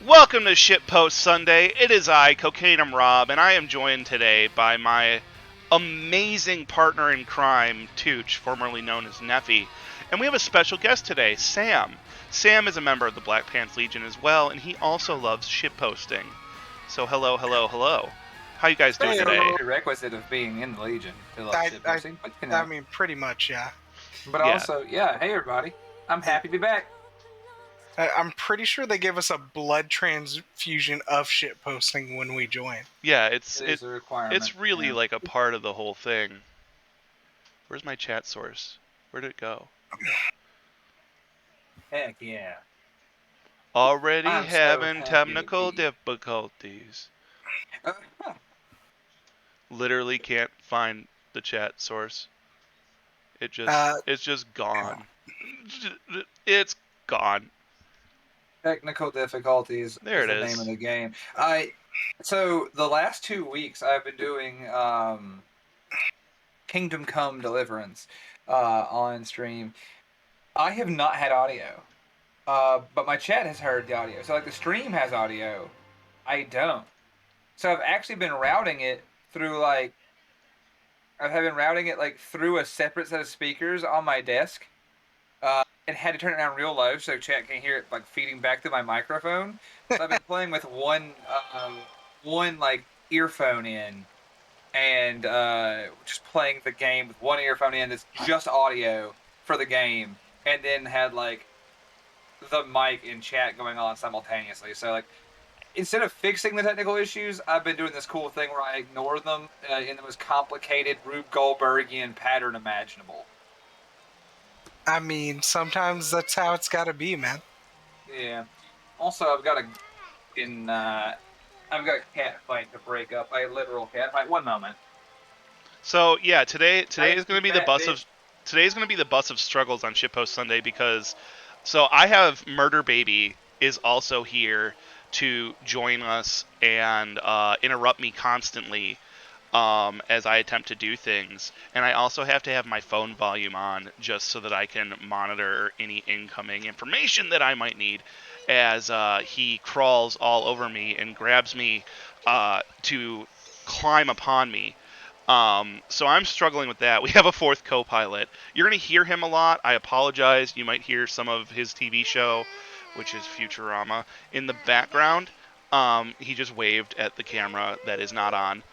Welcome to Shitpost Sunday. It is I, CocainumRob, and I am joined today by my amazing partner in crime, Tooch, formerly known as Neffy. And we have a special guest today, Sam. Sam is a member of the Black Pants Legion as well, and he also loves shitposting. So hello. How you guys doing today? Prerequisite of being in the Legion to love shitposting, but you know. I mean, pretty much, yeah. But also, yeah, hey everybody, I'm happy to be back. I'm pretty sure they give us a blood transfusion of shitposting when we join. Yeah, It is a requirement. It's really like a part of the whole thing. Where's my chat source? Where did it go? Heck yeah. Already I'm so having happy technical to be. difficulties. Literally can't find the chat source. It's just gone. It's gone. Technical difficulties There is it the is. name of the game. So the last 2 weeks I've been doing Kingdom Come Deliverance on stream. I have not had audio. But my chat has heard the audio. So like the stream has audio. I don't. So I've actually been routing it through through a separate set of speakers on my desk. And had to turn it down real low so chat can hear it like feeding back through my microphone. So I've been playing with one earphone in, and just playing the game with one earphone in that's just audio for the game, and then had like the mic and chat going on simultaneously. So like instead of fixing the technical issues, I've been doing this cool thing where I ignore them in the most complicated Rube Goldbergian pattern imaginable. I mean, sometimes that's how it's gotta be, man. Yeah. Also, I've got a cat fight to break up. A literal cat fight. One moment. So yeah, today is going to be the bus of struggles on Shitpost Sunday because I have Murder Baby is also here to join us and interrupt me constantly as I attempt to do things, and I also have to have my phone volume on just so that I can monitor any incoming information that I might need as he crawls all over me and grabs me to climb upon me. So I'm struggling with that. We have a fourth co-pilot. You're going to hear him a lot. I apologize. You might hear some of his TV show, which is Futurama, in the background. He just waved at the camera that is not on.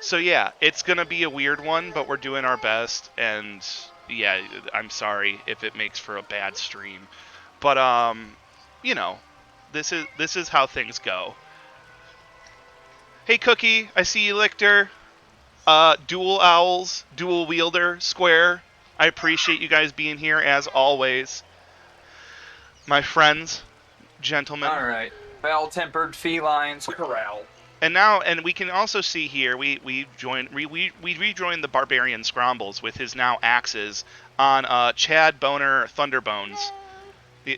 So yeah, it's gonna be a weird one, but we're doing our best, and yeah, I'm sorry if it makes for a bad stream, but you know, this is how things go. Hey Cookie, I see you licked her. Dual owls, dual wielder, square. I appreciate you guys being here as always, my friends, gentlemen. All right, well-tempered felines corral. And we can also see here we rejoined the Barbarian Scrombles with his now axes on Chad Boner Thunderbones.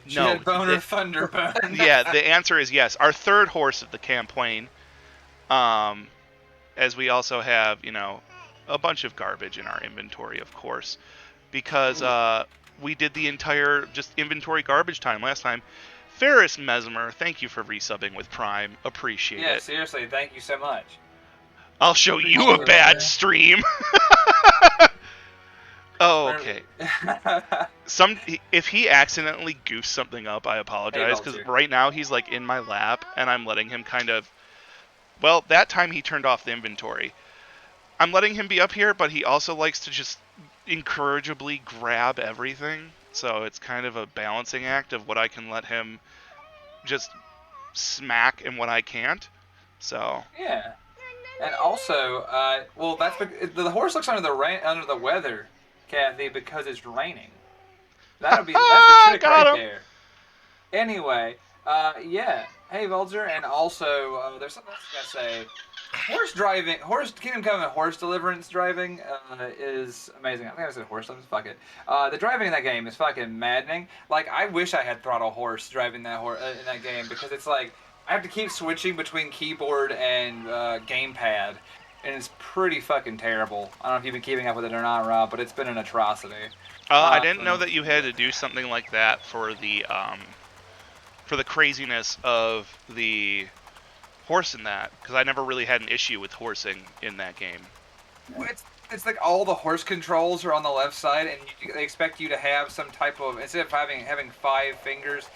Chad Boner Thunderbones. Yeah, the answer is yes. Our third horse of the campaign. As we also have, a bunch of garbage in our inventory, of course, because we did the entire just inventory garbage time last time. Ferris Mesmer, thank you for resubbing with Prime. Appreciate it. Yeah, seriously, thank you so much. I'll show you a bad stream. Oh, okay. If he accidentally goofs something up, I apologize, because right now he's like in my lap, and I'm letting him kind of... Well, that time he turned off the inventory. I'm letting him be up here, but he also likes to just incorrigibly grab everything. So it's kind of a balancing act of what I can let him just smack and what I can't. So yeah, and also, that's the horse looks under the weather, Kathy, because it's raining. That's the trick right there. Anyway, yeah. Hey, Vulture, and also there's something else I gotta say. Kingdom Come and horse deliverance driving is amazing. I think I said horse deliverance. Fuck it. The driving in that game is fucking maddening. Like, I wish I had throttle horse driving in that game, because it's like I have to keep switching between keyboard and gamepad, and it's pretty fucking terrible. I don't know if you've been keeping up with it or not, Rob, but it's been an atrocity. I didn't know that you had to do something like that for the for the craziness of the horse in that, because I never really had an issue with horsing in that game. It's like all the horse controls are on the left side, and they expect you to have some type of, instead of having 5 fingers,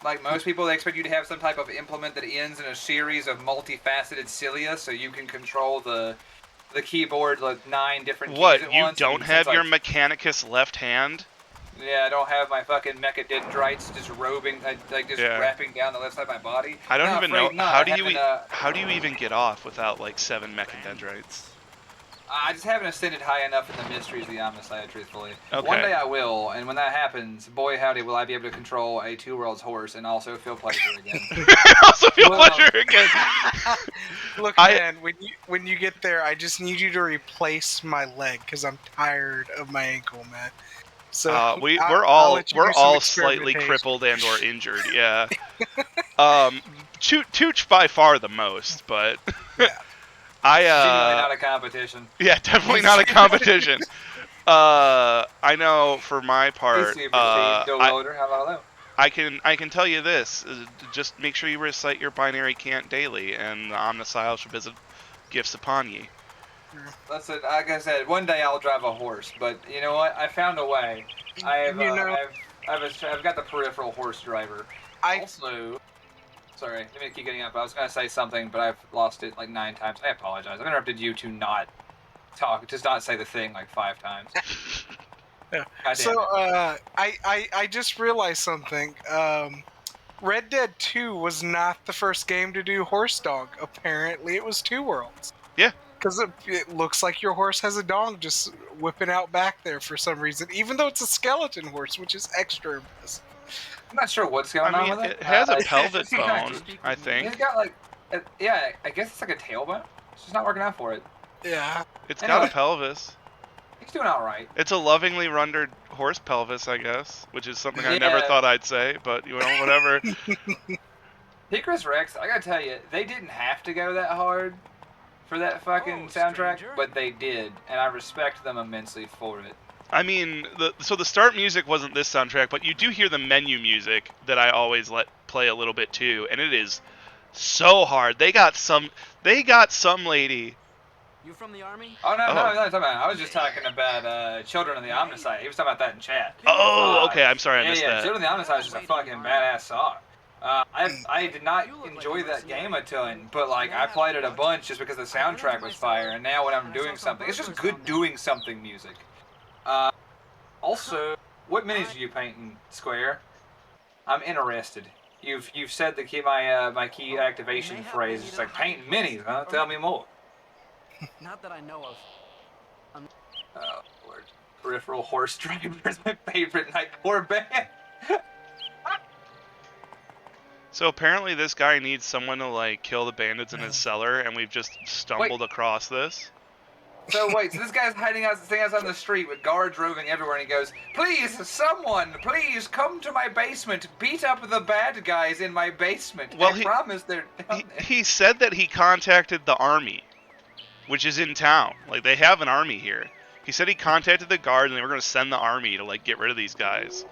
like most people, they expect you to have some type of implement that ends in a series of multifaceted cilia, so you can control the keyboard like 9 different keys at What, you once. don't and have since, your like, Mechanicus left hand? Yeah, I don't have my fucking mechadendrites just robing, like just wrapping down the left side of my body. I don't No, even know, afraid not. how do you even get off without like 7 mechadendrites? I just haven't ascended high enough in the mysteries of the Omnissiah, truthfully. Okay. One day I will, and when that happens, boy howdy will I be able to control a 2 worlds horse and also feel pleasure again. Also feel pleasure again. Look, man, when you get there, I just need you to replace my leg because I'm tired of my ankle, man. So we're all slightly crippled and or injured. Yeah. Tooch by far the most, but yeah. Genuinely not a competition. Yeah, definitely not a competition. I know for my part, I can tell you this: just make sure you recite your binary cant daily, and the Omnissiah shall visit gifts upon ye. Listen, like I said, one day I'll drive a horse, but you know what? I found a way. I've got the peripheral horse driver. Sorry, let me keep getting up. I was going to say something, but I've lost it like 9 times. I apologize. I've interrupted you to not talk, just not say the thing like 5 times. Yeah. So, I just realized something. Red Dead 2 was not the first game to do horse dog. Apparently, it was 2 Worlds. Yeah. Because it looks like your horse has a dog just whipping out back there for some reason, even though it's a skeleton horse, which is extra impressive. I'm not sure what's going on with it. It has a pelvic bone, I think. It's got like, yeah, I guess it's like a tailbone. It's just not working out for it. Yeah. It's got a pelvis. He's doing all right. It's a lovingly rendered horse pelvis, I guess, which is something I never thought I'd say, but you know, whatever. Icarus Rex, I gotta tell you, they didn't have to go that hard for that fucking soundtrack, but they did, and I respect them immensely for it. I mean, so the start music wasn't this soundtrack, but you do hear the menu music that I always let play a little bit too, and it is so hard. They got some lady. You from the army? Oh no, no, talking about. I was just talking about Children of the Omnissiah. He was talking about that in chat. Oh, okay. I'm sorry, I missed that. Children of the Omnissiah is just a fucking badass song. I did not enjoy that game a ton, but like I played it a bunch just because the soundtrack was fire. And now when I'm doing something, it's just good doing something music. Also, what minis are you painting, Square? I'm interested. You've said the key my key activation phrase is just like painting minis. Huh? Tell me more. Not that I know of. Oh Lord, Peripheral Horse Driver is my favorite Nightcore band. So apparently this guy needs someone to like kill the bandits in his cellar, and we've just stumbled across this. So this guy's hiding outside on the street with guards roving everywhere, and he goes, "Please, someone, please come to my basement. Beat up the bad guys in my basement. Well, I promise they're down there." He said that he contacted the army, which is in town. Like, they have an army here. He said he contacted the guard, and they were going to send the army to like get rid of these guys.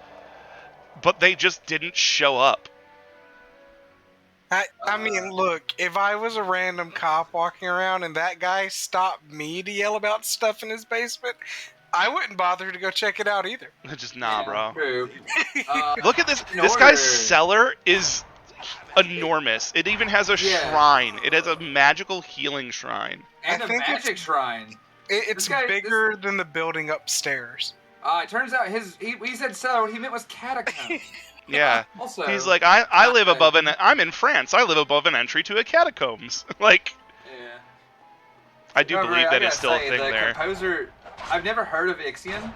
But they just didn't show up. I mean, look, if I was a random cop walking around and that guy stopped me to yell about stuff in his basement, I wouldn't bother to go check it out either. Just nah, bro. True. Look at this. This guy's cellar is enormous. It even has a shrine. It has a magical healing shrine. And a magic shrine. It's bigger than the building upstairs. It turns out he said cellar. What he meant was catacomb. Yeah. Also, he's like, I live above I'm in France. I live above an entry to a catacombs. Like, yeah. I do believe that is still a thing there. Composer, I've never heard of Ixion,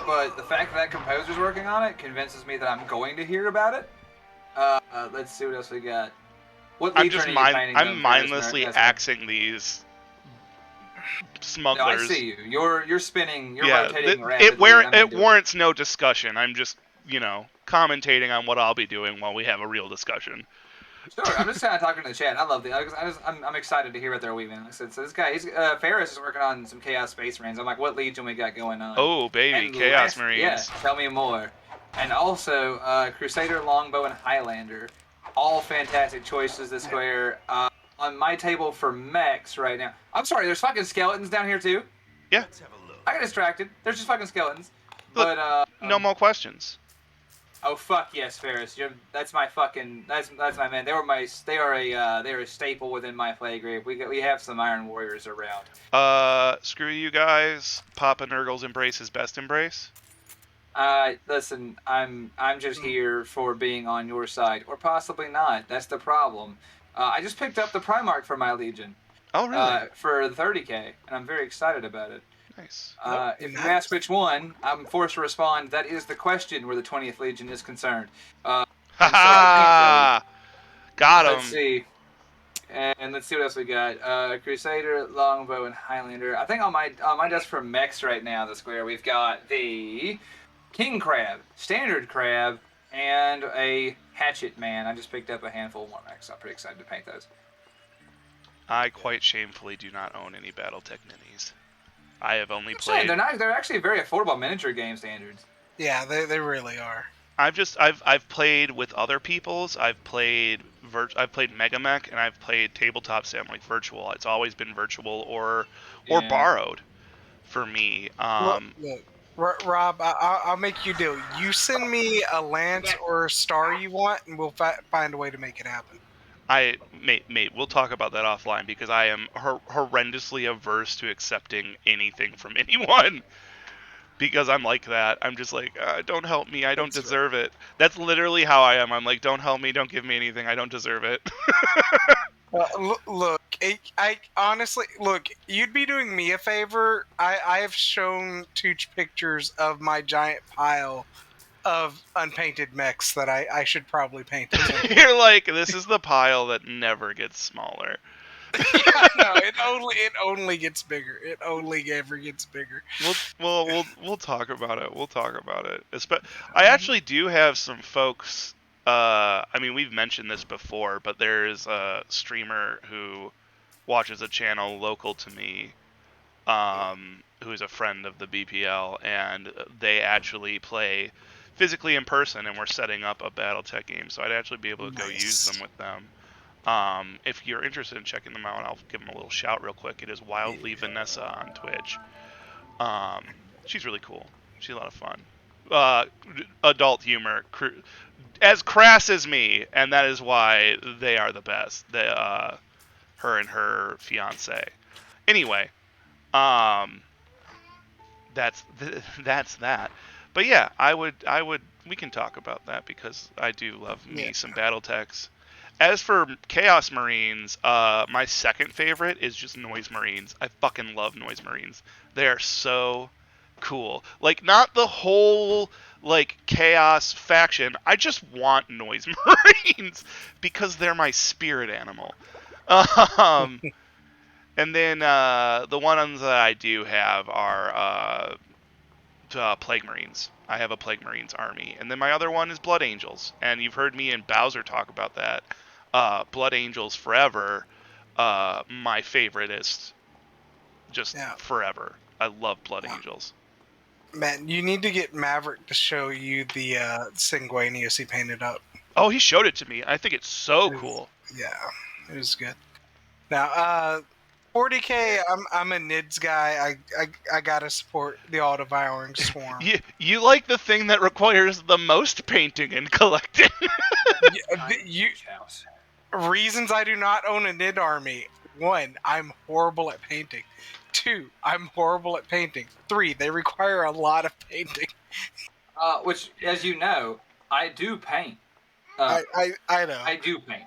but the fact that composer's working on it convinces me that I'm going to hear about it. Let's see what else we got. What I'm mindlessly axing these smugglers. No, I see you. You're spinning. You're rotating rapidly. It warrants no discussion. I'm just, commentating on what I'll be doing while we have a real discussion. Sure, I'm just kind of talking to the chat. I love the. I'm excited to hear what they're weaving. So this guy, Ferris is working on some Chaos Space Marines. I'm like, what Legion we got going on? Oh baby, Chaos Marines. Yeah, tell me more. And also Crusader, Longbow, and Highlander. All fantastic choices this square. On my table for mechs right now. I'm sorry, there's fucking skeletons down here too? Yeah. I got distracted. There's just fucking skeletons. Look, But no more questions. Oh fuck yes, Ferris. That's my fucking that's my man. They are a staple within my play group. We have some Iron Warriors around. Screw you guys. Papa Nurgle's embrace is best embrace. Listen, I'm just here for being on your side, or possibly not. That's the problem. I just picked up the Primarch for my Legion. Oh really? For the 30k, and I'm very excited about it. Nice. If you ask which one, I'm forced to respond. That is the question where the 20th Legion is concerned. Ha Got him. Let's see. And let's see what else we got. Crusader, Longbow, and Highlander. I think on my desk for mechs right now, the square, we've got the King Crab, Standard Crab, and a Hatchet Man. I just picked up a handful more mechs. I'm pretty excited to paint those. I quite shamefully do not own any BattleTech minis. I have only played. They're actually very affordable miniature game standards. Yeah, they really are. I've played with other people's. I've played Megamech, and I've played Tabletop Sim like virtual. It's always been virtual or borrowed for me. Look, Rob, I'll make you do. You send me a lance or a star you want, and we'll find a way to make it happen. Mate, we'll talk about that offline because I am horrendously averse to accepting anything from anyone. Because I'm like that. I'm just like, don't help me. I don't deserve it. That's literally how I am. I'm like, don't help me. Don't give me anything. I don't deserve it. Look, I honestly, look, you'd be doing me a favor. I have shown Tooch pictures of my giant pile of unpainted mechs that I should probably paint. You're like, this is the pile that never gets smaller. Yeah, no, it only gets bigger. It only ever gets bigger. We'll talk about it. We'll talk about it. I actually do have some folks. I mean, we've mentioned this before, but there's a streamer who watches a channel local to me, who is a friend of the BPL, and they actually play physically in person, and we're setting up a BattleTech game, so I'd actually be able to go use them with them. If you're interested in checking them out, I'll give them a little shout real quick. It is Wildly Vanessa on Twitch. She's really cool. She's a lot of fun. Adult humor, as crass as me, and that is why they are the best. Her and her fiance. Anyway, that's that. But yeah, I would. We can talk about that because I do love me some BattleTechs. As for Chaos Marines, my second favorite is just Noise Marines. I fucking love Noise Marines. They are so cool. Like, not the whole, like, Chaos faction. I just want Noise Marines because they're my spirit animal. And then the ones that I do have are Plague Marines. I have a Plague Marines army. And then my other one is Blood Angels. And you've heard me and Bowser talk about that. Blood Angels forever, my favoriteest, just forever. I love Blood Angels. Man, you need to get Maverick to show you the Sanguinius he painted up. Oh, he showed it to me. I think it's so cool. Yeah, it was good. Now, 40k, I'm a NIDS guy. I gotta support the all-devouring swarm. You like the thing that requires the most painting and collecting. Reasons I do not own a NID army. 1, I'm horrible at painting. 2, I'm horrible at painting. 3, they require a lot of painting. Which, as you know, I do paint. I know. I do paint.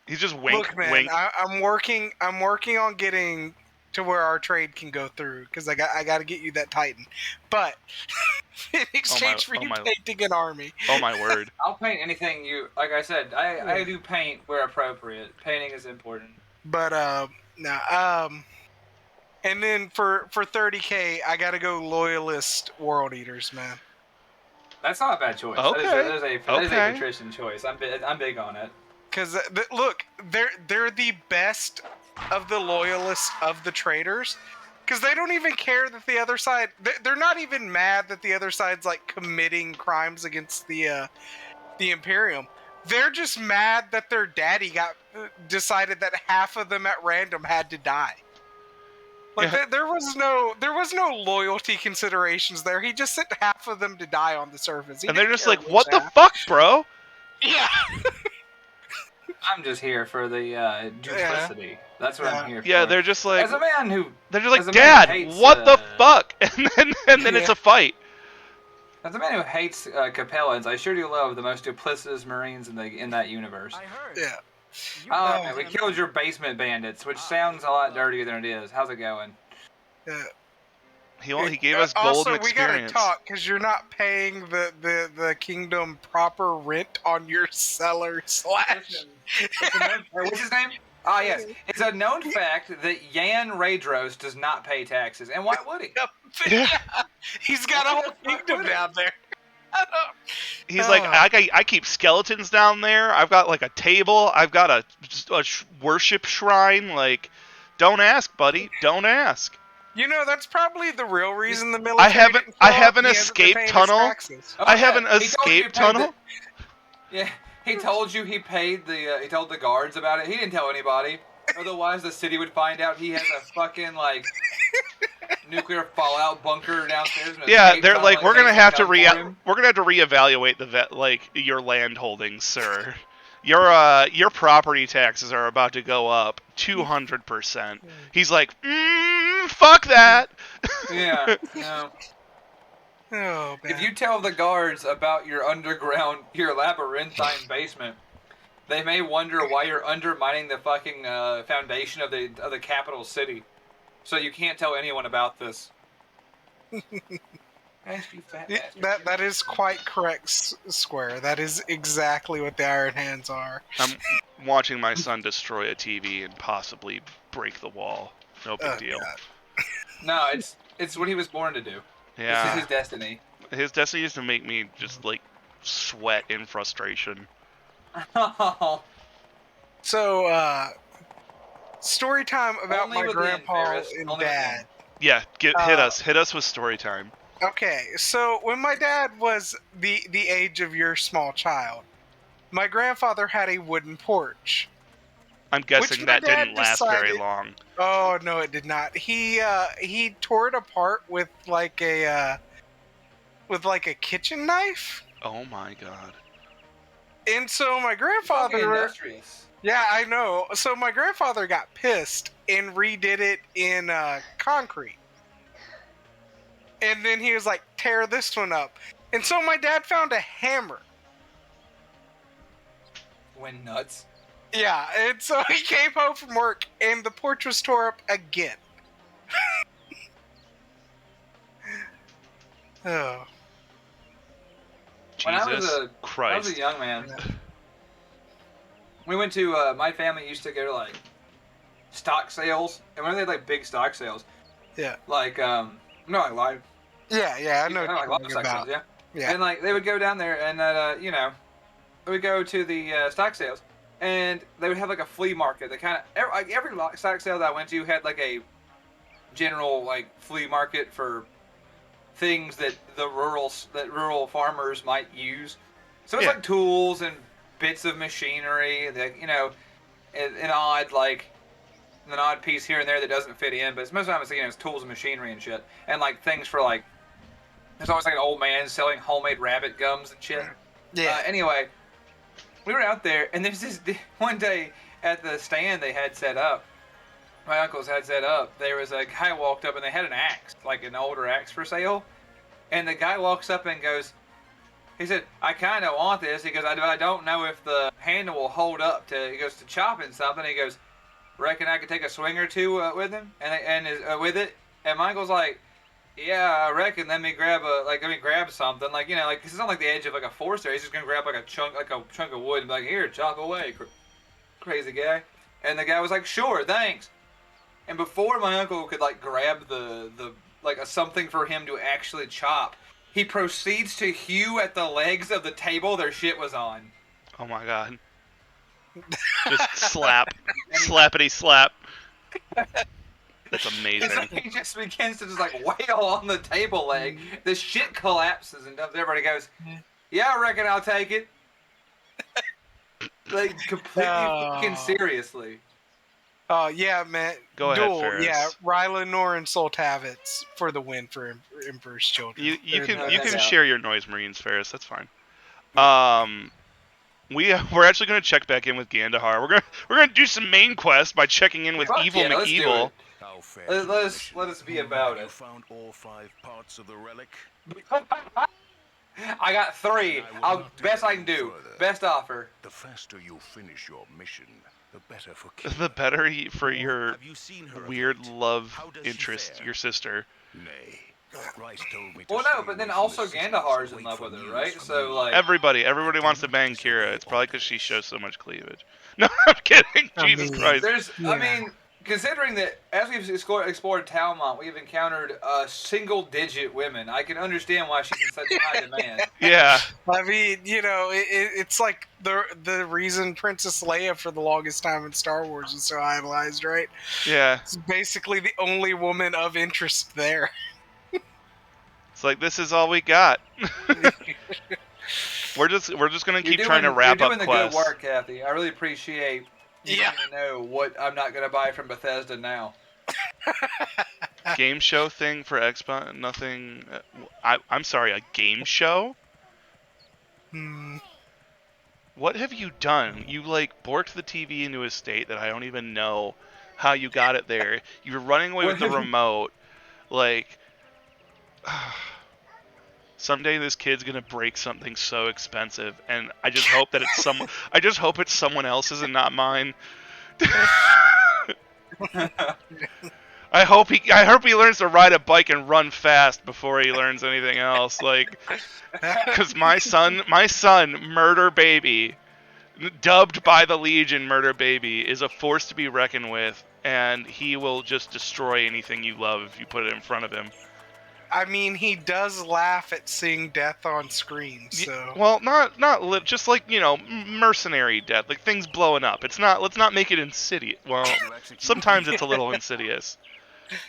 He's just wink. Look, man, wink. I'm working on getting to where our trade can go through because I got to get you that Titan. But in exchange for you painting an army. Oh my word! I'll paint anything you like. I said, I do paint where appropriate. Painting is important. But and then for 30k, I got to go Loyalist World Eaters, man. That's not a bad choice. Okay. That is a patrician choice. I'm big on it. Because look, they're the best of the loyalists of the traders, Because they don't even care that the other side... They're not even mad that the other side's, like, committing crimes against the Imperium. They're just mad that their daddy decided that half of them at random had to die. Like, there was no loyalty considerations there. He just sent half of them to die on the surface. And they're just like, what the fuck, bro? Yeah. I'm just here for the duplicity. Yeah. That's what I'm here for. Yeah, they're just like... As a man who... They're just like, Dad, what the fuck? And then it's a fight. As a man who hates Capellans, I sure do love the most duplicitous Marines in that universe. I heard. Yeah. Oh, man, we killed your basement bandits, which sounds a lot dirtier than it is. How's it going? Yeah. He gave us golden experience. Also, we gotta talk, because you're not paying the kingdom proper rent on your cellar slash... What's his name? Ah, yes. It's a known fact that Jan Raedros does not pay taxes. And why would he? Yeah. He's got a whole kingdom down there. He's like, I keep skeletons down there. I've got, like, a table. I've got a worship shrine. Like, don't ask, buddy. Don't ask. You know, that's probably the real reason the military. I have an escape tunnel. I have an escape tunnel. Yeah, he told you he paid he told the guards about it. He didn't tell anybody. Otherwise, the city would find out he has a fucking, like, nuclear fallout bunker downstairs. Yeah, they're like, we're gonna have to reevaluate your land holdings, sir. Your property taxes are about to go up 200%. He's like, fuck that. Yeah. No. Oh, man. If you tell the guards about your labyrinthine basement, they may wonder why you're undermining the fucking foundation of the capital city. So you can't tell anyone about this. That is quite correct, Square. That is exactly what the Iron Hands are. I'm watching my son destroy a TV and possibly break the wall. No big deal. God. No, it's what he was born to do. Yeah. This is his destiny. His destiny is to make me just, like, sweat in frustration. So, story time about my grandpa and dad. Yeah, hit us with story time. Okay, so when my dad was the age of your small child, my grandfather had a wooden porch. I'm guessing that didn't last very long. Oh no, it did not. He tore it apart with like a kitchen knife. Oh my god. And so my grandfather... Yeah, I know. So my grandfather got pissed and redid it in concrete. And then he was like, tear this one up. And so my dad found a hammer. Went nuts. Yeah, and so he came home from work and the porch was tore up again. Oh. When I was a young man, we went to, my family used to go to, like, stock sales. And when they had, like, big stock sales. Yeah. Like, no, like, live. Yeah, I know what you're talking about. Yeah. And, like, they would go down there and, they would go to the stock sales. And they would have, like, a flea market. That kind of, like, every stock sale that I went to had, like, a general, like, flea market for things that rural farmers might use. So it's like tools and bits of machinery, that an odd piece here and there that doesn't fit in. But most of the time it's tools and machinery and shit, and like things for like. There's always like an old man selling homemade rabbit gums and shit. Yeah. Anyway, we were out there, and there's this one day at the stand they had set up. My uncles had set up. There was a guy walked up and they had an axe, like an older axe for sale. And the guy walks up and goes, he said, I kind of want this. He goes, I don't know if the handle will hold up to chopping something. He goes, reckon I could take a swing or two with him with it. And my uncle's like, yeah, I reckon. Let me grab something. Like, like, cause it's not like the edge of like a forest area. He's just gonna grab like a chunk of wood and be like, here, chop away, crazy guy. And the guy was like, sure, thanks. And before my uncle could like grab the something for him to actually chop, he proceeds to hew at the legs of the table their shit was on. Oh my god. Just slap. Slappity slap. That's amazing. So he just begins to just like wail on the table leg. The shit collapses and everybody goes, "Yeah, I reckon I'll take it." Like completely fucking seriously. Oh yeah, man. Go ahead, Duel, Ferris. yeah. Rylanor and Soltavitz for the win for Emperor's Children. You can no doubt. share your noise marines, Ferris. That's fine. We're actually gonna check back in with Gandahar. We're gonna do some main quest by checking in with Fuck Evil yeah, let's do McEvil. it. Let us be about You it. found all 5 parts of the relic? I got 3. I will I'll not best I delay can do. further. Best offer. The faster you finish your mission, the better for King. The better for your Have you seen her weird event? love How does she interest, fare? your sister. Nay. Rice told me to Well, stay no, but then away from also the cities Gandahar's and in wait love for with her, news right? from So you. like, Everybody wants to bang Kira. It's probably because she shows so much cleavage. No, I'm kidding. I Jesus mean, Christ. there's. Yeah. I mean, considering that as we've explored Talmont, we've encountered single-digit women. I can understand why she's in such high demand. Yeah. I mean, it's like the reason Princess Leia for the longest time in Star Wars was so idolized, right? Yeah. It's basically the only woman of interest there. It's like this is all we got. we're just gonna keep trying to wrap You're up doing the quests. good work, Kathy. I really appreciate you Yeah. letting me know what I'm not gonna buy from Bethesda now. Game show thing for Xbox? Nothing. I'm sorry. A game show? Hmm. What have you done? You like borked the TV into a state that I don't even know how you got it there. You're running away with the remote. Like, someday this kid's gonna break something so expensive, and I just hope that it's someone. I just hope it's someone else's and not mine. I hope he learns to ride a bike and run fast before he learns anything else. Like, because my son, Murder Baby, dubbed by the Legion Murder Baby, is a force to be reckoned with, and he will just destroy anything you love if you put it in front of him. I mean, he does laugh at seeing death on screen, so. Well, just like, mercenary death, like things blowing up. It's not. Let's not make it insidious. Well, sometimes it's a little insidious,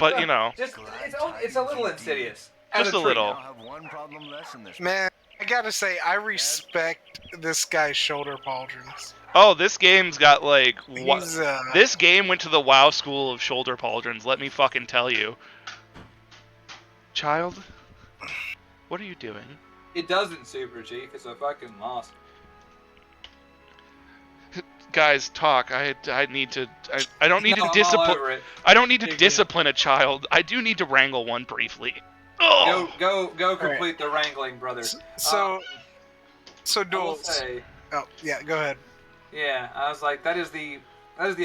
but it's a little insidious. Just a little. I'll have one problem less in this. Man, I gotta say, I respect this guy's shoulder pauldrons. Oh, this game's got like what? He's, This game went to the WoW school of shoulder pauldrons. Let me fucking tell you. Child, what are you doing? It doesn't, Super Chief. It's a fucking loss. Guys, talk. I need to. I don't need to I'm all discipline. over it. I don't need to discipline a child. I do need to wrangle one briefly. Oh! Go complete the wrangling, brother. So I will duels. say, Oh, yeah, go ahead. yeah, I was like, that is the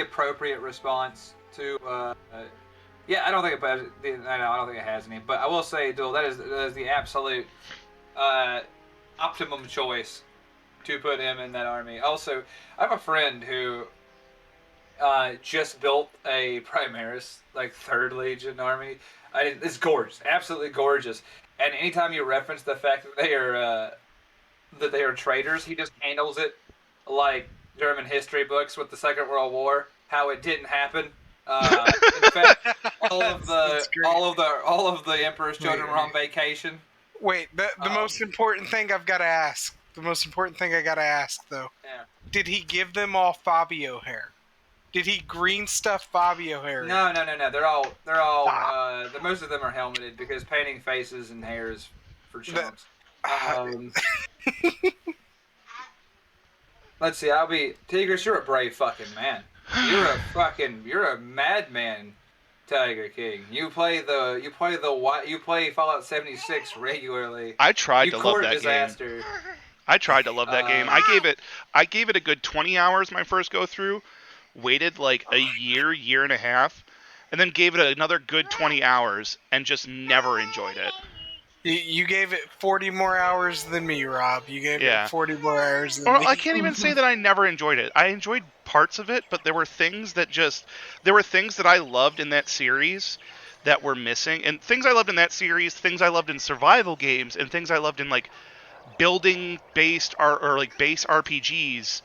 appropriate response to. Yeah, I don't think I don't think it has any, but I will say, Duel, that is the absolute optimum choice to put him in that army. Also, I have a friend who just built a Primaris, like 3rd Legion army. It's gorgeous, absolutely gorgeous. And anytime you reference the fact that they are traitors, he just handles it like German history books with the Second World War, how it didn't happen. In fact, all of the Emperor's children were on vacation. Wait, the most important thing I've got to ask. The most important thing I got to ask, though. Yeah. Did he give them all Fabio hair? Did he green stuff Fabio hair? No. They're all. Most of them are helmeted because painting faces and hair is for chumps. Let's see. Tigris. You're a brave fucking man. You're a madman, Tiger King. You play Fallout 76 regularly. I tried to love that disaster. game. I tried to love that game. I gave it a good 20 hours my first go through. Waited like a year and a half, and then gave it another good 20 hours and just never enjoyed it. You gave it 40 more hours than me, Rob. You gave it 40 more hours than me. I can't even say that I never enjoyed it. I enjoyed parts of it, but there were things that I loved in that series that were missing. And things I loved in that series, things I loved in survival games, and things I loved in like building based or like base RPGs,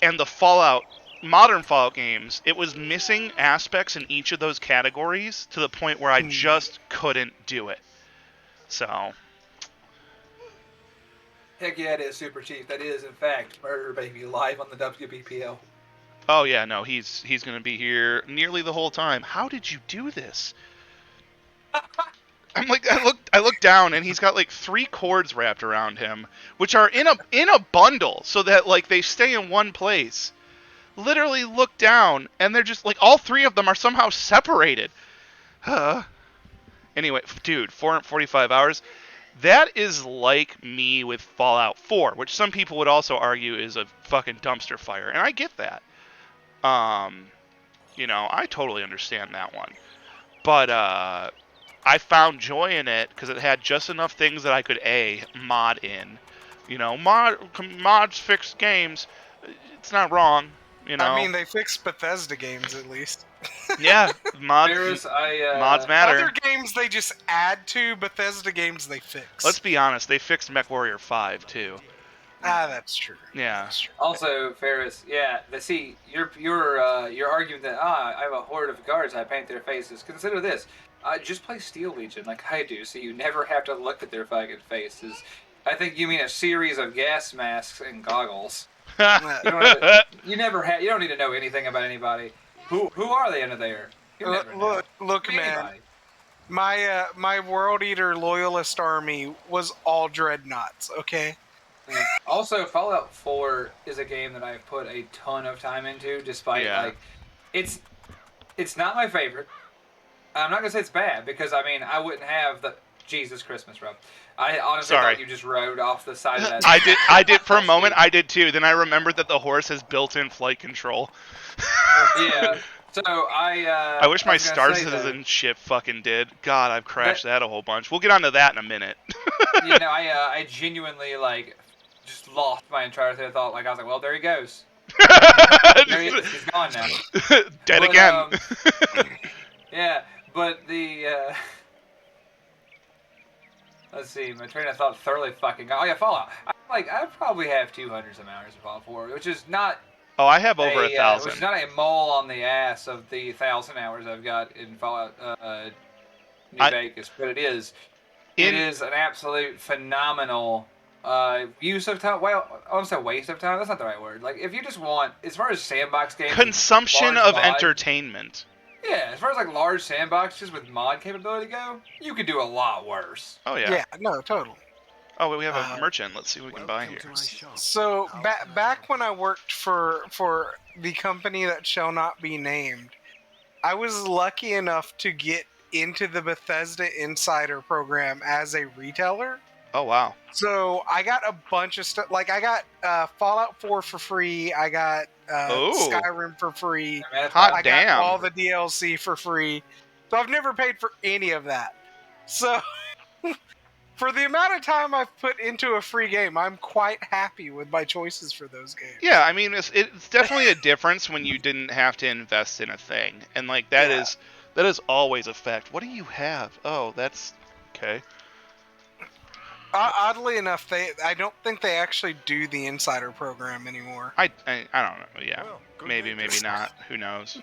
and the Fallout modern Fallout games, it was missing aspects in each of those categories to the point where I just couldn't do it. So. Heck yeah, it is, Super Chief. That is, in fact, Murder Baby live on the WBPL. Oh yeah, no, he's gonna be here nearly the whole time. How did you do this? I'm like, I look down and he's got like 3 cords wrapped around him, which are in a bundle, so that like they stay in one place. Literally look down and they're just like all 3 of them are somehow separated. Anyway, dude, 445 hours. That is like me with Fallout 4, which some people would also argue is a fucking dumpster fire, and I get that. I totally understand that one. But I found joy in it because it had just enough things that I could mod in. Mods fix games. It's not wrong. I mean, they fixed Bethesda games at least. Yeah, mods matter. Other games they just add to, Bethesda games they fix. Let's be honest, they fixed MechWarrior 5 too. That's true. Yeah. That's true. Also, Ferris, yeah. See, you're arguing that I have a horde of guards. I paint their faces. Consider this: just play Steel Legion like I do, so you never have to look at their fucking faces. I think you mean a series of gas masks and goggles. You don't need to know anything about anybody. Who are they under there? Look, man. My World Eater Loyalist army was all dreadnoughts. Okay. Also, Fallout 4 is a game that I've put a ton of time into, despite it's not my favorite. I'm not gonna say it's bad because I wouldn't have the Jesus Christmas, Rob. I honestly thought you just rode off the side of that. I did for a moment. I did too. Then I remembered that the horse has built-in flight control. Yeah. So I wish my Star Citizen ship fucking did. God, I've crashed that a whole bunch. We'll get onto that in a minute. I genuinely just lost my entire train of thought. I was like, well, there he goes. He's gone now. Dead again. Yeah, but the let's see, my train of thought thoroughly fucking gone. Oh yeah, Fallout. I probably have 200 some hours of Fallout 4, which is not. Oh, I have over 1,000. Which is not a mole on the ass of the 1,000 hours I've got in Fallout New Vegas, but it is. It is an absolute phenomenal use of time. Well, I won't say waste of time. That's not the right word. If you just want, as far as sandbox games, consumption of entertainment. Yeah, as far as large sandboxes with mod capability go, you could do a lot worse. Oh yeah. Yeah, no, totally. Oh, wait, we have a merchant. Let's see what we can buy here. So back when I worked for the company that shall not be named, I was lucky enough to get into the Bethesda Insider program as a retailer. Oh wow! So I got a bunch of stuff. I got Fallout 4 for free. I got Skyrim for free. Hot damn! Got all the DLC for free. So I've never paid for any of that. So for the amount of time I've put into a free game, I'm quite happy with my choices for those games. Yeah, I mean, it's definitely a difference when you didn't have to invest in a thing, and that is always a fact. What do you have? Oh, that's okay. Oddly enough, I don't think they actually do the Insider program anymore. I don't know. Yeah, well, maybe not. Who knows?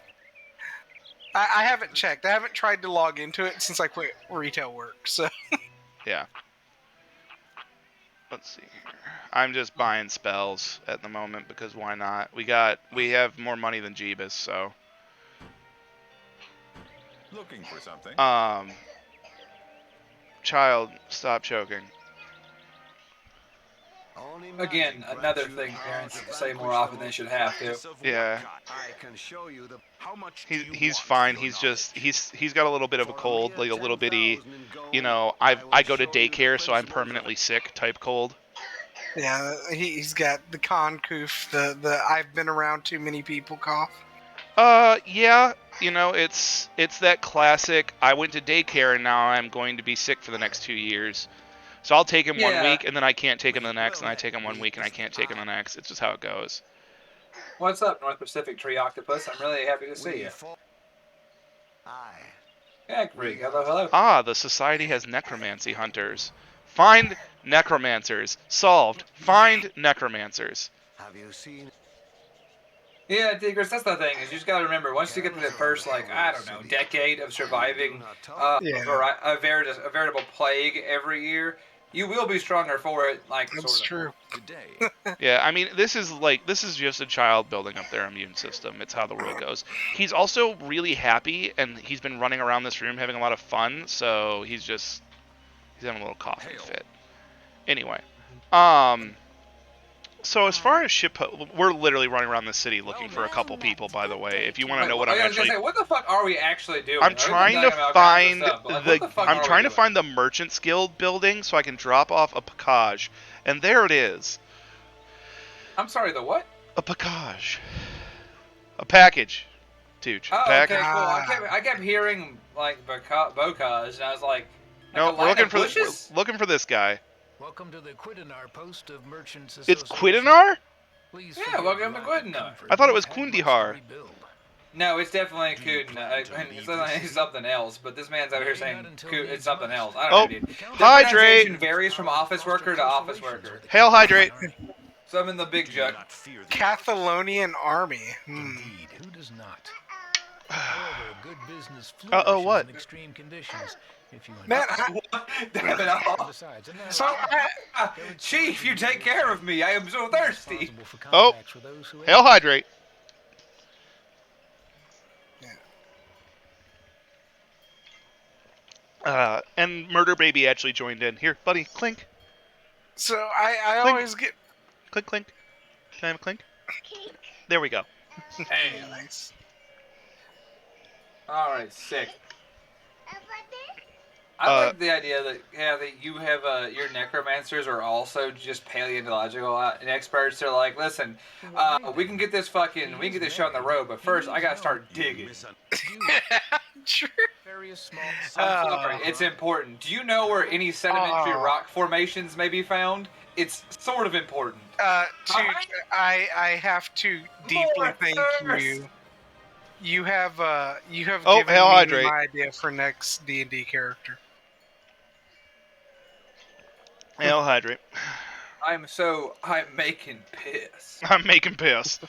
I haven't checked. I haven't tried to log into it since I quit retail work. So yeah. Let's see here. I'm just buying spells at the moment because why not? We have more money than Jeebus, so. Looking for something. Child, stop choking. Again, another thing parents say more often than they should have to. Yeah. He's fine. He's got a little bit of a cold, a little bitty, I go to daycare, so I'm permanently sick type cold. Yeah, he's got the con coof, the I've been around too many people cough. Yeah, it's that classic, I went to daycare and now I'm going to be sick for the next 2 years. So I'll take him 1 week, and then I can't take him the next, and I take him 1 week, and I can't take him the next. It's just how it goes. What's up, North Pacific Tree Octopus? I'm really happy to see you. Yeah, Greg. Hello. Ah, the Society has necromancy hunters. Find necromancers. Solved. Find necromancers. Have you seen? Yeah, Tigris, that's the thing, is you just gotta remember, once you get to the first, like, I don't know, decade of surviving a veritable plague every year, you will be stronger for it, like, That's sort of. true. Yeah, I mean, this is just a child building up their immune system. It's how the world goes. He's also really happy, and he's been running around this room having a lot of fun, so he's having a little coughing fit. Anyway, so as far as we're literally running around the city looking for a couple people, by the way. If you want to know what I'm I was actually... gonna say, what the fuck are we actually doing? I'm trying to find the find the Merchants Guild building so I can drop off a package. And there it is. I'm sorry, the what? A package. A package. Tooch. Oh, package. okay, cool. I kept hearing, like, bocage, and I was like no, we're looking for this guy. Welcome to the Quidinar post of Merchants It's Quidinar? Yeah, welcome to Quidinar. I thought it was Kundihar. No, it's definitely Quidinar. It's something else, but this man's over here saying it's something else. I don't know, dude. The hydrate! Varies from office worker to office worker. Hail hydrate! So I'm in the big jug. Cathalonian army. Indeed, who does not? However, good business what? in extreme conditions. If you Man, Damn it all. Besides, Chief, you take care of me. I am so thirsty. Oh, hail hydrate. And Murder Baby actually joined in. Here, buddy, clink. So I clink. always get... Clink, clink. Can I have a clink? There we go. Hey, nice. Alright, sick. I like the idea that you have your necromancers are also just paleontological experts. They're like, listen, we can get this show on the road, but first I gotta start digging. Sure. I'm sorry, it's important. Do you know where any sedimentary rock formations may be found? It's sort of important. Tooch, I have to deeply thank you. You have given me my idea for next D&D character. Hail hydrate. I'm making piss. I'm making piss.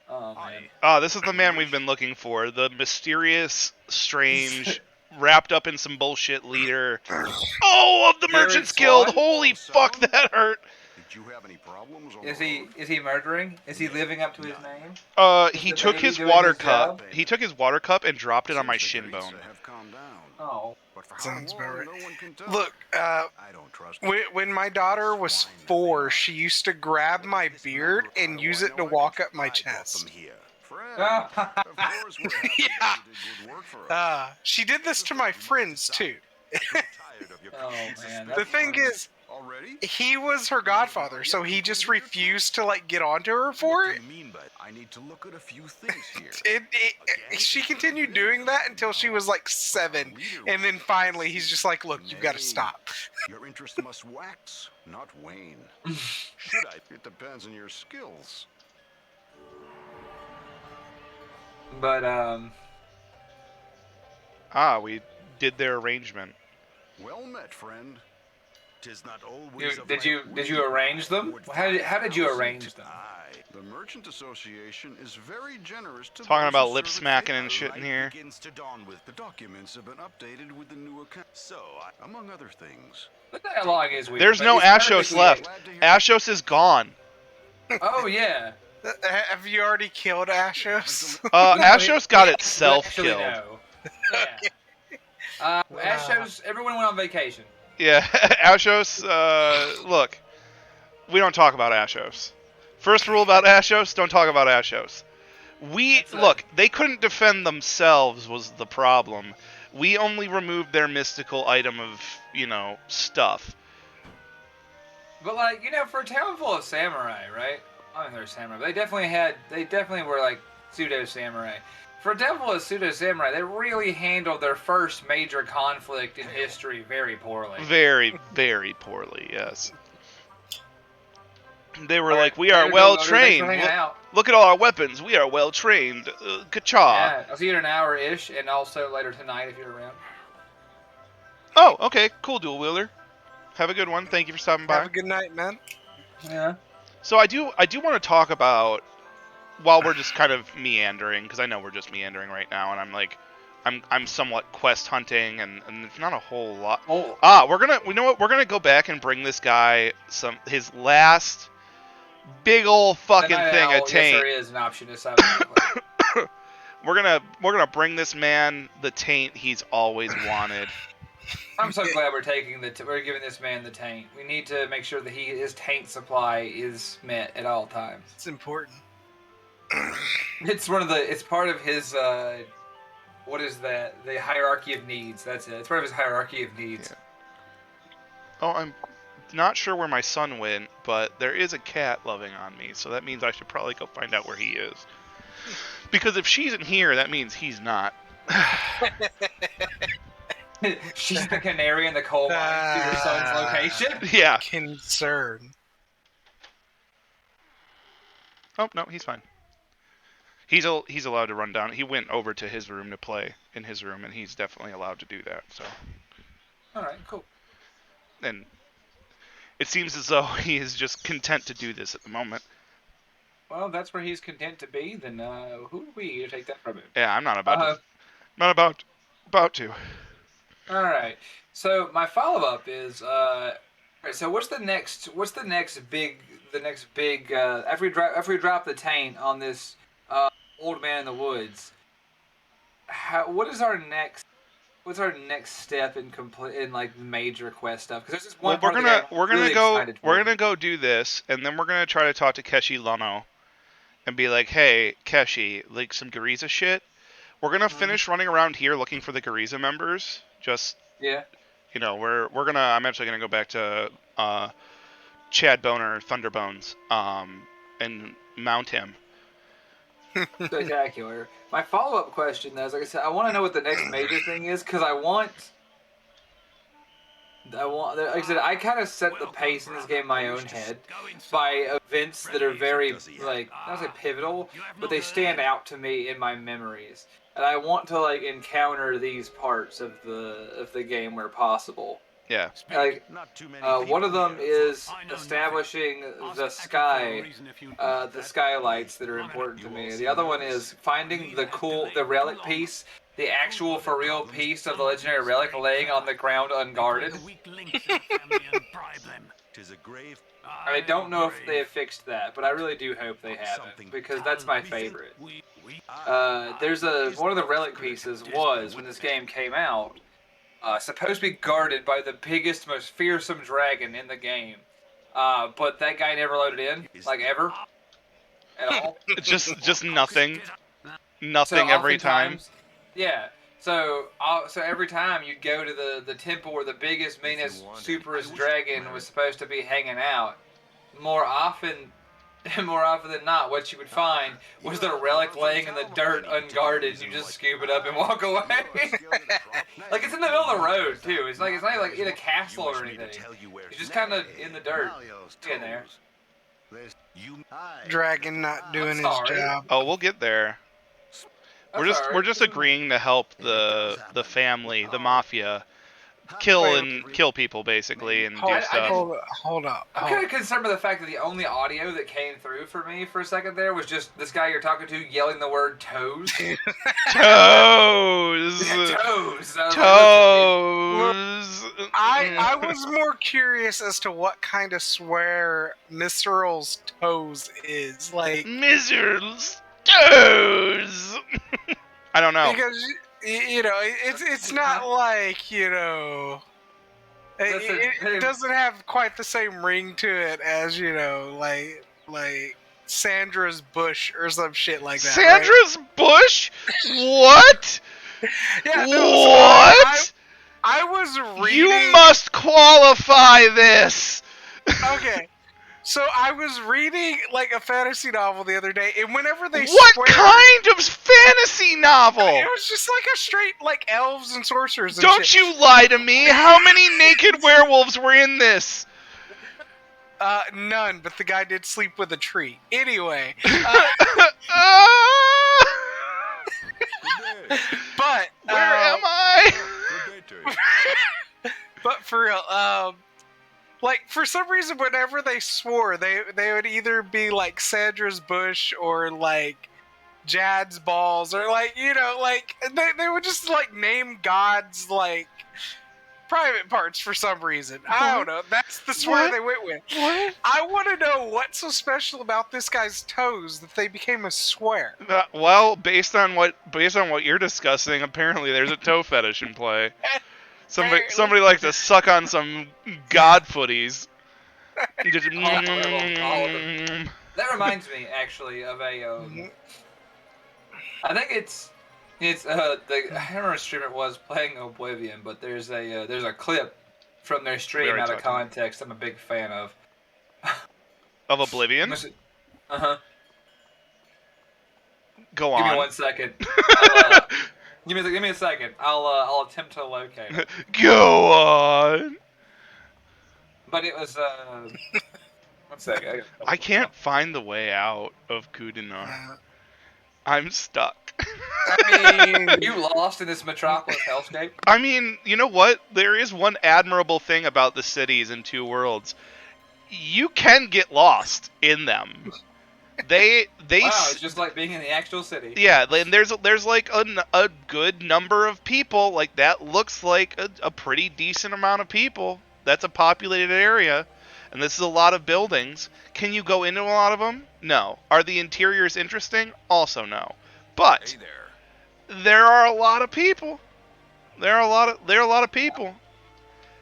Oh man. This is the man we've been looking for. The mysterious, strange, wrapped up in some bullshit leader. Oh, of the Merchants Guild! Holy fuck, that hurt! Did you have any problems? Is he murdering? Is he living up to his name? He took his water cup. He took his water cup and dropped it on my shin bone. Oh. Sounds about right. Look, when my daughter was 4, she used to grab my beard and use it to walk up my chest. Yeah. She did this to my friends too. Oh man. The thing is, he was her godfather, so he just refused to get onto her for it. I need to look at a few things here. She continued doing that until she was 7, and then finally he's just like, "Look, you've got to stop." Your interest must wax, not wane. Should I? It depends on your skills. But we did their arrangement. Well met, friend. 'Tis not always did you arrange them? How did you arrange them? The Merchant Association is very generous to talking about lip smacking and shit in here. Begins to dawn with the documents have been updated with the new account. So, among other things, the dialogue is weird. There's no Ashos left. Ashos is gone. Oh yeah. Have you already killed Ashos? Ashos got itself killed. No. Yeah. Ashos. Everyone went on vacation. Yeah, Ashos. Look, we don't talk about Ashos. First rule about Ashos: don't talk about Ashos. They couldn't defend themselves was the problem. We only removed their mystical item of, stuff. But for a town full of samurai, right? I mean, they're samurai. But they definitely were pseudo samurai. For a town full of pseudo samurai, they really handled their first major conflict in history very poorly. Very, very poorly. Yes. They were like, we are well trained. Look at all our weapons. We are well trained. Ka-cha. Yeah, I'll see you in an hour-ish, and also later tonight if you're around. Oh, okay. Cool, Dual Wheeler. Have a good one. Thank you for stopping by. Have a good night, man. Yeah. So I do want to talk about, while we're just kind of meandering, because I know we're just meandering right now, and I'm somewhat quest hunting, and there's not a whole lot. Oh, You know what? We're gonna go back and bring this guy his last big old the fucking night thing of owl, yes, there taint. is an option to subsequently. We're gonna bring this man the taint he's always wanted. I'm so glad we're giving this man the taint. We need to make sure that his taint supply is met at all times. It's important. It's part of his what is that? The hierarchy of needs. That's it. It's part of his hierarchy of needs. Yeah. Oh, I'm not sure where my son went, but there is a cat loving on me, so that means I should probably go find out where he is. Because if she's in here, that means he's not. She's the canary in the coal mine to your son's location. Yeah. Concern. Oh, no, he's fine. He's allowed to run down. He went over to his room to play in his room, and he's definitely allowed to do that. So. All right, cool. And it seems as though he is just content to do this at the moment. Well, if that's where he's content to be. Then who are we to take that from him? Yeah, I'm not about to. All right. So my follow-up is, all right, so what's the next big after we drop the taint on this old man in the woods? What's our next step in like major quest stuff? Because there's this one. Well, we're gonna go do this, and then we're gonna try to talk to Keshi Lono, and be like, hey, Keshi, like some Gariza shit. We're gonna finish running around here looking for the Gariza members. Just I'm actually gonna go back to Chad Boner Thunderbones, and mount him. Spectacular. My follow-up question, though, is, like I said, I want to know what the next major thing is, because I want, like I said, I kind of set the pace in this game in my own head by events that are very, like, not say pivotal, but they stand out to me in my memories. And I want to, like, encounter these parts of the game where possible. Yeah. Like, one of them is establishing the skylights that are important to me. The other one is finding the relic piece, the actual for real piece of the legendary relic laying on the ground unguarded. I don't know if they have fixed that, but I really do hope they haven't, because that's my favorite. One of the relic pieces was, when this game came out, supposed to be guarded by the biggest, most fearsome dragon in the game. But that guy never loaded in, like ever. At all. Just nothing. Nothing every time. Yeah. So every time you go to the temple where the biggest, meanest, superest dragon was supposed to be hanging out, more often than not, what you would find was the relic laying in the dirt unguarded, and you just scoop it up and walk away. Like, it's in the middle of the road, too. It's not like in a castle or anything. It's just kind of in the dirt. In there. Dragon not doing his job. Oh, we'll get there. We're just agreeing to help the family, the mafia, kill people basically, and do stuff. Hold up. I'm kind of concerned by the fact that the only audio that came through for me for a second there was just this guy you're talking to yelling the word toes. Toes. Yeah, toes. Toes. I was more curious as to what kind of swear Miseral's toes is. Like Miseral's toes. I don't know. Because it's not like, it doesn't have quite the same ring to it as, like Sandra's bush or some shit like that. Sandra's bush? What? Yeah, what? I was reading. You must qualify this. Okay. So I was reading like a fantasy novel the other day, and whenever they What kind of fantasy novel? It was just like a straight like elves and sorcerers. And Don't you lie to me! How many naked werewolves were in this? None, but the guy did sleep with a tree. Anyway. But where am I? But for real, Like, for some reason, whenever they swore, they would either be like Sandra's bush or like Jad's balls, or like, you know, like they would just like name gods like private parts for some reason. I don't know. That's the swear they went with. What? I want to know what's so special about this guy's toes that they became a swear. Well, based on what you're discussing, apparently there's a toe fetish in play. Somebody likes to suck on some god footies. Just, All of them. That reminds me, actually, of a. I think it's I don't remember what streamer it was playing Oblivion, but there's a clip from their stream out of context. I'm a big fan of. Of Oblivion? Uh-huh. Go on. Give me 1 second. Give me a second. I'll attempt to locate it. Go on. But it was 1 second. I can't find the way out of Kudinar. I'm stuck. I mean, you lost in this Metropolis hellscape? I mean, you know what? There is one admirable thing about the cities in Two Worlds. You can get lost in them. Wow, it's just like being in the actual city. Yeah, and there's like a good number of people. Like, that looks like a pretty decent amount of people. That's a populated area. And this is a lot of buildings. Can you go into a lot of them? No. Are the interiors interesting? Also no. But Hey there. there are a lot of people. There are a lot of people.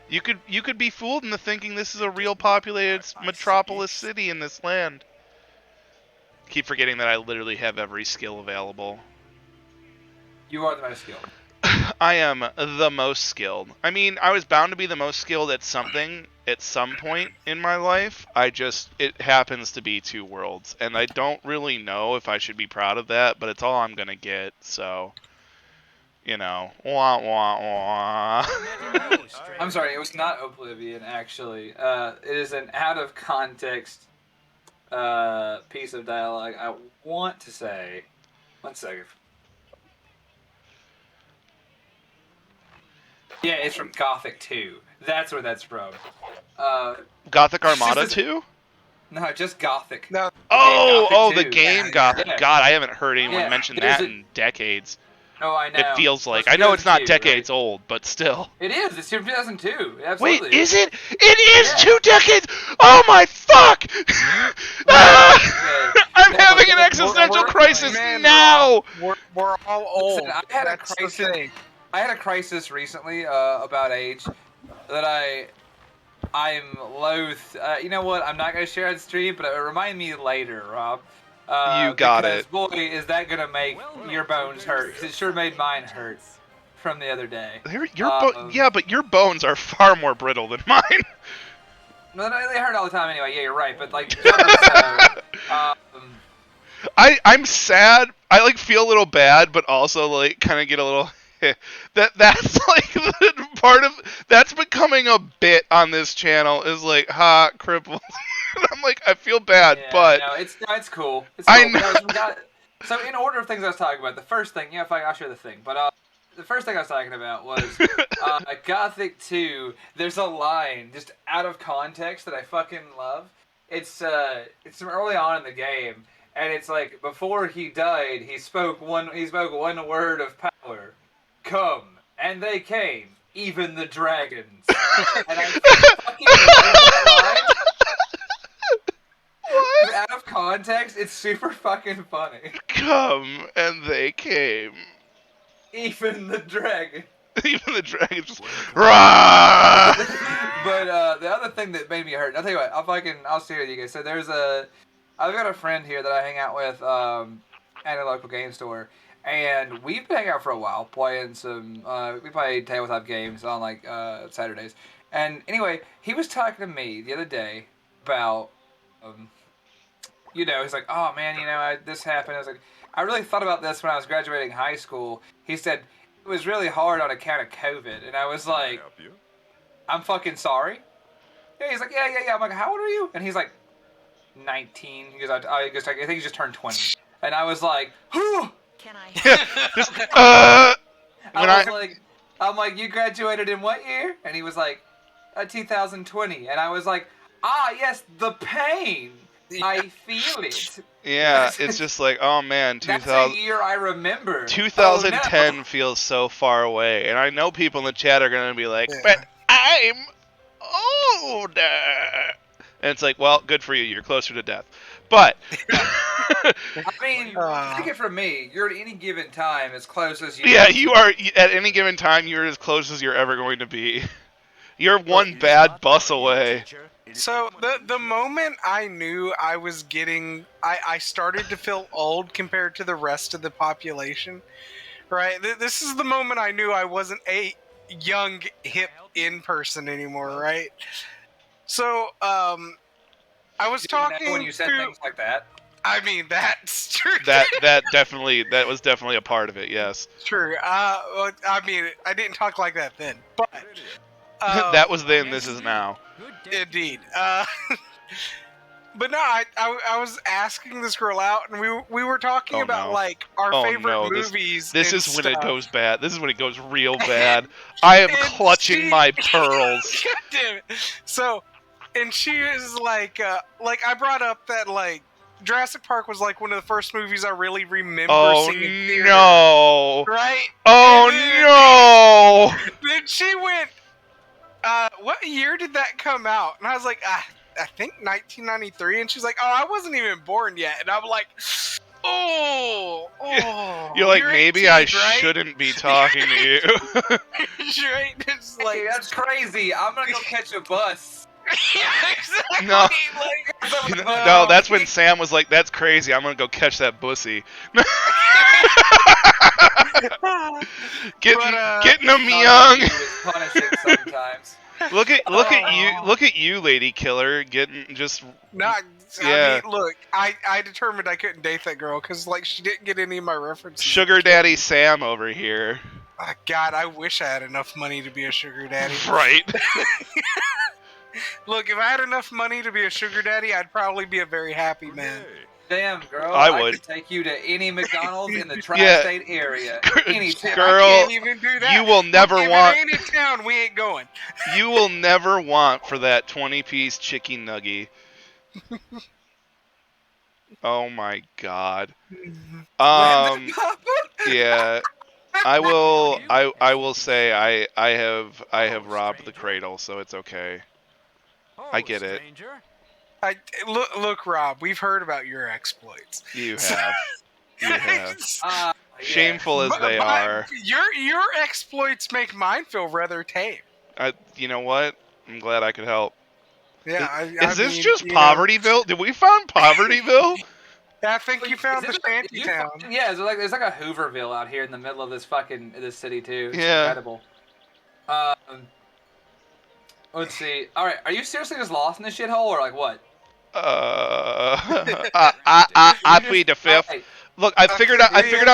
You could be fooled into thinking this is a real populated metropolis city in this land. Keep forgetting that I literally have every skill available. You are the most skilled. I am the most skilled. I mean, I was bound to be the most skilled at something at some point in my life. It happens to be Two Worlds, and I don't really know if I should be proud of that, but it's all I'm gonna get, so, you know, wah wah wah. I'm sorry, it was not Oblivion, actually. It is an out of context piece of dialogue. I want to say, 1 second. Yeah, it's from Gothic 2. That's where that's from. Gothic Armada 2? No, just Gothic. No. The game Gothic. Yeah. God, I haven't heard anyone mention that in decades. Oh, I know. It feels like. It's I know it's not 2002, decades old, but still. It is. It's from 2002. Absolutely. Wait, is it? It is 2 decades! Oh my fuck! I'm having an existential crisis now! We're all old. Listen, I had a crisis recently about age that I'm loath. You know what? I'm not gonna share on stream, but remind me later, Rob. You got because, it. Boy, is that gonna make your bones hurt? 'Cause it sure made mine hurt from the other day. Yeah, but your bones are far more brittle than mine. No, they hurt all the time anyway. Yeah, you're right. But like, I'm sad. I like feel a little bad, but also like kind of get a little. That's like part of that's becoming a bit on this channel is like crippled. I'm like, I feel bad, but no, it's cool. It's cool. I know. So in order of things I was talking about, the first thing, I'll share the thing, but the first thing I was talking about was Gothic 2. There's a line just out of context that I fucking love. It's from early on in the game, and it's like before he died, he spoke one word of power. Come, and they came, even the dragons. And I fucking love that line. What? Out of context, it's super fucking funny. Come, and they came. Even the dragon. Even the dragons just Rah! But the other thing that made me hurt, I'll tell you what, I'll share with you guys. So I've got a friend here that I hang out with at a local game store. And we've been hanging out for a while, playing some, we play tabletop games on, like, Saturdays. And anyway, he was talking to me the other day about, he's like, oh man, this happened. I was like, I really thought about this when I was graduating high school. He said, it was really hard on account of COVID. And I was like, I'm fucking sorry. Yeah, he's like, yeah. I'm like, how old are you? And he's like, 19. He goes, I think he just turned 20. And I was like, whew! Can I? I'm like, you graduated in what year? And he was like, 2020, and I was like, ah, yes, the pain. I feel it. Yeah, it's just like, oh man, That's a year I remember. 2010 Oh, no. feels so far away, and I know people in the chat are gonna be like, Yeah. but I'm older. And it's like, well, good for you. You're closer to death. But I mean, take it from me. You're at any given time as close as you. yeah, you are at any given time. You're as close as you're ever going to be. You're one bad bus away. So the moment I knew I was getting, I started to feel old compared to the rest of the population. Right. This is the moment I knew I wasn't a young hip in person anymore. Right. So I was talking when you said to, things like that. I mean, that's true. That was definitely a part of it. Yes. True. Well, I mean, I didn't talk like that then, but that was then. This is now. Indeed. But no, I was asking this girl out, and we were talking about like our favorite movies. This is when it goes bad. This is when it goes real bad. I am clutching my pearls. God damn it! So, and she was like I brought up that like Jurassic Park was like one of the first movies I really remember seeing in theater. No! Right? Oh no! Then she went. What year did that come out? And I was like, I think 1993. And she's like, oh, I wasn't even born yet. And I'm like, oh. You're like, maybe 18, I right? shouldn't be talking to you. Right? It's like, hey, that's crazy. I'm gonna go catch a bus. Yeah, exactly. No. Like, No, that's when Sam was like, that's crazy. I'm gonna go catch that bussy. Getting them young. Punishing sometimes. Look at you, lady killer, getting just. Not, yeah. I mean, look, I determined I couldn't date that girl because like she didn't get any of my references. Sugar Daddy Sam over here. God, I wish I had enough money to be a sugar daddy. Right. Look, if I had enough money to be a sugar daddy, I'd probably be a very happy man. Damn, girl. I would could take you to any McDonald's in the tri-state area. Anytime. Girl, I can't even do that. you will never Look, want. If it ain't in town, we ain't going. You will never want for that 20-piece chicken nugget. Oh my god. Yeah. I will say I have robbed the cradle, so it's okay. I get it. Look, Rob, we've heard about your exploits. You have. You have. Yeah. Shameful as they are. Your exploits make mine feel rather tame. You know what? I'm glad I could help. Yeah. Is this just Povertyville? Did we find Povertyville? I think you found the shanty town. Yeah, there's like a Hooverville out here in the middle of this city too. It's yeah. Incredible. Let's see. All right, are you seriously just lost in this shithole or like what? I plead the fifth. Right. Look, I figured out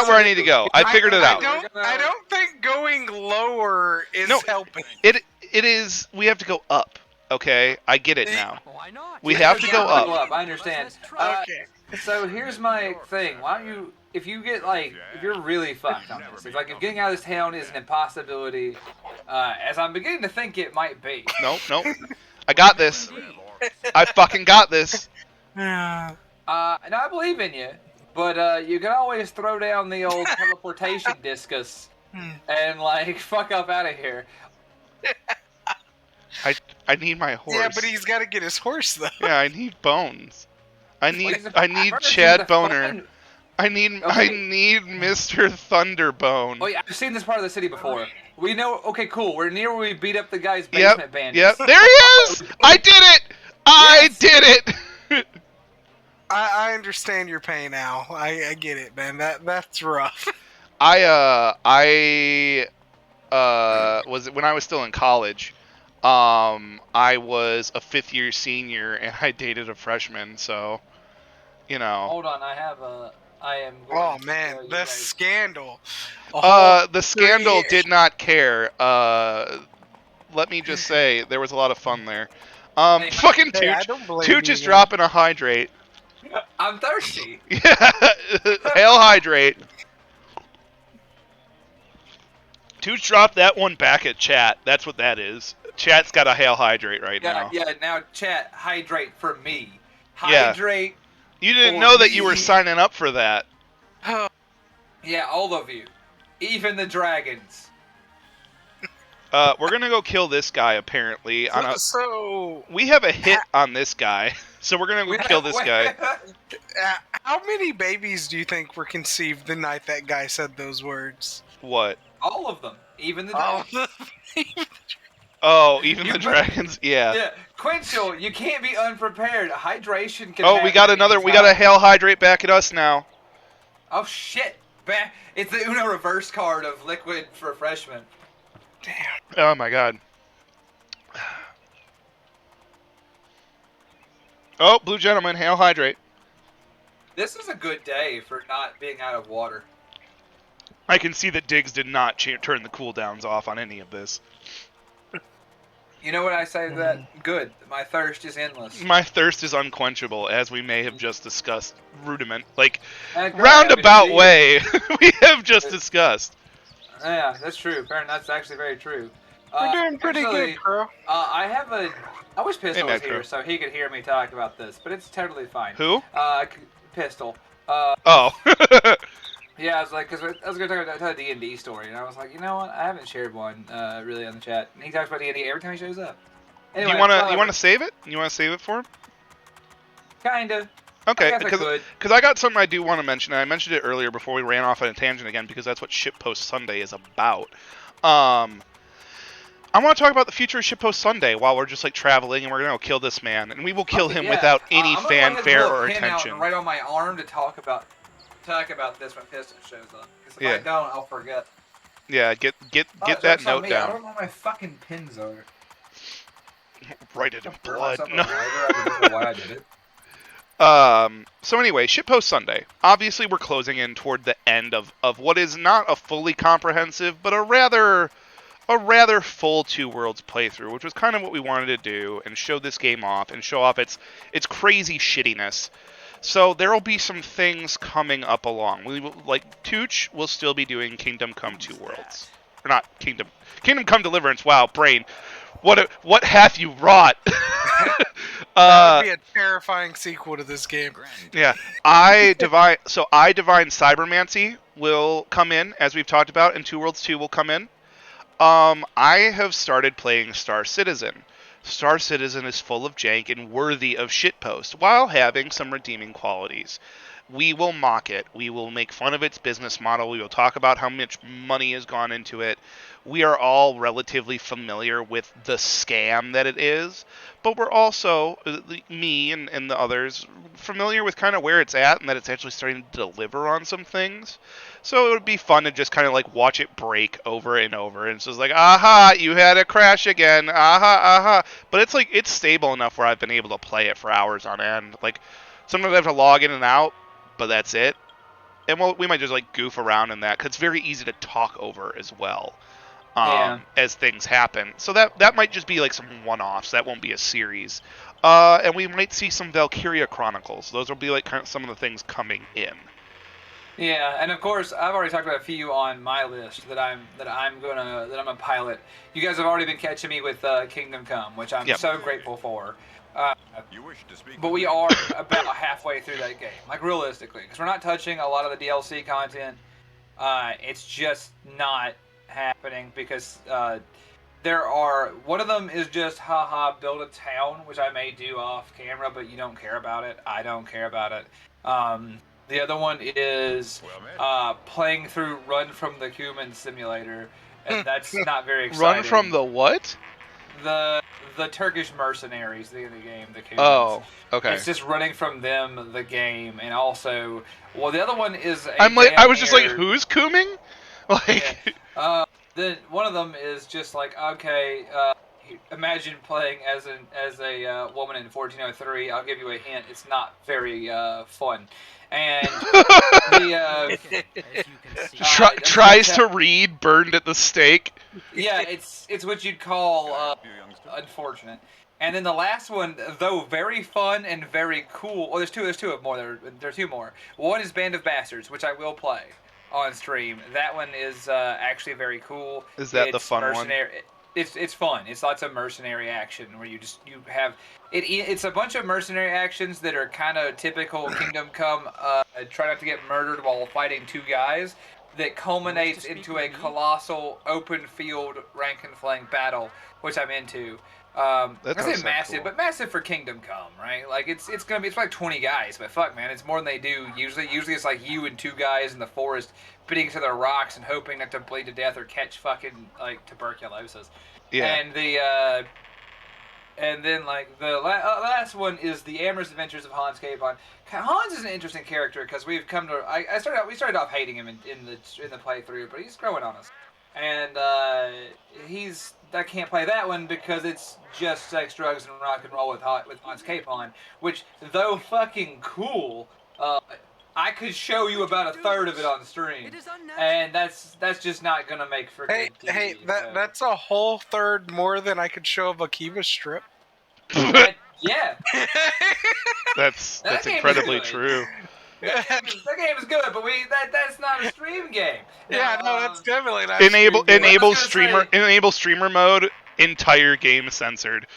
where I need to go. I figured it out. I don't think going lower is helping. It is. We have to go up. Okay, I get it now. Why not? We have to go up. I understand. Okay. So here's my thing. Why don't you, if you're really fucked on this, if getting out of this town is an impossibility, as I'm beginning to think it might be. Nope. I got this. I fucking got this. Yeah. And I believe in you, but you can always throw down the old teleportation discus and fuck up out of here. I need my horse. Yeah, but he's got to get his horse though. Yeah, I need bones. I need Chad Boner. I need Mr. Thunderbone. Oh yeah, I've seen this part of the city before. We know. Okay, cool. We're near where we beat up the guy's basement bandits. Yep. There he is. I did it. I did it. I understand your pain, Al. I get it, man. That's rough. I was when I was still in college. I was a 5th year senior and I dated a freshman, so you know. Hold on, I am. Oh man, the scandal. The scandal did not care. Let me just say there was a lot of fun there. Fucking Tooch is dropping a hydrate. I'm thirsty. Yeah, hail hydrate. Tooch dropped that one back at chat. That's what that is. Chat's got a hail hydrate right Yeah, now. yeah. Now, chat, hydrate for me. Yeah. Hydrate. You didn't for know that me. you were signing up for that. Yeah, all of you, even the dragons. We're gonna go kill this guy. Apparently, So we have a hit on this guy, so we're gonna go kill this guy. How many babies do you think were conceived the night that guy said those words? What? All of them, even the Oh, dragons. Oh, even the dragons. Yeah. Yeah, Quinchel, you can't be unprepared. Hydration can. Oh, we got another. We got a hail hydrate back at us now. Oh shit! It's the Uno reverse card of liquid refreshment. damn. Oh my god. Oh, blue gentleman, hail hydrate. This is a good day for not being out of water. I can see that Diggs did not turn the cooldowns off on any of this. You know what I say to that? Good. My thirst is endless. My thirst is unquenchable, as we may have just discussed. Rudiment. Like, Great, roundabout way, we have just discussed. Yeah, that's true. That's actually very true. We're doing pretty good, bro. I wish Pistol was Macro. here so he could hear me talk about this, but it's totally fine. Who? Pistol. Oh. Yeah, I was like, because I was going to tell a D&D story, and I was like, you know what? I haven't shared one really on the chat. And he talks about D&D every time he shows up. Anyway, you want to save it? You want to save it for him? Kinda. Okay, I guess I could. because I got something I do want to mention, and I mentioned it earlier before we ran off on a tangent again, because that's what Shitpost Sunday is about. I want to talk about the future of Shitpost Sunday while we're just like traveling, and we're gonna go kill this man, and we will kill him without any I'm gonna go ahead and fanfare pull a or pin out attention. and right on my arm to talk about this when Pistol shows up. Because if I don't, I'll forget. Yeah, get that Joke's on note me. down. I don't know where my fucking pins are. Write it in Burn blood. myself No. with a lighter. I don't know why I did it. So anyway, Shitpost Sunday. Obviously, we're closing in toward the end of what is not a fully comprehensive, but a rather full Two Worlds playthrough, which was kind of what we wanted to do, and show this game off, and show off its crazy shittiness. So there will be some things coming up along. We will, like, Tooch will still be doing Kingdom Come Two Worlds. Or not Kingdom Come Deliverance. Wow, brain. What hath you wrought? That would be a terrifying sequel to this game. Yeah, I Divine Cybermancy will come in, as we've talked about, and Two Worlds 2 will come in. I have started playing Star Citizen. Star Citizen is full of jank and worthy of shitpost, while having some redeeming qualities. We will mock it. We will make fun of its business model. We will talk about how much money has gone into it. We are all relatively familiar with the scam that it is, but we're also, me and the others, familiar with kind of where it's at and that it's actually starting to deliver on some things. So it would be fun to just kind of like watch it break over and over. And it's just like, aha, you had a crash again. Aha, aha. But it's like, it's stable enough where I've been able to play it for hours on end. Like, sometimes I have to log in and out, but that's it. And we might just like goof around in that, because it's very easy to talk over as well. As things happen. So that might just be like some one-offs. That won't be a series. And we might see some Valkyria Chronicles. Those will be like kind of some of the things coming in. Yeah, and of course, I've already talked about a few on my list that I'm a pilot. You guys have already been catching me with Kingdom Come, which I'm so grateful for. But we are about halfway through that game, like realistically, because we're not touching a lot of the DLC content. It's just not happening because one of them is just build a town, which I may do off camera, but you don't care about it. I don't care about it. The other one is playing through Run from the Human Simulator, and that's not very exciting. Run from the what? The Turkish mercenaries, the game, the Cumans. Oh, okay. It's just running from them, the game, and also, the other one is. I was just like, who's Cooming? Like, then one of them is just like, okay, imagine playing as a woman in 1403. I'll give you a hint. It's not very fun. And tries to read, burned at the stake. Yeah, it's what you'd call unfortunate. And then the last one, though very fun and very cool. Oh, there's two more. There are two more. One is Band of Bastards, which I will play on stream. That one is actually very cool. Is that the fun one? it's fun. It's lots of mercenary action where you have it. It's a bunch of mercenary actions that are kind of typical Kingdom Come. Try not to get murdered while fighting two guys. That culminates into a colossal open field rank and flank battle, which I'm into. I say massive, but massive for Kingdom Come, right? Like it's like 20 guys, but fuck, man, it's more than they do usually. Usually it's like you and two guys in the forest beating each other rocks and hoping not to bleed to death or catch fucking like tuberculosis. Yeah. And then like the last one is the Amorous Adventures of Hans Capon. Hans is an interesting character because we've come to. We started off hating him in the playthrough, but he's growing on us. And I can't play that one because it's just sex, drugs, and rock and roll with Hans Capon, which though fucking cool, I could show you about a third of it on stream, and that's just not gonna make for good TV. Hey, that's a whole third more than I could show of a Kiva strip. Yeah, that's incredibly true. That game is good, but that's not a stream game. Yeah, no, that's definitely not. Enable streamer mode. Entire game censored.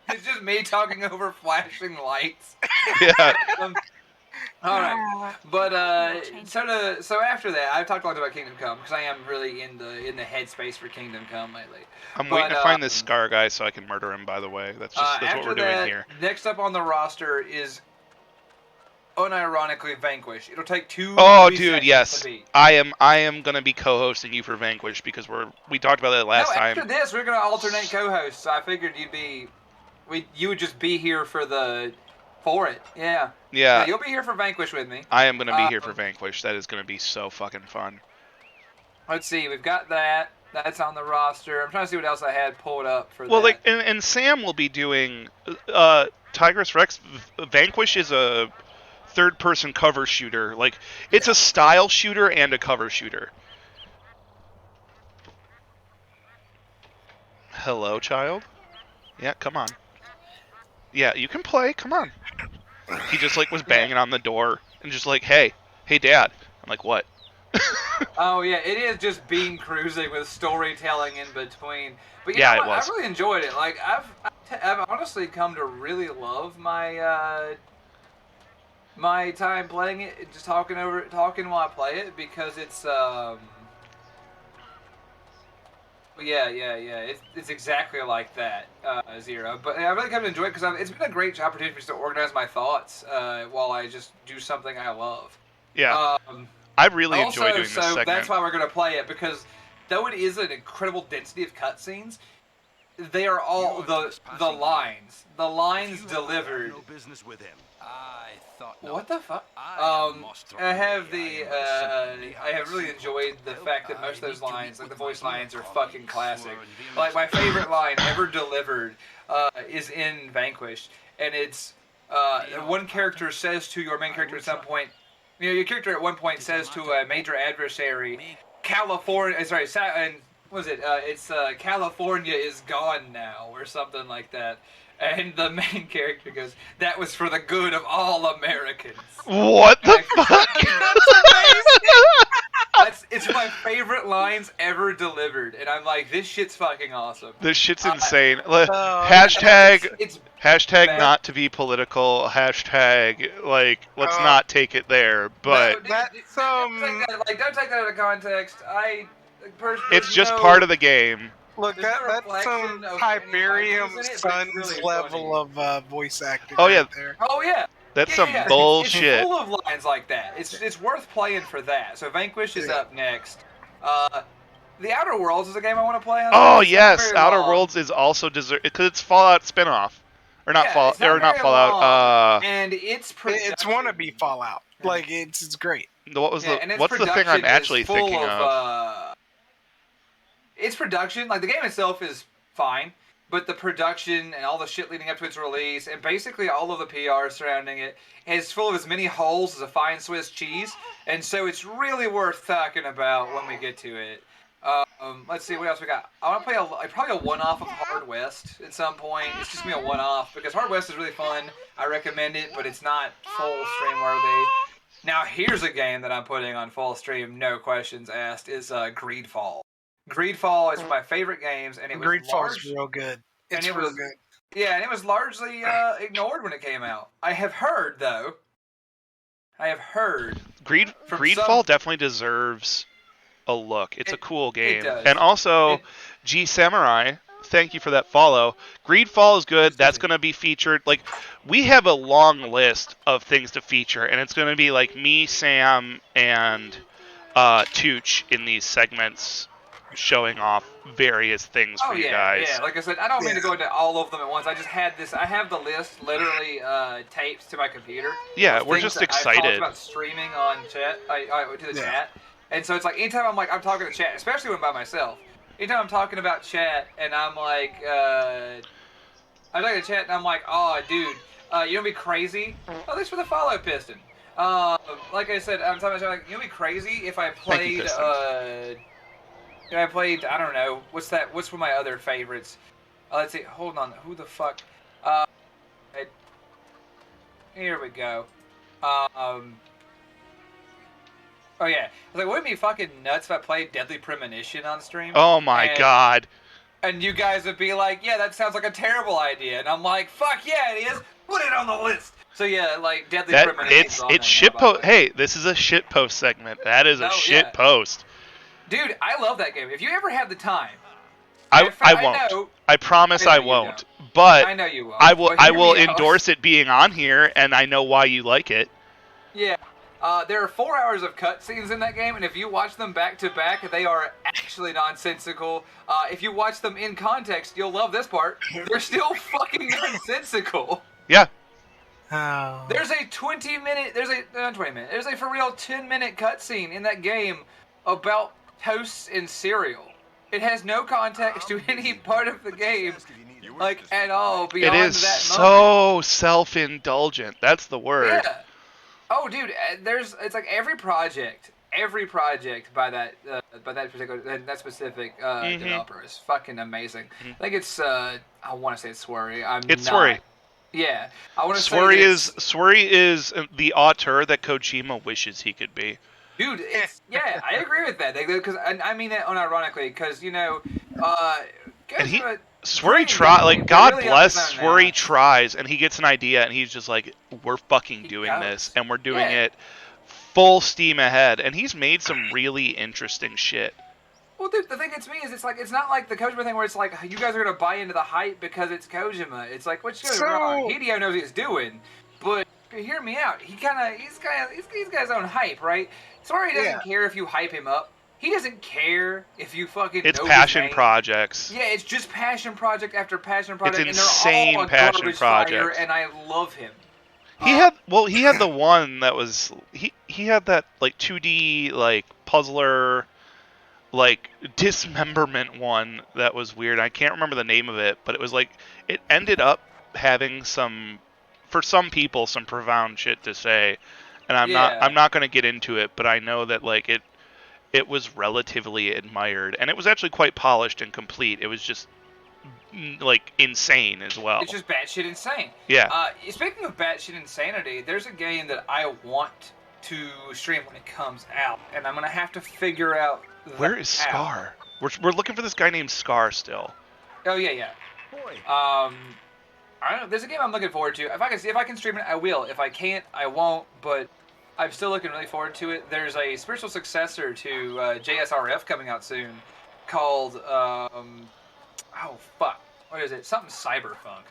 It's just me talking over flashing lights. Yeah. All right, but so after that, I've talked a lot about Kingdom Come because I am really in the headspace for Kingdom Come lately. I'm waiting to find this Scar guy so I can murder him. By the way, that's what we're doing here. Next up on the roster is unironically Vanquish. It'll take 2. Oh, dude, yes, I am gonna be co-hosting you for Vanquish because we talked about that last time. After this, we're gonna alternate co-hosts. So I figured you would just be here for it. Yeah. Yeah. You'll be here for Vanquish with me. I am gonna be here for Vanquish. That is gonna be so fucking fun. Let's see. We've got that. That's on the roster. I'm trying to see what else I had pulled up for that. Well, like, and Sam will be doing Tigress Rex. Vanquish is a third-person cover shooter. Like, it's a style shooter and a cover shooter. Hello, child? Yeah, come on. Yeah, you can play. Come on. He just, like, was banging on the door and just like, hey, Dad. I'm like, what? Oh, yeah, it is just bean cruising with storytelling in between. But yeah, know it was. I really enjoyed it. Like, I've honestly come to really love my my time playing it, just talking while I play it, because it's it's exactly like that, Zero. But I really come to enjoy it because it's been a great opportunity for me to organize my thoughts while I just do something I love. Yeah. I really enjoy doing this segment. That's why we're going to play it, because though it is an incredible density of cutscenes, they are all the lines delivered. No business with him. I thought what the fuck? I have really enjoyed the fact that most of those lines, like the voice lines, are fucking classic. Like my favorite line ever delivered is in Vanquish, and it's one character says to your main character at some point. You know, your character at one point says to a major adversary, California, it's California is gone now, or something like that. And the main character goes, that was for the good of all Americans. What the fuck? It's my favorite lines ever delivered, and I'm like, this shit's fucking awesome. This shit's insane. Hashtag bad. Not to be political. Hashtag, like, let's not take it there. But don't take that out of context. It's just part of the game. Look, that's some Tiberium Suns level of voice acting. Oh, yeah. Right there. Oh, yeah. That's some bullshit. It's full of lines like that. It's worth playing for that. So Vanquish is up next. The Outer Worlds is a game I want to play on. Oh yes, Outer Worlds is also because it's Fallout spinoff, or not Fallout. And it's wannabe Fallout. Like it's great. What's the thing I'm actually thinking of? Its production, like the game itself, is fine. But the production and all the shit leading up to its release, and basically all of the PR surrounding it, is full of as many holes as a fine Swiss cheese. And so it's really worth talking about when we get to it. Let's see, what else we got? I want to play probably a one-off of Hard West at some point. It's just going to be a one-off, because Hard West is really fun. I recommend it, but it's not full stream worthy. Now, here's a game that I'm putting on full stream, no questions asked, is Greedfall. Greedfall is my favorite games, and it was Greedfall's real good. It's real good. Yeah, and it was largely ignored when it came out. I have heard, though. Greedfall definitely deserves a look. It's a cool game. It does. And also, G Samurai, thank you for that follow. Greedfall is good. That's going to be featured. Like, we have a long list of things to feature, and it's going to be like me, Sam, and Tooch in these segments showing off various things for you guys. Yeah, like I said, I don't mean to go into all of them at once. I just had this. I have the list literally taped to my computer. Yeah, we're just excited. I talked about streaming on chat, to the chat, and so it's like anytime I'm talking to chat, especially when I'm by myself. Anytime I'm talking about chat, and I'm like, I'm talking to chat, and I'm like, oh, dude, you don't be crazy. Oh, thanks for the follow, Piston. Like I said, I'm talking about like, you don't be crazy if I played. I played, I don't know, what's one of my other favorites? Let's see, hold on, who the fuck? Here we go. Oh yeah, I was like, wouldn't it be fucking nuts if I played Deadly Premonition on stream? Oh my god. And you guys would be like, yeah, that sounds like a terrible idea. And I'm like, fuck yeah, it is, put it on the list! So yeah, like, Deadly Premonition. It's shitpost. Hey, this is a shitpost segment. That is a shitpost. Dude, I love that game. If you ever have the time, I won't. I promise I won't. But I know you won't. I will endorse it being on here, and I know why you like it. Yeah. There are 4 hours of cutscenes in that game, and if you watch them back to back, they are actually nonsensical. If you watch them in context, you'll love this part. They're still fucking nonsensical. Yeah. Oh. There's a 20-minute. There's a for real 10-minute cutscene in that game about toasts and cereal. It has no context to any part of the game, like, at all, beyond that moment. It is so self-indulgent. That's the word. Yeah. Oh, dude, it's like every project by that specific developer is fucking amazing. I think it's, I want to say it's Swery. It's Swery. Yeah. I want to say Swery is the auteur that Kojima wishes he could be. Dude, yeah, I agree with that. Because I mean that unironically, because Swery tries. Like, God bless Swery tries, and he gets an idea, and he's just like, "We're fucking doing this, and we're doing it full steam ahead." And he's made some really interesting shit. Well, dude, the thing gets me is it's not like the Kojima thing where it's like you guys are gonna buy into the hype because it's Kojima. It's like what's going wrong? Hideo knows what he's doing, but hear me out. He's got his own hype, right? Swery doesn't care if you hype him up. He doesn't care if you fucking. It's passion projects. Yeah, it's just passion project after passion project. It's insane and passion projects. And I love him. He had the one that was he had that like 2D like puzzler like dismemberment one that was weird. I can't remember the name of it, but it was like it ended up having for some people some profound shit to say. And I'm not going to get into it, but I know that like it was relatively admired, and it was actually quite polished and complete. It was just like insane as well. It's just batshit insane. Yeah. Speaking of batshit insanity, there's a game that I want to stream when it comes out, and I'm gonna have to figure out. Where is Scar? We're looking for this guy named Scar still. Oh yeah. Boy. I don't know. There's a game I'm looking forward to. If I can stream it, I will. If I can't, I won't. But I'm still looking really forward to it. There's a spiritual successor to JSRF coming out soon, called oh fuck, what is it? Something Cyberpunk.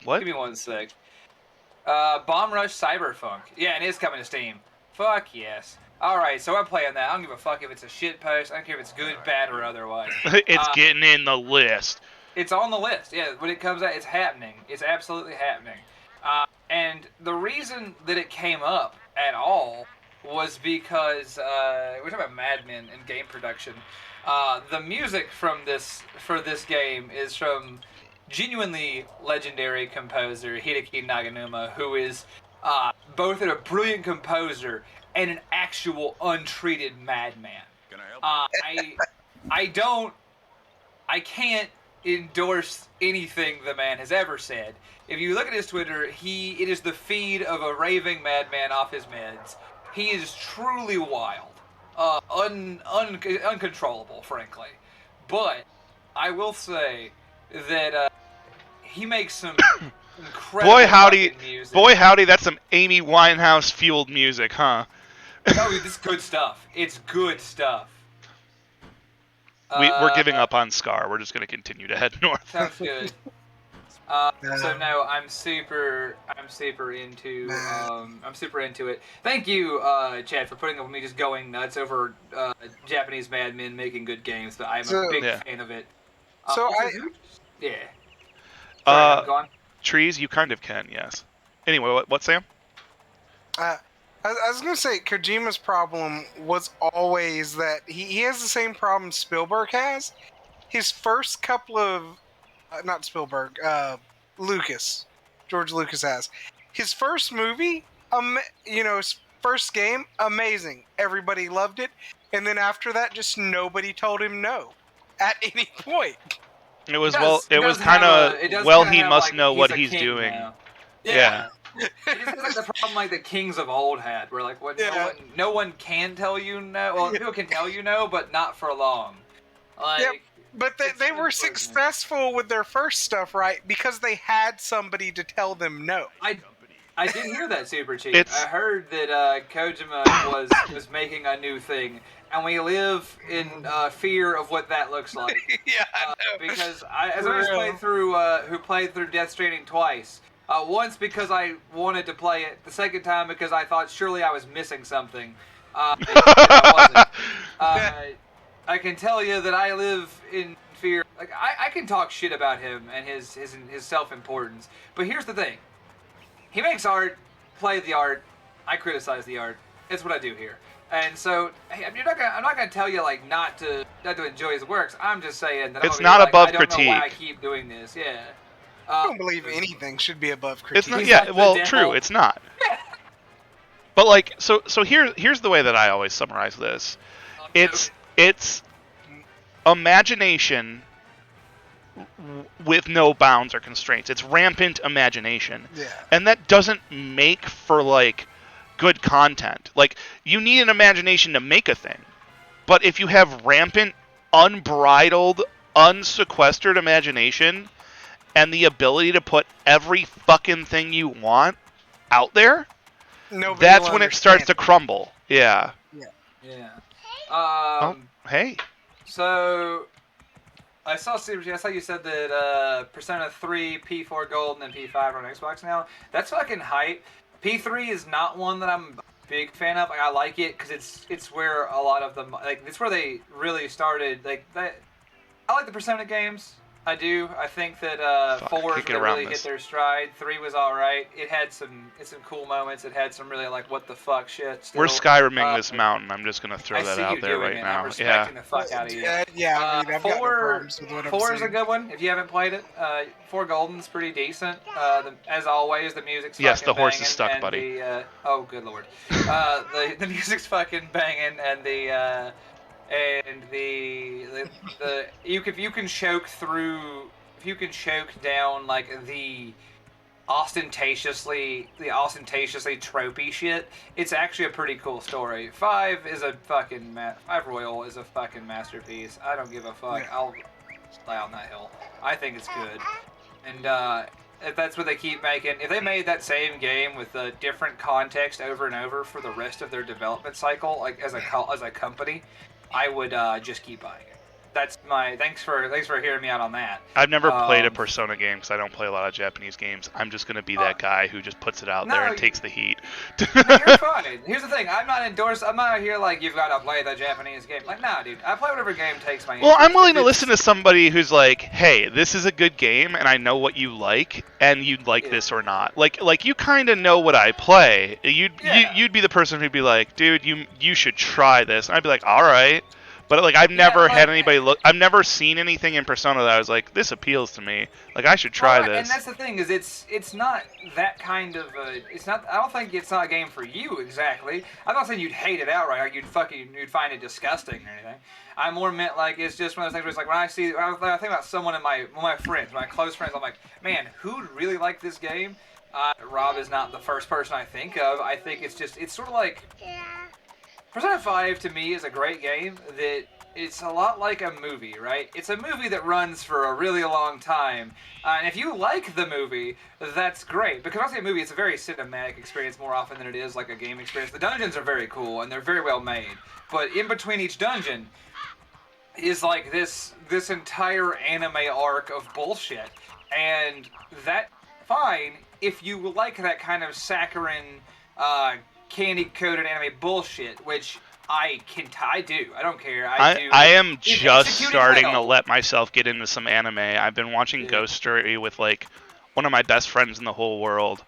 What? Give me one sec. Bomb Rush Cyberpunk. Yeah, it is coming to Steam. Fuck yes. Alright, so I'm playing that. I don't give a fuck if it's a shit post. I don't care if it's good, bad, or otherwise. It's getting in the list. It's on the list. Yeah, when it comes out, it's happening. It's absolutely happening. And the reason that it came up at all was because we're talking about Mad Men and game production. The music for this game is from genuinely legendary composer Hideki Naganuma, who is both a brilliant composer and an actual untreated madman. Can I help? I can't endorse anything the man has ever said. If you look at his Twitter, it is the feed of a raving madman off his meds. He is truly wild. uncontrollable, frankly. But I will say that he makes some incredible fucking music. Boy howdy, that's some Amy Winehouse fueled music, huh? No, this is good stuff. It's good stuff. We're giving up on Scar. We're just going to continue to head north. Sounds good. So no, I'm super into it. Thank you, Chad, for putting up with me just going nuts over Japanese madmen making good games. But I'm a big fan of it. Yeah. Sorry, go on. Trees, you kind of can, yes. Anyway, what Sam? I was going to say, Kojima's problem was always that he has the same problem Spielberg has. His first couple of... not Spielberg, George Lucas has. His first movie, his first game, amazing. Everybody loved it. And then after that, just nobody told him no at any point. It was kind of he must know what he's doing. Now. Yeah. It just like the problem like the kings of old had, where like no one can tell you no. Well, people can tell you no, but not for long. Like, but they were successful with their first stuff, right? Because they had somebody to tell them no. I didn't hear that, Super Chief. I heard that Kojima was making a new thing, and we live in fear of what that looks like. Because as I played through Death Stranding twice. Once because I wanted to play it. The second time because I thought surely I was missing something. I wasn't. I can tell you that I live in fear. Like I can talk shit about him and his self-importance. But here's the thing. He makes art, play the art. I criticize the art. It's what I do here. And so, hey, I'm not gonna tell you like not to enjoy his works. I'm just saying that it's not above critique. I don't know why I critique. keep doing this. Yeah. I don't believe anything should be above critique. It's not. Yeah. Well, true. It's not. But like, so here's the way that I always summarize this. It's imagination with no bounds or constraints. It's rampant imagination. Yeah. And that doesn't make for like good content. Like you need an imagination to make a thing. But if you have rampant, unbridled, unsequestered imagination and the ability to put every fucking thing you want out there, that's when it starts to crumble. Yeah. Hey. So I saw you said that Persona 3, P4 Gold, and then P5 are on Xbox now. That's fucking hype. P3 is not one that I'm a big fan of. Like, I like it because it's where a lot of them it's where they really started. I like the Persona games. I do. I think that 4 is where they really hit their stride. 3 was alright. It had some cool moments. It had some really like what the fuck shit. Still. We're Skyriming this mountain. I'm just gonna throw that out there right now. I'm respecting the fuck out of you. I've got no problems with what I'm 4 is a good one. If you haven't played it, 4 Golden's pretty decent. As always, the music's yes, the horse banging, is stuck, buddy. Oh, good lord. The music's fucking banging, and if you can choke down like the ostentatiously tropey shit, it's actually a pretty cool story. 5 is a fucking 5 Royal is a fucking masterpiece. I don't give a fuck. I'll die on that hill. I think it's good, and if that's what they keep making, if they made that same game with a different context over and over for the rest of their development cycle, like as a company, I would just keep buying it. That's my thanks for hearing me out on that. I've never played a Persona game because I don't play a lot of Japanese games. I'm just gonna be that guy who just puts it out there and takes the heat. You're fine. Here's the thing: I'm not here like you've got to play the Japanese game. Like, nah, dude. I play whatever game takes my. Well, I'm willing to listen to somebody who's like, "Hey, this is a good game, and I know what you like, and you'd like this or not." Like you kind of know what I play. You'd be the person who'd be like, "Dude, you should try this," and I'd be like, "All right." But like I've never had anybody look. I've never seen anything in Persona that I was like, this appeals to me. Like I should try this. And that's the thing is, it's not that kind of. It's not. I don't think it's not a game for you exactly. I'm not saying you'd hate it outright. Like you'd find it disgusting or anything. I more meant like it's just one of those things where it's like when I think about someone in my friends, my close friends, I'm like, man, who'd really like this game? Rob is not the first person I think of. I think it's sort of like. Persona 5 to me is a great game that it's a lot like a movie, right? It's a movie that runs for a really long time. And if you like the movie, that's great. Because when I say a movie, it's a very cinematic experience more often than it is like a game experience. The dungeons are very cool and they're very well made. But in between each dungeon is like this entire anime arc of bullshit. And that's fine if you like that kind of saccharine, candy-coated anime bullshit, which I do. I don't care. I do. I am It's just executed starting to well. let myself get into some anime. I've been watching Ghost Story with like one of my best friends in the whole world.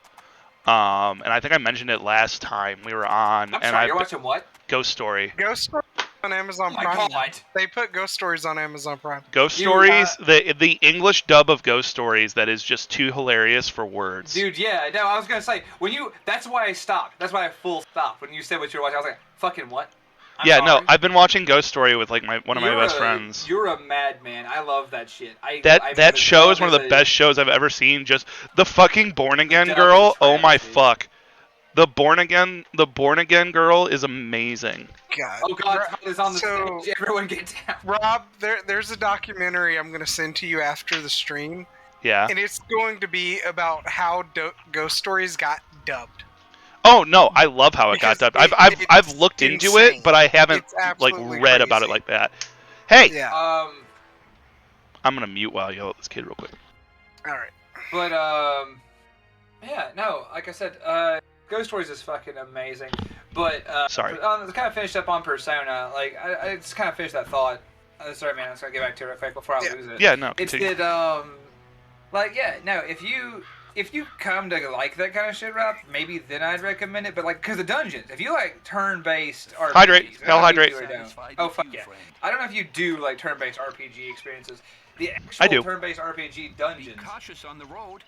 And I think I mentioned it last time we were on. I'm sorry, you're watching what? Ghost Story. Ghost Stories on Amazon Oh my Prime. God. They put Ghost Stories on Amazon Prime. Ghost Stories, the English dub of Ghost Stories that is just too hilarious for words. Dude, yeah, no, I was gonna say that's why I stopped. That's why I full stopped when you said what you were watching. I was like, fucking what? I'm yeah, sorry. No, I've been watching Ghost Story with like one of my best friends. You're a madman. I love that shit. That show is one of the best shows I've ever seen. Just the fucking born again girl. Oh my fuck. The born again girl is amazing. God. Oh God, is on the stage. Everyone get down. Rob, there's a documentary I'm going to send to you after the stream. Yeah. And it's going to be about how Ghost Stories got dubbed. Oh no, I love how it got dubbed. I've looked into it, but I haven't like read about it like that. Hey. Yeah. I'm gonna mute while I yell at this kid real quick. All right. But yeah, no, like I said, Ghost Stories is fucking amazing. But sorry. To kind of finish up on Persona, like I just kind of finished that thought. Sorry, man, I was gonna get back to it real quick before I lose it. Yeah, no. It's continue. that like yeah, no, if you come to like that kind of shit, Rob, maybe then I'd recommend it. But like, cause the dungeons, if you like turn-based RPGs, hydrate, hell hydrate. Oh fuck yeah! I don't know if you do like turn-based RPG experiences. The actual turn-based RPG dungeons on the road.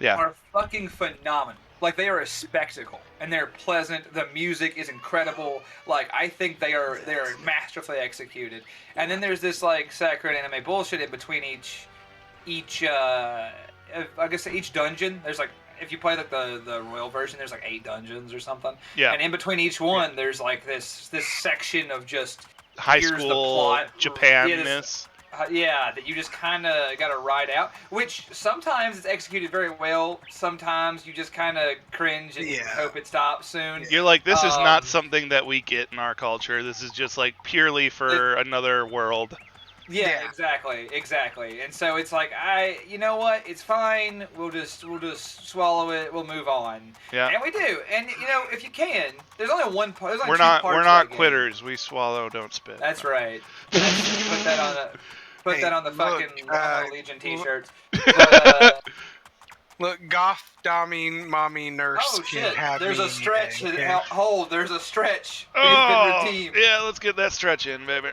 are fucking phenomenal. Like they are a spectacle, and they're pleasant. The music is incredible. Like I think they are masterfully executed. And then there's this like saccharine anime bullshit in between each I guess each dungeon. There's like if you play like the royal version, there's like 8 dungeons or something. Yeah. And in between each one, there's like this section of just high here's school the plot. Japanness. Yeah, that you just kind of got to ride out, which sometimes it's executed very well. Sometimes you just kind of cringe and hope it stops soon. You're like, this is not something that we get in our culture. This is just like purely for another world. Yeah, exactly. And so it's like, you know what? It's fine. We'll just swallow it. We'll move on. Yeah. And we do. And you know, if you can, there's only one part. There's only we're not quitters. We swallow, don't spit. That's right. Put that on the fucking Legion T-shirts. But, look, goth, Dami, mommy, nurse. Oh shit! There's a stretch. Okay. Hold. There's a stretch. Oh, yeah. Let's get that stretch in, baby.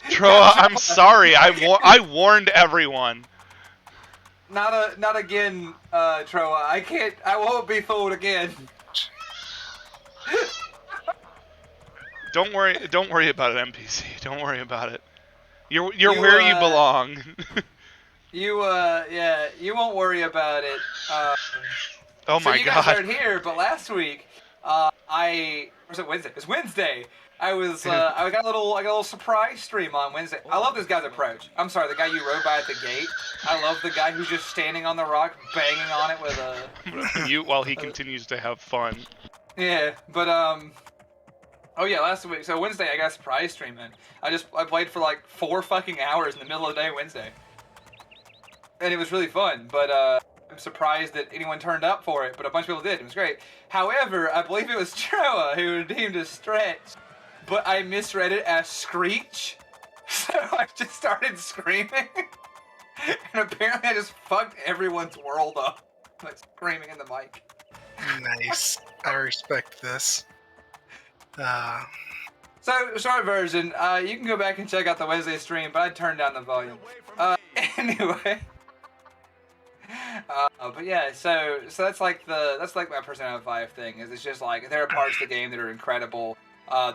Troa, I'm sorry. I warned everyone. Not again, Troa. I can't. I won't be fooled again. Don't worry about it, NPC. Don't worry about it. You're where you belong. You won't worry about it. Oh my you God. guys aren't here, but last week, was it Wednesday? It was Wednesday. I got a little surprise stream on Wednesday. I love this guy's approach. I'm sorry, the guy you rode by at the gate. I love the guy who's just standing on the rock, banging on it with a. I'm gonna mute while he continues to have fun. Yeah, but oh yeah, last week. So Wednesday, I got a surprise stream in. I played for like 4 fucking hours in the middle of the day Wednesday, and it was really fun. But I'm surprised that anyone turned up for it, but a bunch of people did. It was great. However, I believe it was Troa who deemed a stretch, but I misread it as screech, so I just started screaming, and apparently I just fucked everyone's world up, like screaming in the mic. Nice. I respect this. So, short version, you can go back and check out the Wednesday stream, but I turned down the volume. Anyway. But yeah, so that's like my Persona 5 thing, is it's just like, there are parts of the game that are incredible,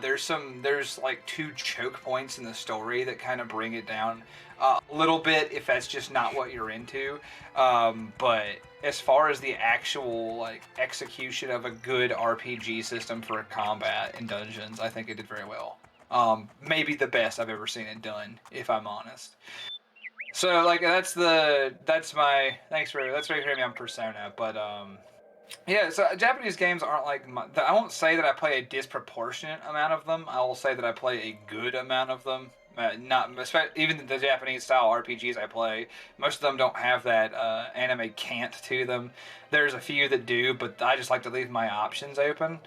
There's like 2 choke points in the story that kind of bring it down a little bit if that's just not what you're into. But as far as the actual like execution of a good RPG system for combat in dungeons, I think it did very well. Maybe the best I've ever seen it done, if I'm honest. So like that's my thanks for hearing me on Persona, but yeah, so Japanese games aren't like I won't say that I play a disproportionate amount of them. I will say that I play a good amount of them. Not even the Japanese style RPGs I play, most of them don't have that anime cant to them. There's a few that do, but I just like to leave my options open.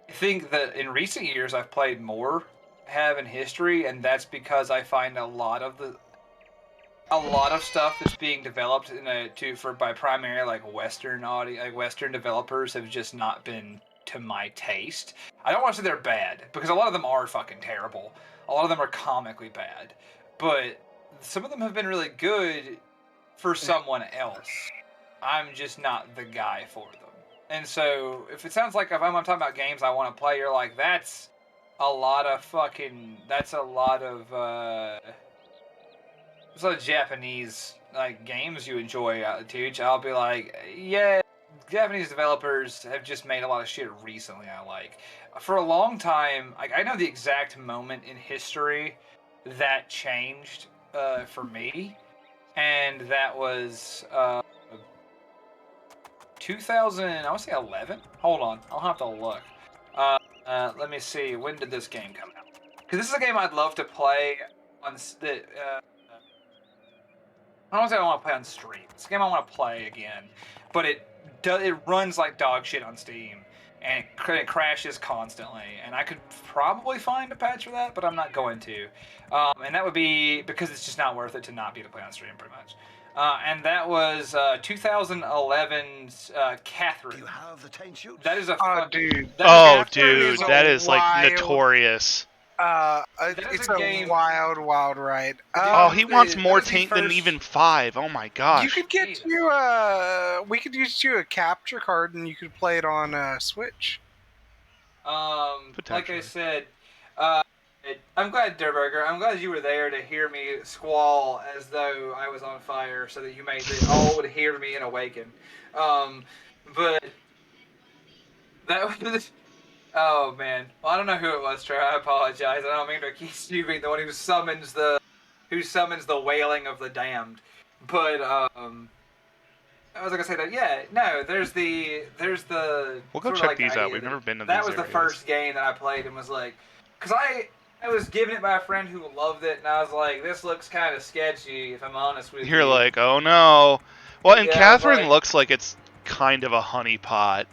I think that in recent years I've played more have in history, and that's because I find a lot of stuff that's being developed by primarily like Western Western developers have just not been to my taste. I don't want to say they're bad because a lot of them are fucking terrible. A lot of them are comically bad, but some of them have been really good for someone else. I'm just not the guy for them. And so if it sounds like if I'm talking about games I want to play, you're like that's a lot of there's a lot of Japanese like games you enjoy, Tooch. I'll be like, yeah, Japanese developers have just made a lot of shit recently I like. For a long time, like I know the exact moment in history that changed for me, and that was 2000. I want to say 11. Hold on, I'll have to look. Let me see. When did this game come out? Because this is a game I'd love to play on the. I don't say I want to play on stream. It's a game I want to play again, but it runs like dog shit on Steam, and it crashes constantly. And I could probably find a patch for that, but I'm not going to. And that would be because it's just not worth it to not be able to play on stream, pretty much. And that was 2011's Catherine. You have the 10 shoots. That is a dude. That is like notorious. It's a wild ride. He wants more taint than even 5. Oh my gosh. You could get we could use you a capture card and you could play it on Switch. Like I said, I'm glad, Durburger, I'm glad you were there to hear me squall as though I was on fire so that all would hear me and awaken. But that was... Oh man, well I don't know who it was, Trey. I apologize. I don't mean to accuse you being the one who summons the wailing of the damned. But I was gonna say that there's the. We'll go check these out. We've never been to these. That was the first game that I played and was like, because I was given it by a friend who loved it, and I was like, this looks kind of sketchy if I'm honest with you. You're like, oh no. Well, and Catherine looks like it's kind of a honeypot.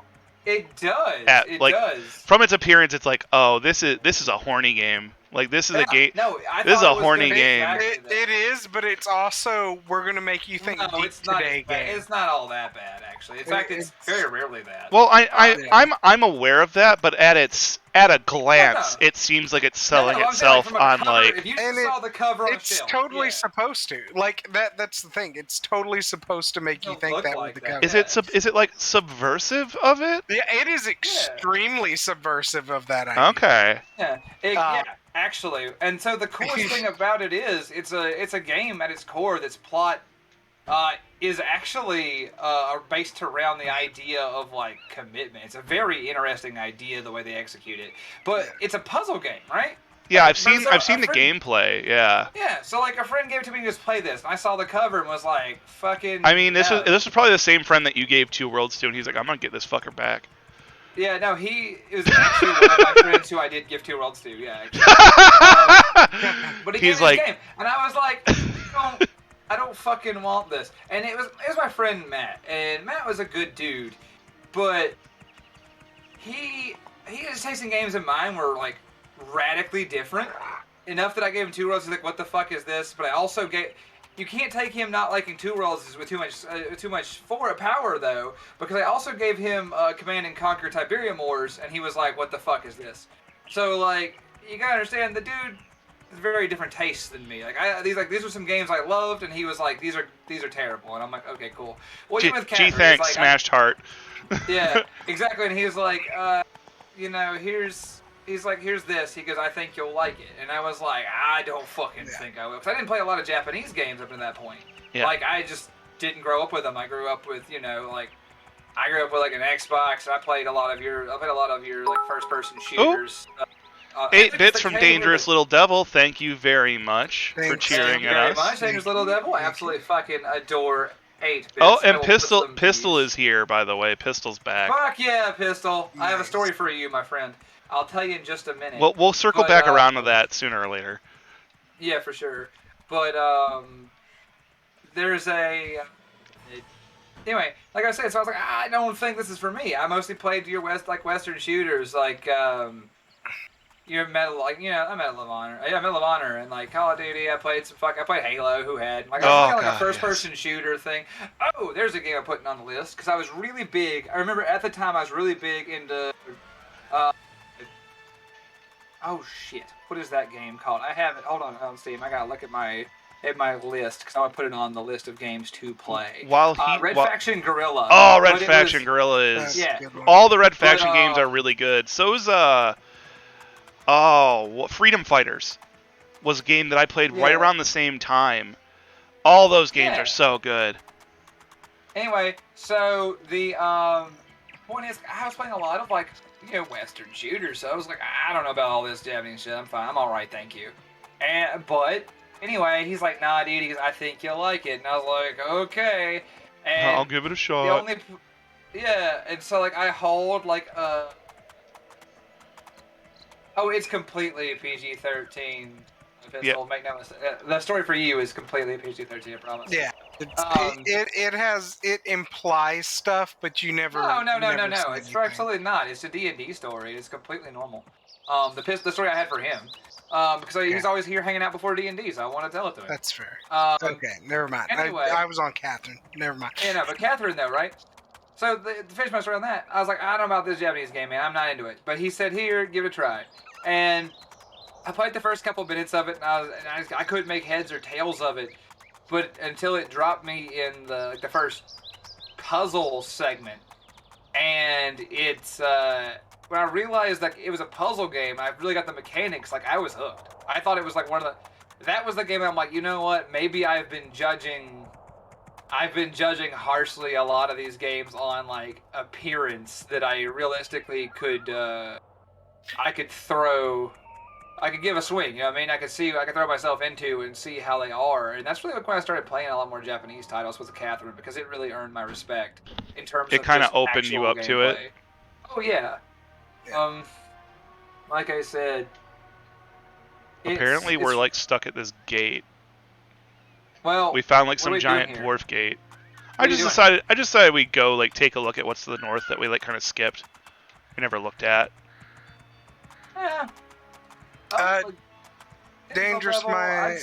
It does. It does. From its appearance, it's like, oh, this is a horny game. Like this is a game. No, this is a horny game. It is, but it's also we're gonna make you think deep today game. It's not all that bad, actually. In fact, it's very rarely bad. Well, I'm aware of that, but at a glance, it seems like it's selling itself on like. If you saw the cover on it's totally supposed to. Like that's the thing. It's totally supposed to make you think that with the cover. Is it like subversive of it? Yeah, it is extremely subversive of that idea. Okay. Yeah. Actually, and so the coolest thing about it is it's a game at its core that's plot is actually based around the idea of like commitment. It's a very interesting idea the way they execute it, but it's a puzzle game, right? Yeah, I've seen the gameplay. Yeah. Yeah, so like a friend gave it to me to just play this, and I saw the cover and was like, "Fucking." I mean, this was probably the same friend that you gave 2 Worlds to, and he's like, "I'm gonna get this fucker back." Yeah, no, he is actually one of my friends who I did give 2 Worlds to. Yeah, actually. But he gave me this game, and I was like, I don't fucking want this. And it was my friend Matt, and Matt was a good dude, but his taste in games and mine were like radically different enough that I gave him 2 Worlds. He's like, what the fuck is this? But I also gave. You can't take him not liking 2 Worlds with too much power though, because I also gave him Command and Conquer Tiberium Wars, and he was like, "What the fuck is this?" So like, you gotta understand, the dude has very different tastes than me. Like these were some games I loved, and he was like, "These are terrible," and I'm like, "Okay, cool." Well, even with Catherine, thanks, like, smashed heart. Yeah, exactly, and he was like, here's he's like, here's this. He goes, I think you'll like it. And I was like, I don't fucking think I will. Because I didn't play a lot of Japanese games up to that point. Yeah. Like, I just didn't grow up with them. I grew up with, I grew up with like an Xbox. And I played a lot of your like first-person shooters. 8 bits from Dangerous Little Devil. Thank you very much for cheering at us. Much. Dangerous Little Devil. I absolutely fucking adore 8 bits. Oh, and Pistol is here, by the way. Pistol's back. Fuck yeah, Pistol. Nice. I have a story for you, my friend. I'll tell you in just a minute. Well, we'll circle back around to that sooner or later. Yeah, for sure. But there's a anyway, like I said, so I was like, I don't think this is for me. I mostly played your Western shooters, like your Medal of Honor. Yeah, Medal of Honor, and like Call of Duty. I played Halo. Who had like I was playing a first-person shooter thing. Oh, there's a game I'm putting on the list because I was really big. I remember at the time I was really big into. Oh shit! What is that game called? I have it. Hold on, Steam. I gotta look at my list because I want to put it on the list of games to play. Red Faction Guerrilla. Oh, Red Faction Guerrilla is. Yeah. All the Red Faction games are really good. So's Freedom Fighters was a game that I played right around the same time. All those games are so good. Anyway, so the point is, I was playing a lot of Western shooters, so I was like, I don't know about all this Japanese shit. I'm fine. I'm all right, thank you. But anyway, he's like, nah, dude. He goes, I think you'll like it, and I was like, okay. And I'll give it a shot. And so I hold oh, it's completely PG-13. Pistol. Make no mistake. The story for you is completely PG-13. I promise. Yeah. It implies stuff, but you never. No. It's absolutely not. It's a D&D story. It's completely normal. The story I had for him, because he's always here hanging out before D&D, so I want to tell it to him. That's fair. Okay, never mind. Anyway, I was on Catherine. Never mind. Yeah, no, but Catherine though, right? So to finish my story on that, I was like, I don't know about this Japanese game, man. I'm not into it. But he said, here, give it a try, and I played the first couple minutes of it, and I couldn't make heads or tails of it, but until it dropped me in the first puzzle segment, and it's when I realized that it was a puzzle game, I really got the mechanics. I was hooked. I thought it was that was the game. I'm like, you know what? Maybe I've been judging harshly a lot of these games on appearance that I realistically could I could give a swing, you know what I mean? I could throw myself into and see how they are. And that's really when I started playing a lot more Japanese titles was Catherine, because it really earned my respect in terms of it kind of opened you up to it. Oh, yeah. Like I said, apparently we're stuck at this gate. Well, we found some giant dwarf gate. I just decided we'd go take a look at what's to the north that we kind of skipped. We never looked at. Yeah. Dangerous level, I'd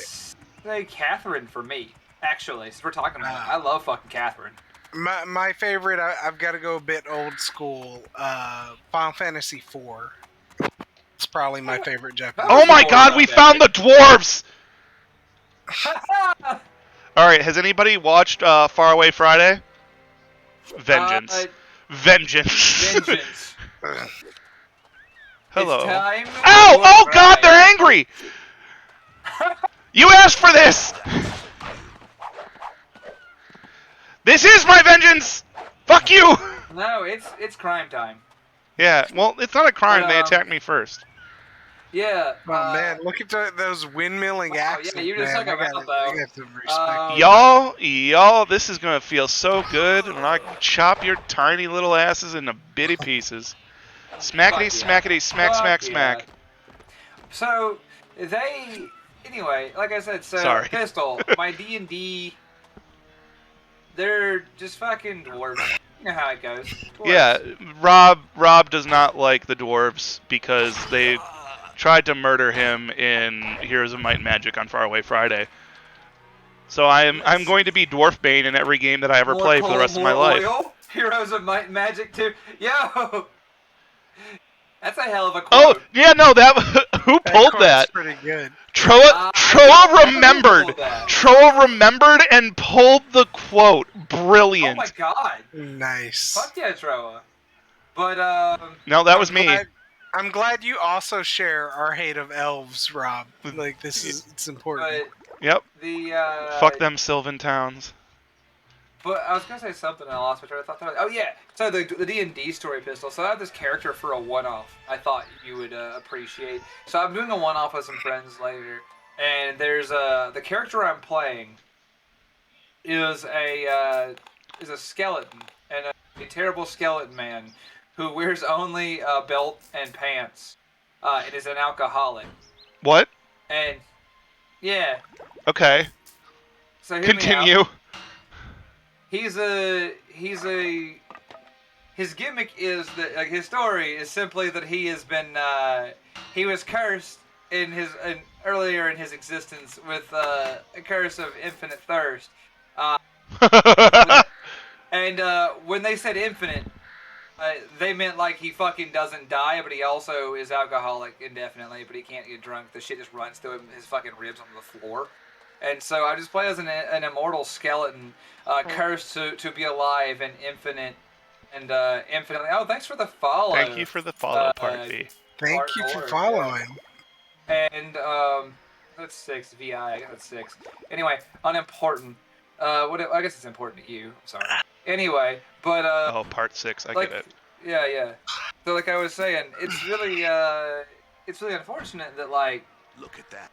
say Catherine for me, actually, since we're talking about it. I love fucking Catherine. My favorite, I've got to go a bit old school, Final Fantasy IV. It's probably my favorite Japanese. Oh my god, we found the dwarves! Alright, has anybody watched Faraway Friday? Vengeance. Vengeance. Hello. Ow! Oh god, they're angry! You asked for this! This is my vengeance! Fuck you! No, it's crime time. Yeah, well, it's not a crime. They attacked me first. Yeah. Oh man, look at those windmilling accents. Yeah, you just took them out though. Y'all, this is gonna feel so good when I chop your tiny little asses into bitty pieces. Smackety, smackety, smack. So, anyway, like I said, Sorry. Pistol, my D&D, they're just fucking dwarves. You know how it goes. Dwarves. Yeah, Rob does not like the dwarves because they tried to murder him in Heroes of Might and Magic on Faraway Friday. So I'm going to be Dwarf Bane in every game that I ever play for the rest of my life. Heroes of Might and Magic 2. Yo! That's a hell of a quote. Oh, yeah, no, who pulled that? Pretty good. Troa remembered. Troa remembered and pulled the quote. Brilliant. Oh my god. Nice. Fuck yeah, Troa. But no, that was me. I'm glad you also share our hate of elves, Rob. Like, it's important. But Yep. the Fuck them Sylvan towns. But I was gonna say something and I lost my train of thought. Oh yeah, so the D&D story pistol. So I have this character for a one-off. I thought you would appreciate. So I'm doing a one-off with some friends later, and there's the character I'm playing is a skeleton and a terrible skeleton man who wears only a belt and pants, and is an alcoholic. What? And yeah. Okay. So hear continue. Me out. His gimmick is that, like, his story is simply that he has been he was cursed earlier in his existence with a curse of infinite thirst. And when they said infinite, they meant like he fucking doesn't die, but he also is alcoholic indefinitely, but he can't get drunk. The shit just runs through his fucking ribs on the floor. And so I just play as an immortal skeleton, cursed to be alive and infinite, and infinitely. Oh, thanks for the follow. Thank you for the follow, Part B. Thank you for following. Yeah. And that's 6 VI. I guess that's 6. Anyway, unimportant. I guess it's important to you. I'm sorry. Anyway, but oh, Part 6. I get it. Yeah. So like I was saying, it's really unfortunate that, like, look at that.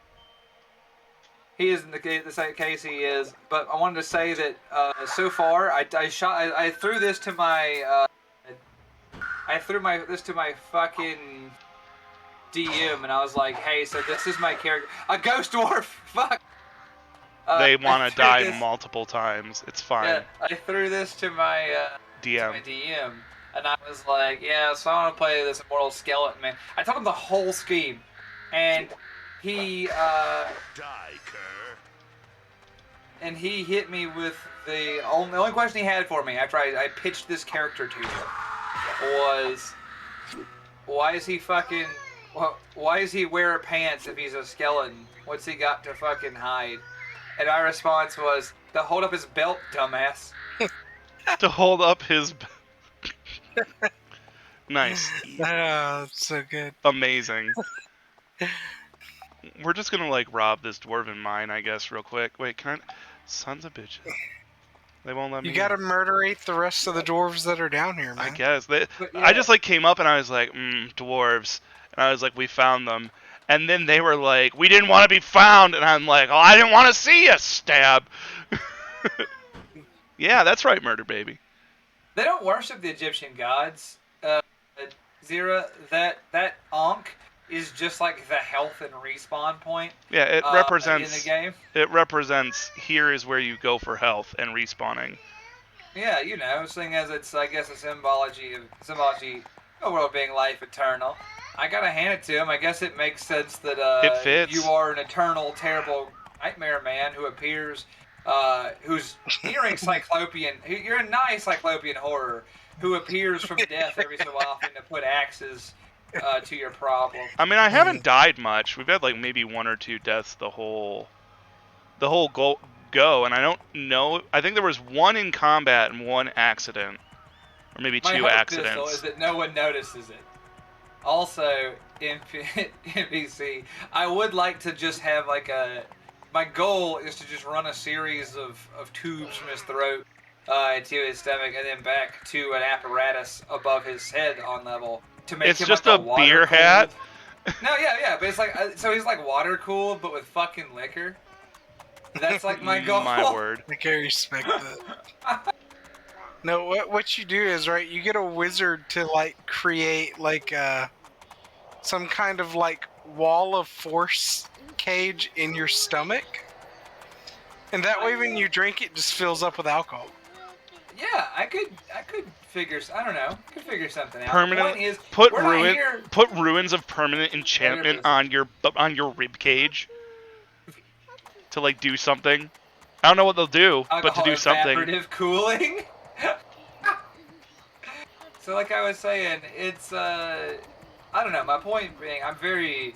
He is in the case he is, but I wanted to say that so far I threw this to my this to my fucking DM, and I was like, hey, so this is my character, a ghost dwarf. Fuck. They want to die multiple times. It's fine. Yeah, I threw this to my DM, and I was like, yeah, so I want to play this immortal skeleton man. I told him the whole scheme, and he die, Kerr. And he hit me with the only question he had for me after I pitched this character to him was, why is he wear pants if he's a skeleton? What's he got to fucking hide? And our response was, to hold up his belt, dumbass. To hold up his Nice. Oh, so good. Amazing. We're just gonna, like, rob this dwarven mine, I guess, real quick. Wait, can I... Sons of bitches. They won't let me... You gotta murderate the rest of the dwarves that are down here, man. I guess. I just, like, came up and I was like, dwarves. And I was like, we found them. And then they were like, we didn't want to be found. And I'm like, oh, I didn't want to see you, stab. Yeah, that's right, murder baby. They don't worship the Egyptian gods. Zira, that Ankh is just like the health and respawn point. Yeah, it represents in the game. It represents here is where you go for health and respawning. Yeah, you know, seeing as it's, I guess, a symbology of the world being life eternal. I gotta hand it to him. I guess it makes sense that it fits. You are an eternal, terrible nightmare man who appears, who's nearing cyclopean. You're a nice cyclopean horror who appears from death every so often to put axes to your problem. I mean, I haven't died much. We've had like maybe 1 or 2 deaths the whole go, and I don't know. I think there was 1 in combat and 1 accident, or maybe 2 accidents. My hope is that no one notices it. Also, NPC, I would like to just have like my goal is to just run a series of tubes from his throat to his stomach and then back to an apparatus above his head on level to make him just like a beer hat. No, yeah, but it's like so he's like water cooled but with fucking liquor. That's like my goal. My word. I can respect that. No, what you do is, right, you get a wizard to, like, create, like, some kind of, like, wall of force cage in your stomach. And that way when you drink it just fills up with alcohol. Yeah, I could figure, I don't know, figure something out. Permanent, is, put ruins of permanent enchantment on your rib cage to, like, do something. I don't know what they'll do, but to do something. Evaporative cooling. So, like I was saying, it's I don't know. My point being, I'm very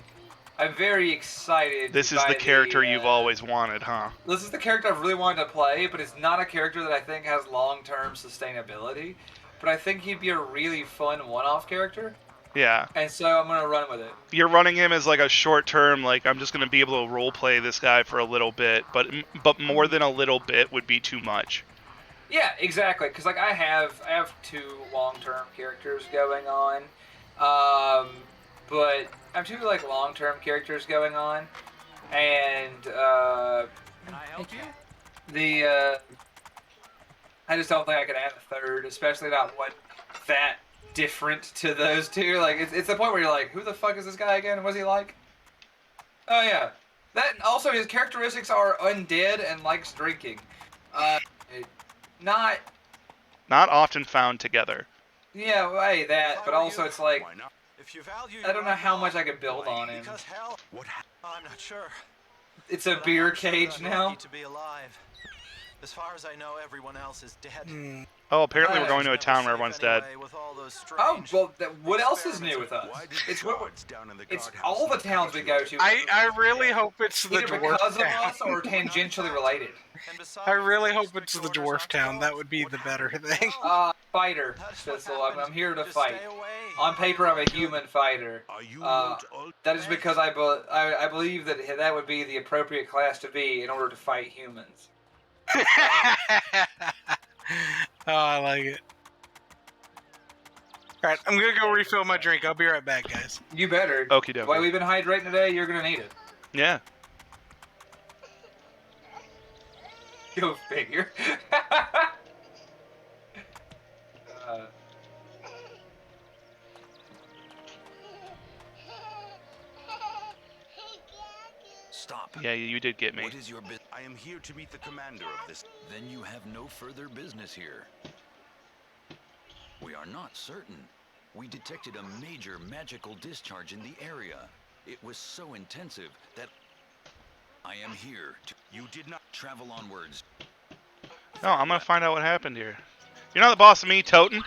excited. This is the character you've always wanted, huh? This is the character I've really wanted to play, but it's not a character that I think has long-term sustainability. But I think he'd be a really fun one-off character. Yeah. And so I'm gonna run with it. You're running him as like a short term, like I'm just gonna be able to role play this guy for a little bit, but more than a little bit would be too much. Yeah, exactly. Because like I have 2 long-term characters going on, but I have 2 like long-term characters going on, and Can I help you? the I just don't think I could add a third, especially not one that different to those 2. Like it's the point where you're like, who the fuck is this guy again? What's he like? Oh yeah, that also his characteristics are undead and likes drinking. Uh, not often found together. Yeah, well, hey, that, but also it's like, Why not? If you value I don't know how much I could build on him. Because hell, What? I'm not sure. It's a But beer I'm sure cage I'm now. lucky to be alive. As far as I know, everyone else is dead. Oh, apparently we're Right. going to a town where everyone's dead. Oh, well, what else is new with us? Why did It's guards down in the it's guardhouse all the not towns we catch go you? to. I really hope it's the Either dwarf because of town. us or tangentially related. I really hope it's the dwarf town. That would be the better thing. Fighter, Fizzle. I'm here to fight. On paper, I'm a human fighter. Are you That is because I believe that would be the appropriate class to be in order to fight humans. Oh, I like it. Alright, I'm gonna go refill my drink. I'll be right back, guys. You better. Okie The way dokie. we've been hydrating today, you're gonna need it. Yeah. Go figure. uh, Stop. Yeah, you did get me. What is your business? I am here to meet the commander of this. Then you have no further business here. We are not certain. We detected a major magical discharge in the area. It was so intensive that I am here to... You did not. Travel onwards. No, I'm gonna find out what happened here. You're not the boss of me, Toten.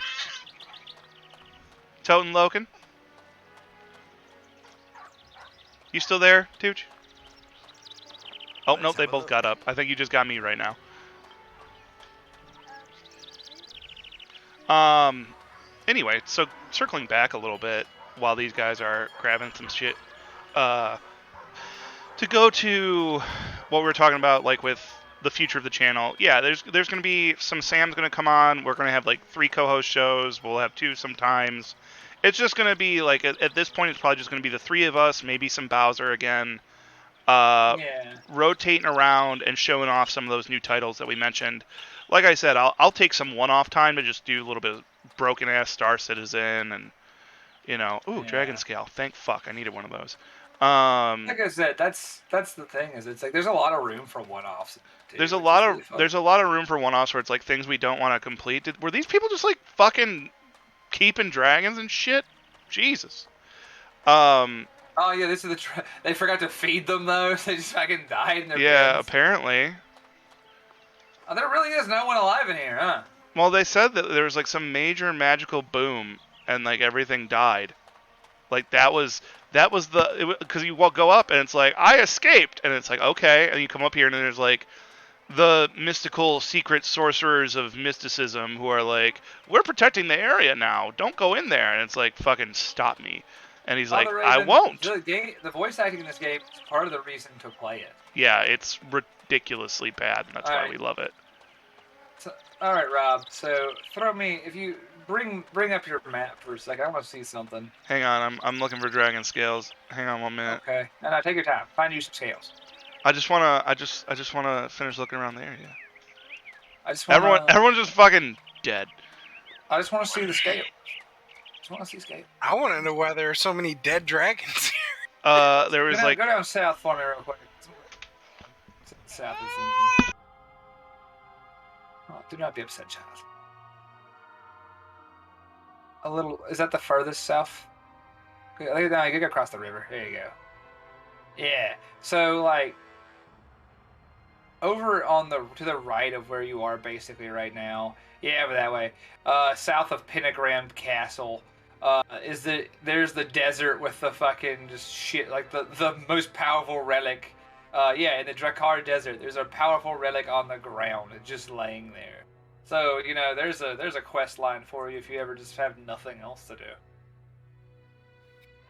Toten Loken. You still there, Tooch? Oh, Let's nope, they have a both look. got up. I think you just got me right now. Anyway, so circling back a little bit while these guys are grabbing some shit, to go to what we were talking about, like with the future of the channel. Yeah, there's gonna be some Sam's gonna come on. We're gonna have like 3 co-host shows. We'll have 2 sometimes. It's just gonna be like at this point, it's probably just gonna be the 3 of us, maybe some Bowser again. yeah. Rotating around and showing off some of those new titles that we mentioned. Like I said, I'll take some one-off time to just do a little bit of broken-ass Star Citizen and, Yeah. Dragon Scale. Thank fuck, I needed one of those. Like I said, that's the thing is it's like there's a lot of room for one-offs. Too, there's a which lot is of really fun. there's a lot of room for one-offs where it's like things we don't want to complete. Were these people just like fucking keeping dragons and shit? Jesus. Oh yeah, this is they forgot to feed them though. They just fucking died in their Yeah, beds. apparently. Oh, there really is no one alive in here, huh? Well, they said that there was like some major magical boom and like everything died. Like that was because you go up and it's like I escaped and it's like okay, and you come up here and then there's like the mystical secret sorcerers of mysticism who are like, we're protecting the area now, don't go in there, and it's like fucking stop me. And he's like, I won't. The voice acting in this game is part of the reason to play it. Yeah, it's ridiculously bad, and that's why Alright. we love it. So, all right, Rob. So if you bring up your map for a second, I want to see something. Hang on, I'm looking for dragon scales. Hang on 1 minute. Okay. No, take your time. Find you some scales. I just wanna finish looking around the area. I just want Everyone's just fucking dead. I just want to see the scale. Just want to see scale. I want to know why there are so many dead dragons here. There was Go down south for me real quick. South is something. Oh, do not be upset, child. A little. Is that the furthest south? No, you can go across the river. There you go. Yeah. So like, over to the right of where you are basically right now. Yeah, over that way. South of Pentagram Castle. There's the desert with the fucking just shit like the most powerful relic. In the Drakkar Desert, there's a powerful relic on the ground, just laying there. So there's a quest line for you if you ever just have nothing else to do.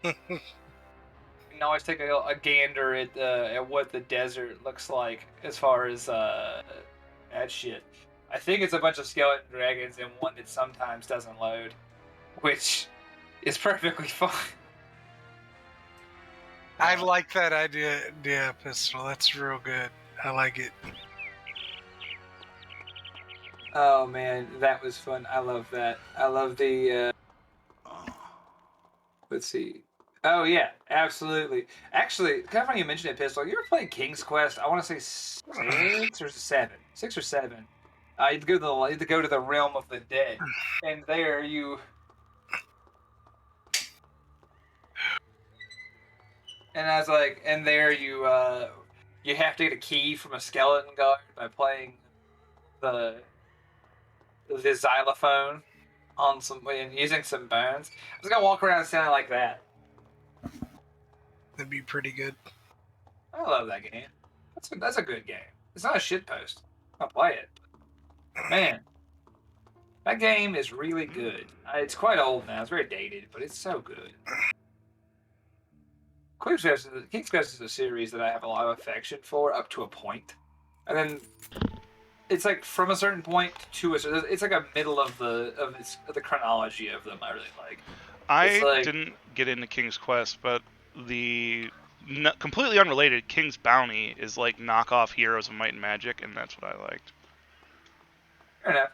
You can always take a gander at what the desert looks like as far as that shit. I think it's a bunch of skeleton dragons and one that sometimes doesn't load, which is perfectly fine. I like that idea, Pistol. That's real good. I like it. Oh man, that was fun. I love that. I love the. Let's see. Oh yeah, absolutely. Actually, kind of funny you mentioned it, Pistol. You ever played King's Quest? I want to say 6 or 7. 6 or 7. You had to go to the realm of the dead, and there you. And I was like, and there you have to get a key from a skeleton guard by playing the the xylophone on some and using some bones. I was gonna walk around sounding like that. That'd be pretty good. I love that game. That's a good game. It's not a shitpost. I'll play it. Man, that game is really good. It's quite old now. It's very dated, but it's so good. King's Quest is a series that I have a lot of affection for up to a point, and then it's like from a certain point to it's like a middle of the chronology of them. I really like. I didn't get into King's Quest, but the completely unrelated King's Bounty is like knockoff Heroes of Might and Magic, and that's what I liked. Fair enough.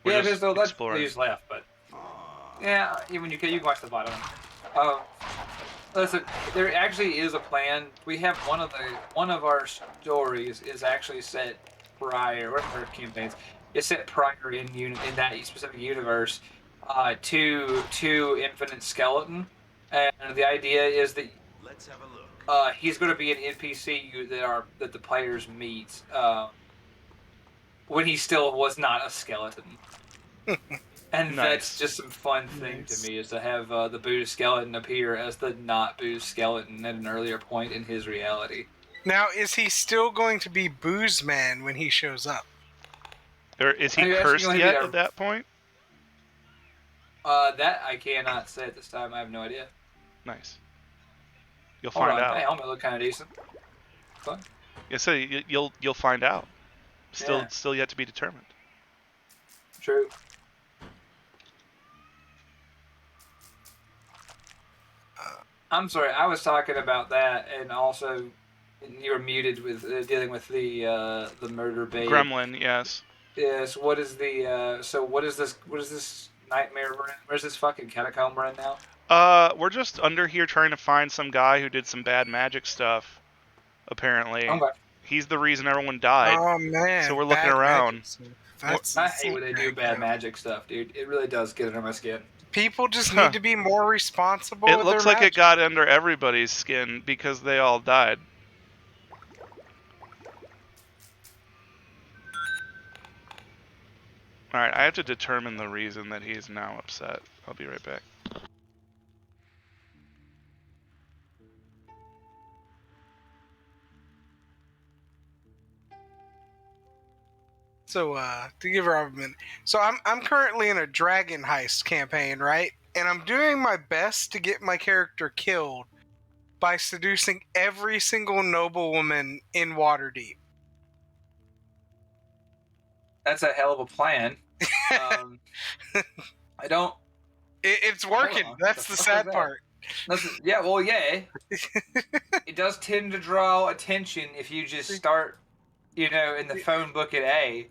Yeah, there's no that's just left, but yeah, even you can watch the bottom. Listen, there actually is a plan. We have one of our stories is actually set prior, one of our campaigns is set prior in that specific universe to Infinite Skeleton, and the idea is that let's have a look. He's going to be an NPC that the players meet when he still was not a skeleton. And nice. That's just some fun thing to me, is to have the Buddhist skeleton appear as the not Buddhist skeleton at an earlier point in his reality. Now, is he still going to be Booze Man when he shows up? Or is he cursed yet at that point? That I cannot say at this time. I have no idea. Nice. You'll find out. My helmet looked kind of decent. Fun. Yeah, so you'll find out. Still yet to be determined. True. I'm sorry, I was talking about that, and also you were muted with dealing with the murder bait. Gremlin, yes. Yes. What is the what is this? What is this nightmare we're in? Where's this fucking catacomb we're in now? We're just under here trying to find some guy who did some bad magic stuff. Apparently, he's the reason everyone died. Oh man! So we're looking around. I hate when they do bad magic stuff, dude. It really does get under my skin. People just need to be more responsible. It looks like it got under everybody's skin because they all died. Alright, I have to determine the reason that he's now upset. I'll be right back. So, to give Rob a minute. So, I'm currently in a dragon heist campaign, right? And I'm doing my best to get my character killed by seducing every single noblewoman in Waterdeep. That's a hell of a plan. I don't... It's working. That's the sad part. Listen, yeah, well, yeah. It does tend to draw attention if you just start... in the phone book at A.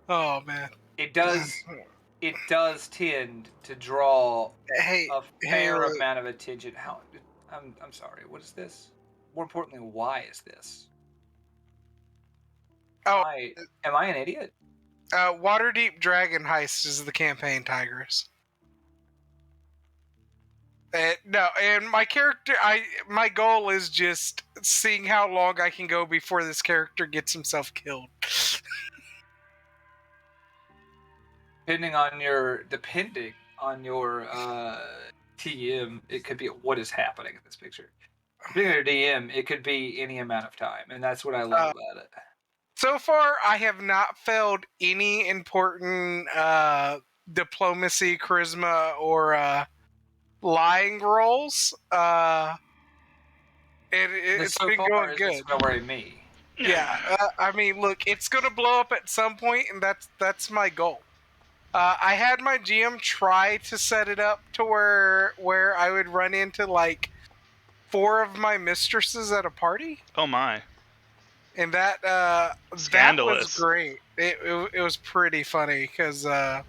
Oh man. It does tend to draw a fair amount of attention. I'm sorry, what is this? More importantly, why is this? Oh, am I an idiot? Waterdeep Dragon Heist is the campaign, Tigress. No, and my character, my goal is just seeing how long I can go before this character gets himself killed. Depending on your TM, it could be what is happening in this picture. Depending on your DM, it could be any amount of time, and that's what I love about it. So far, I have not failed any important diplomacy, charisma, or lying rolls. It's so been far going is good. going to worry me. Yeah, I mean, look, it's going to blow up at some point, and that's my goal. I had my GM try to set it up to where I would run into like 4 of my mistresses at a party, Oh my. and that was Scandalous. great. It was pretty funny because I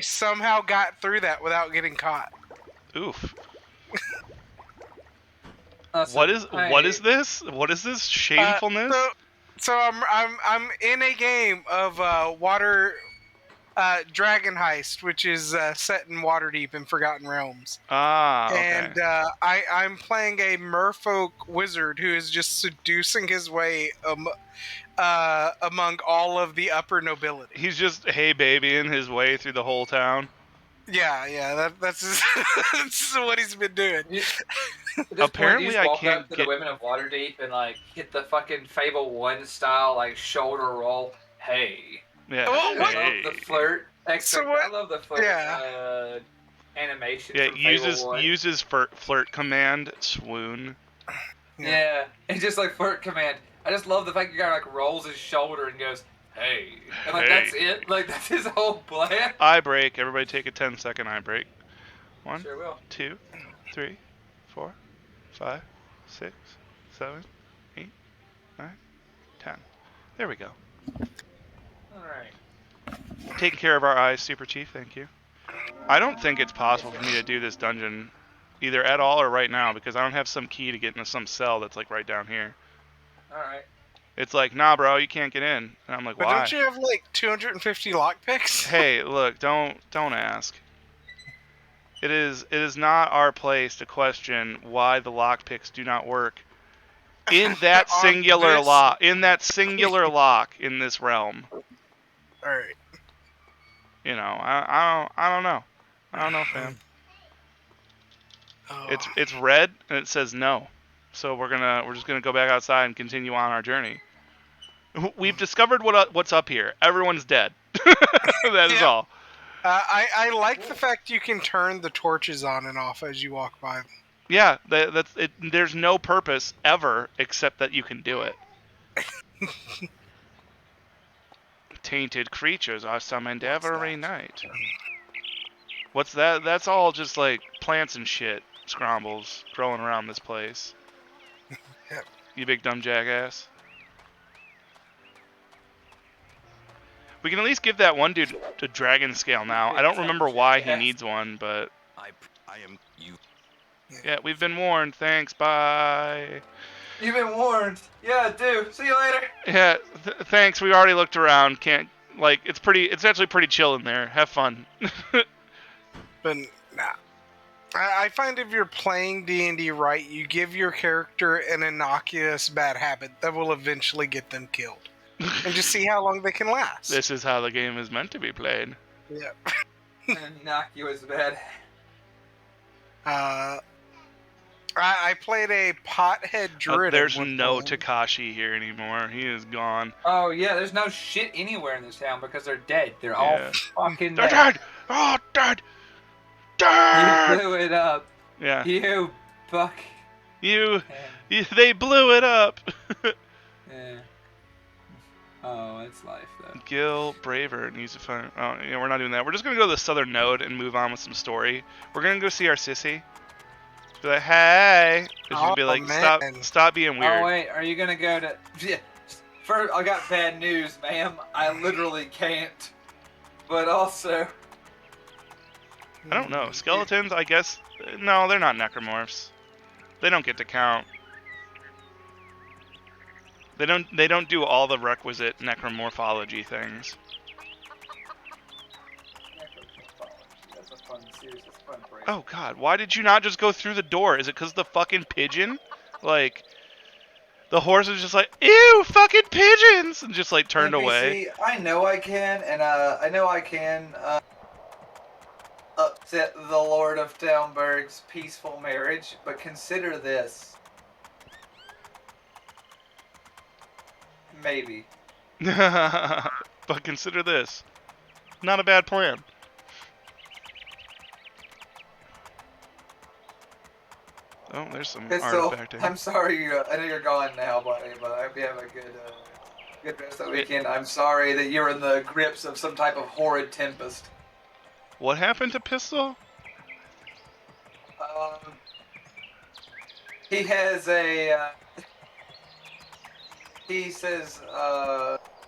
somehow got through that without getting caught. Oof. Listen, What is this? What is this shamefulness? So I'm in a game of water Dragon Heist, which is set in Waterdeep in Forgotten Realms. Ah, okay. And I'm playing a merfolk wizard who is just seducing his way among all of the upper nobility. He's just hey babying his way through the whole town. Yeah, that's just, that's what he's been doing. At this Apparently, point, you just walk I can't up to get... the women of Waterdeep and like hit the fucking Fable 1 style like shoulder roll. Hey. Yeah. Well, I love the flirt. I love the flirt animation. Yeah, from Fable 1. uses flirt command, swoon. Yeah, it's just like flirt command. I just love the fact the guy like rolls his shoulder and goes, "Hey," and like that's it. Like that's his whole plan. Eye break. Everybody take a 10-second eye break. 1, Sure will. 2, 3, 4, 5, 6, 7, 8, 9, 10. There we go. All right. Taking care of our eyes, Super Chief. Thank you. I don't think it's possible for me to do this dungeon either at all or right now because I don't have some key to get into some cell that's like right down here. All right. It's like, nah, bro, you can't get in. And I'm like, But why? don't you have like 250 lockpicks? Hey, look, don't ask. It is not our place to question why the lockpicks do not work in that singular lock. In that singular lock in this realm. All right. You know, I don't know. I don't know, fam. Oh. It's red and it says no. So we're just gonna go back outside and continue on our journey. We've discovered what's up here. Everyone's dead. That is all. I like the fact you can turn the torches on and off as you walk by them. Yeah, that's it. There's no purpose ever except that you can do it. Tainted creatures are summoned every night. What's that? That's all just like plants and shit, scrombles, growing around this place. Yep. You big dumb jackass. We can at least give that one dude a dragon scale now. I don't remember why he needs one, but... I am you. Yeah, we've been warned. Thanks, bye. You've been warned. Yeah, do. See you later. Yeah, thanks. We already looked around. Can't... Like, it's actually pretty chill in there. Have fun. But, nah. I find if you're playing D&D right, you give your character an innocuous bad habit that will eventually get them killed. And just see how long they can last. This is how the game is meant to be played. Yeah. Innocuous bad. I played a pothead druid. There's no Takashi here anymore. He is gone. Oh yeah, there's no shit anywhere in this town because they're dead. They're all fucking They're dead. dead! Oh, dead! Dead! You blew it up. Yeah. You fuck. They blew it up! Yeah. Oh, it's life though. Gil Braver needs to find... Oh, yeah, we're not doing that. We're just going to go to the southern node and move on with some story. We're going to go see our sissy. Be like, hey! And she'll be like, stop being weird. Oh, wait, are you going to go to... Yeah. First, I got bad news, ma'am. I literally can't. But also... I don't know. Skeletons, I guess... No, they're not necromorphs. They don't get to count. They don't do all the requisite necromorphology things. That's a fun series. It's fun phrase. Oh god, why did you not just go through the door? Is it because the fucking pigeon? Like, the horse is just like, ew, fucking pigeons! And just like turned away. See, I know I can, and I know I can upset the Lord of Downburg's peaceful marriage, but consider this. Maybe. But consider this. Not a bad plan. Oh, there's some Pistol, artifacting. I'm sorry, I know you're gone now, buddy, but I hope you have a good rest of the weekend. I'm sorry that you're in the grips of some type of horrid tempest. What happened to Pistol? He has a, he says,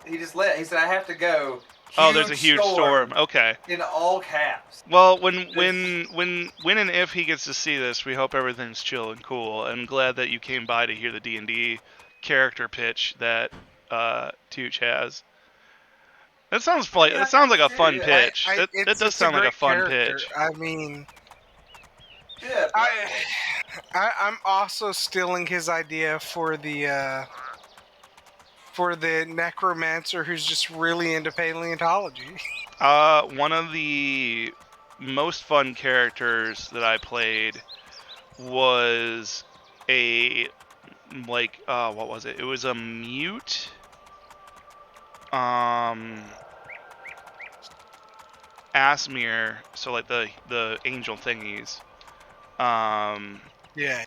he said, I have to go. Oh, there's a huge storm. Okay. In all caps. Well, when and if he gets to see this, we hope everything's chill and cool. I'm glad that you came by to hear the D&D character pitch that Tooch has. That sounds like a fun pitch. That does sound like a fun pitch. I mean, yeah. I'm also stealing his idea for the necromancer who's just really into paleontology. One of the most fun characters that I played was a what was it? It was a mute. Asmir, so like the angel thingies. Yeah.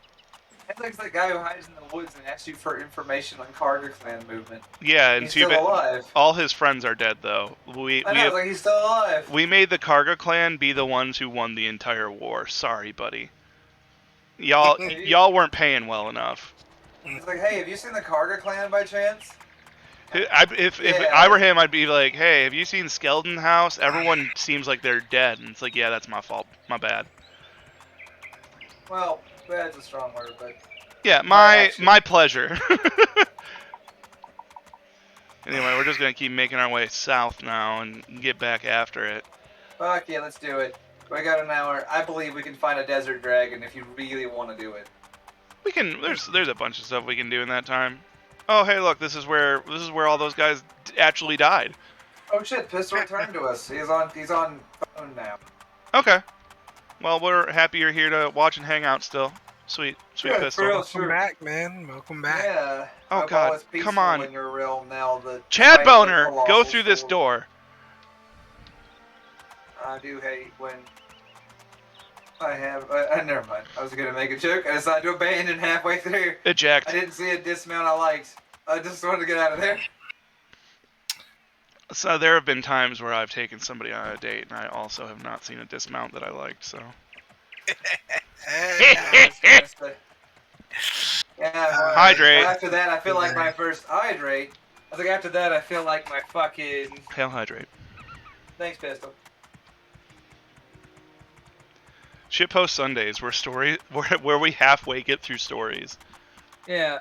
It's like the guy who hides in the woods and asks you for information on Carter Clan movement. Yeah, and he's still alive. All his friends are dead though. Like he's still alive. We made the Karga clan be the ones who won the entire war. Sorry, buddy. Y'all weren't paying well enough. It's like, hey, have you seen the Karga clan by chance? If I were him, I'd be like, hey, have you seen Skeleton House? Everyone seems like they're dead, and it's like, yeah, that's my fault. My bad. Well, bad's a strong word, but yeah, my pleasure. Anyway, we're just gonna keep making our way south now and get back after it. Fuck yeah, let's do it. We got an hour. I believe we can find a desert dragon if you really want to do it. We can. There's a bunch of stuff we can do in that time. Oh, hey, look, this is where all those guys actually died. Oh shit, Pistol returned to us. He's on phone now. Okay. Well, we're happy you're here to watch and hang out still. Sweet Pistol. Welcome back, man. Welcome back. Yeah. Oh God, come on. In your realm now, Chad Boner, go through this door. I do hate when I have. Never mind. I was gonna make a joke. I decided to abandon halfway through. Eject. I didn't see a dismount I liked. I just wanted to get out of there. So there have been times where I've taken somebody on a date, and I also have not seen a dismount that I liked. So. Yeah, hydrate. After that, I feel like my first hydrate. I was like, after that, I feel like my fucking. Hail hydrate. Thanks, Pistol. Shitpost Sundays, where we halfway get through stories. Yeah.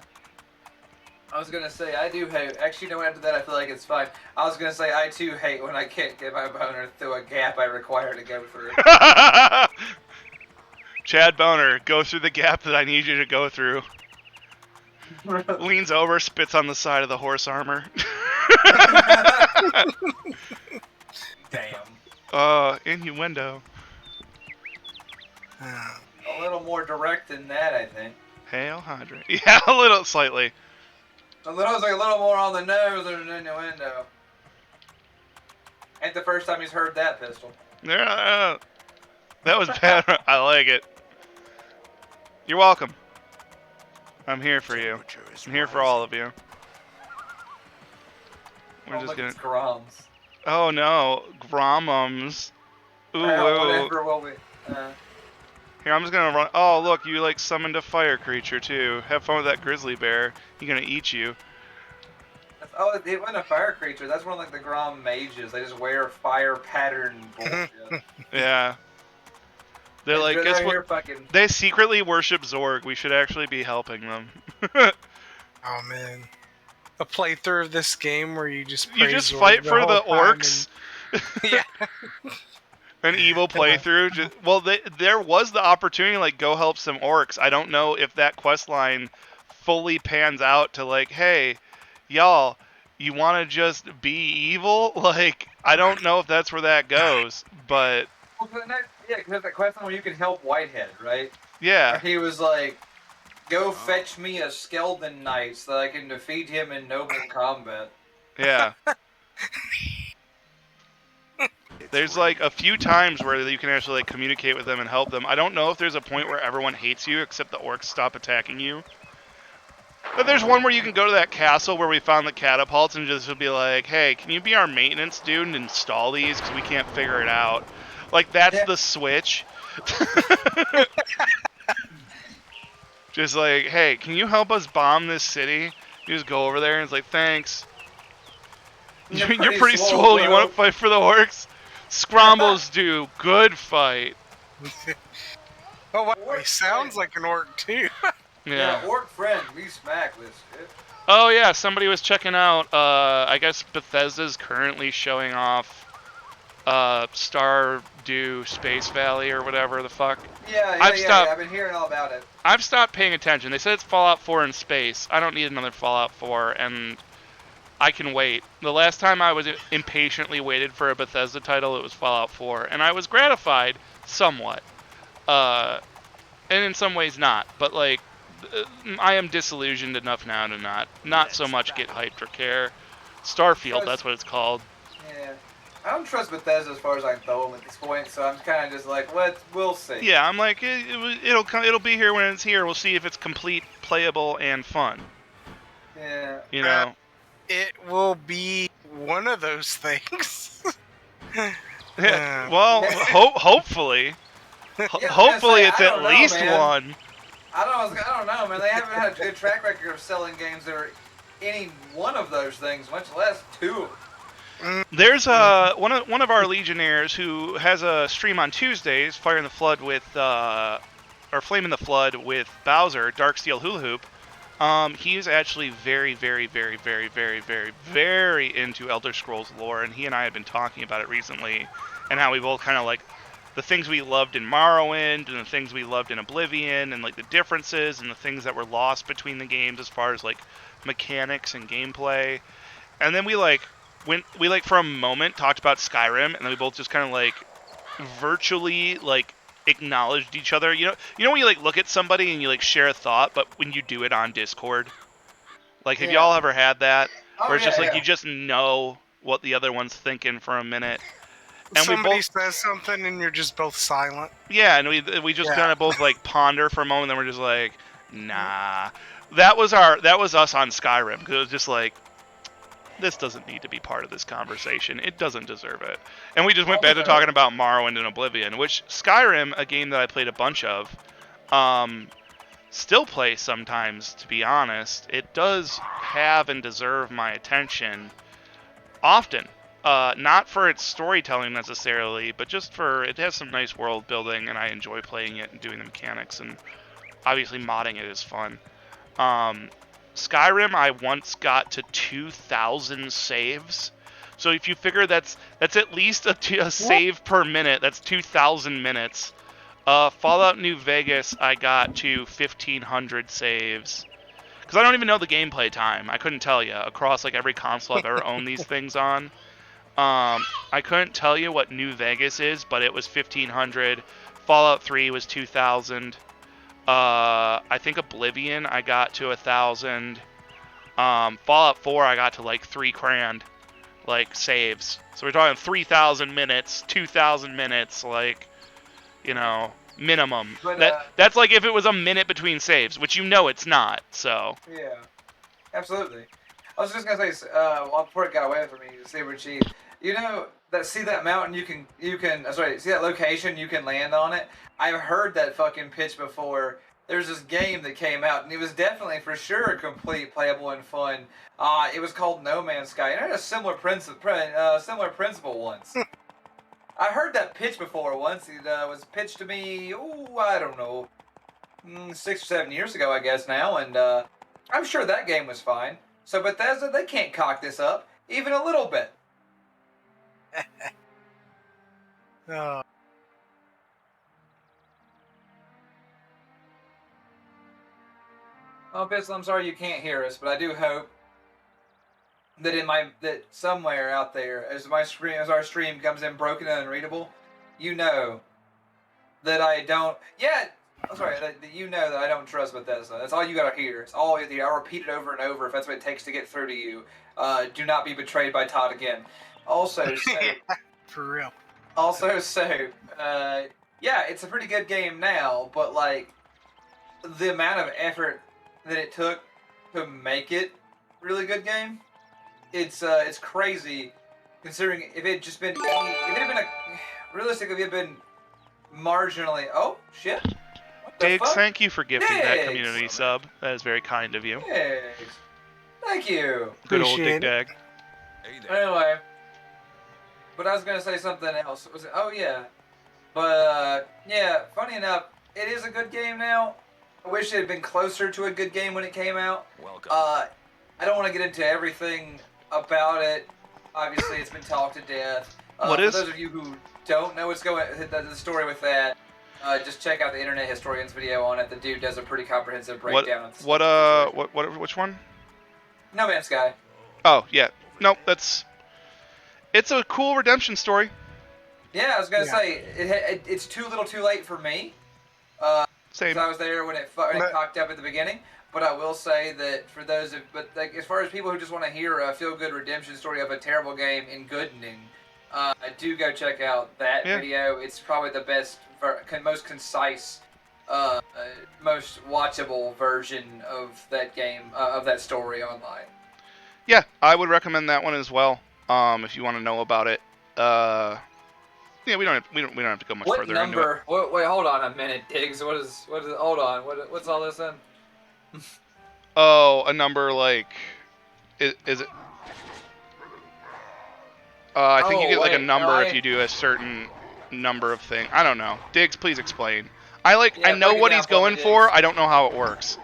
I was gonna say I do hate. Actually, no. After that, I feel like it's fine. I was gonna say I too hate when I can't get my boner through a gap I require to go through. Chad Boner, go through the gap that I need you to go through. Leans over, spits on the side of the horse armor. Damn. Innuendo. A little more direct than that, I think. Hail hydrate. Yeah, a little, slightly. It was like a little more on the nose than an innuendo. Ain't the first time he's heard that, Pistol. Yeah, that was bad. I like it. You're welcome. I'm here for you. I'm here for all of you. We're just gonna. Groms. Oh no, Gromums. Ooh, whatever will we. Here, I'm just gonna run. Oh, look, you like summoned a fire creature too. Have fun with that grizzly bear. He's gonna eat you. Oh, it wasn't a fire creature. That's one of like the Grom mages. They just wear fire pattern bullshit. Yeah. They're like, guess what? Fucking... They secretly worship Zorg. We should actually be helping them. Oh man, a playthrough of this game where you just Zorg fight for the orcs. And... yeah. An evil playthrough. Well, there was the opportunity, like, go help some orcs. I don't know if that quest line fully pans out to like, hey, y'all, you want to just be evil? Like, I don't know if that's where that goes, but. Well, yeah, because that quest line where you can help Whitehead, right? Yeah. Where he was like, Go fetch me a skeleton knight so that I can defeat him in noble combat. Yeah. There's like a few times where you can actually like communicate with them and help them. I don't know if there's a point where everyone hates you except the orcs stop attacking you. But there's one where you can go to that castle where we found the catapults and just be like, hey, can you be our maintenance dude and install these because we can't figure it out? Like, that's the switch. Just like, hey, can you help us bomb this city? You just go over there and it's like, thanks. You're pretty swole. You want to fight for the orcs? Scrombles do. Good fight. Oh, wow. He sounds like an orc, too. Yeah, orc friend. We smack this shit. Oh, yeah. Somebody was checking out. I guess Bethesda's currently showing off Stardew Space Valley or whatever the fuck. Yeah, I've been hearing all about it. I've stopped paying attention. They said it's Fallout 4 in space. I don't need another Fallout 4, and I can wait. The last time I was impatiently waited for a Bethesda title, it was Fallout 4, and I was gratified somewhat. And in some ways not, but like I am disillusioned enough now to not so much get hyped or care. Starfield, that's what it's called. Yeah. I don't trust Bethesda as far as I can throw them at this point, so I'm kind of just like, we'll see. Yeah, I'm like, it'll be here when it's here. We'll see if it's complete, playable, and fun. Yeah. You know. It will be one of those things. Well, hopefully. Hopefully it's at least one. I don't know, man. They haven't had a good track record of selling games that are any one of those things, much less two. There's one of our Legionnaires who has a stream on Tuesdays, Fire in the Flood with or Flame in the Flood with Bowser, Darksteel Hula Hoop. He's actually very, very, very, very, very, very, very into Elder Scrolls lore, and he and I have been talking about it recently, and how we both kind of like the things we loved in Morrowind and the things we loved in Oblivion, and like the differences and the things that were lost between the games as far as like mechanics and gameplay. And then we for a moment talked about Skyrim, and then we both just kind of like virtually like acknowledged each other. You know when you like look at somebody and you like share a thought, but when you do it on Discord, like have y'all ever had that? Where it's just like you just know what the other one's thinking for a minute. And somebody says something and you're just both silent. Yeah, and we just kind of both like ponder for a moment, and then we're just like, nah. That was us on Skyrim, because it was just like, this doesn't need to be part of this conversation. It doesn't deserve it. And we just went back to talking about Morrowind and Oblivion, which Skyrim, a game that I played a bunch of, still play sometimes, to be honest. It does have and deserve my attention often. Not for its storytelling necessarily, but just for it has some nice world building, and I enjoy playing it and doing the mechanics, and obviously modding it is fun. Skyrim, I once got to 2,000 saves. So if you figure that's at least a save per minute, that's 2,000 minutes. Fallout New Vegas, I got to 1,500 saves. Because I don't even know the gameplay time. I couldn't tell you. Across like every console I've ever owned these things on. I couldn't tell you what New Vegas is, but it was 1,500. Fallout 3 was 2,000. I think Oblivion I got to 1,000. Fallout 4 I got to like 3,000, like saves. So we're talking 3,000 minutes, 2,000 minutes, like, you know, minimum. But, that's like if it was a minute between saves, which you know it's not. So yeah, absolutely. I was just gonna say, before it got away from me, Saber Chief. You know see that mountain see that location you can land on it. I've heard that fucking pitch before. There's this game that came out, and it was definitely for sure complete, playable, and fun. It was called No Man's Sky, and it had a similar principle once. I heard that pitch before once. It was pitched to me, I don't know, 6 or 7 years ago, I guess now, and I'm sure that game was fine. So Bethesda, they can't cock this up, even a little bit. Oh. Well, Bizzle, I'm sorry you can't hear us, but I do hope that that somewhere out there, as our stream comes in broken and unreadable, you know that I don't. Yeah, sorry, that you know that I don't trust Bethesda. That's all you gotta hear. It's all I'll repeat it over and over if that's what it takes to get through to you. Do not be betrayed by Todd again. Also, so Yeah, for real. also, so yeah, it's a pretty good game now, but like the amount of effort that it took to make it a really good game, it's crazy. Considering if it had just been, if it had been realistically, if it had been marginally, oh shit, what the Diggs, fuck? thank you for gifting that Diggs! community sub. That is very kind of you. Diggs. Thank you. Good old Appreciate Dig Dag. Hey there. Anyway, but I was gonna say something else. Was it? Oh yeah, but yeah. Funny enough, it is a good game now. I wish it had been closer to a good game when it came out. Welcome. I don't want to get into everything about it. Obviously, it's been talked to death. What for is- those of you who don't know what's going, the story with that, just check out the Internet Historian's video on it. The dude does a pretty comprehensive breakdown. of the situation. Which one? No Man's Sky. Oh, yeah. Nope, it's a cool redemption story. Yeah, I was gonna Yeah. say it's too little, too late for me. Same. 'Cause I was there when it cocked up at the beginning. But I will say that for those, like as far as people who just want to hear a feel-good redemption story of a terrible game in goodening, do go check out that video. It's probably the best, most concise, most watchable version of that game, of that story online. Yeah, I would recommend that one as well. If you want to know about it. Yeah, we don't have to go much What further number? Wait, hold on a minute, Diggs. What is? Hold on. What's all this in? into it. Oh, a number like, is it? I think you get like a number if you do a certain number of things. I don't know. Diggs, please explain. I know break it what down he's for me, going Diggs. for. I don't know how it works.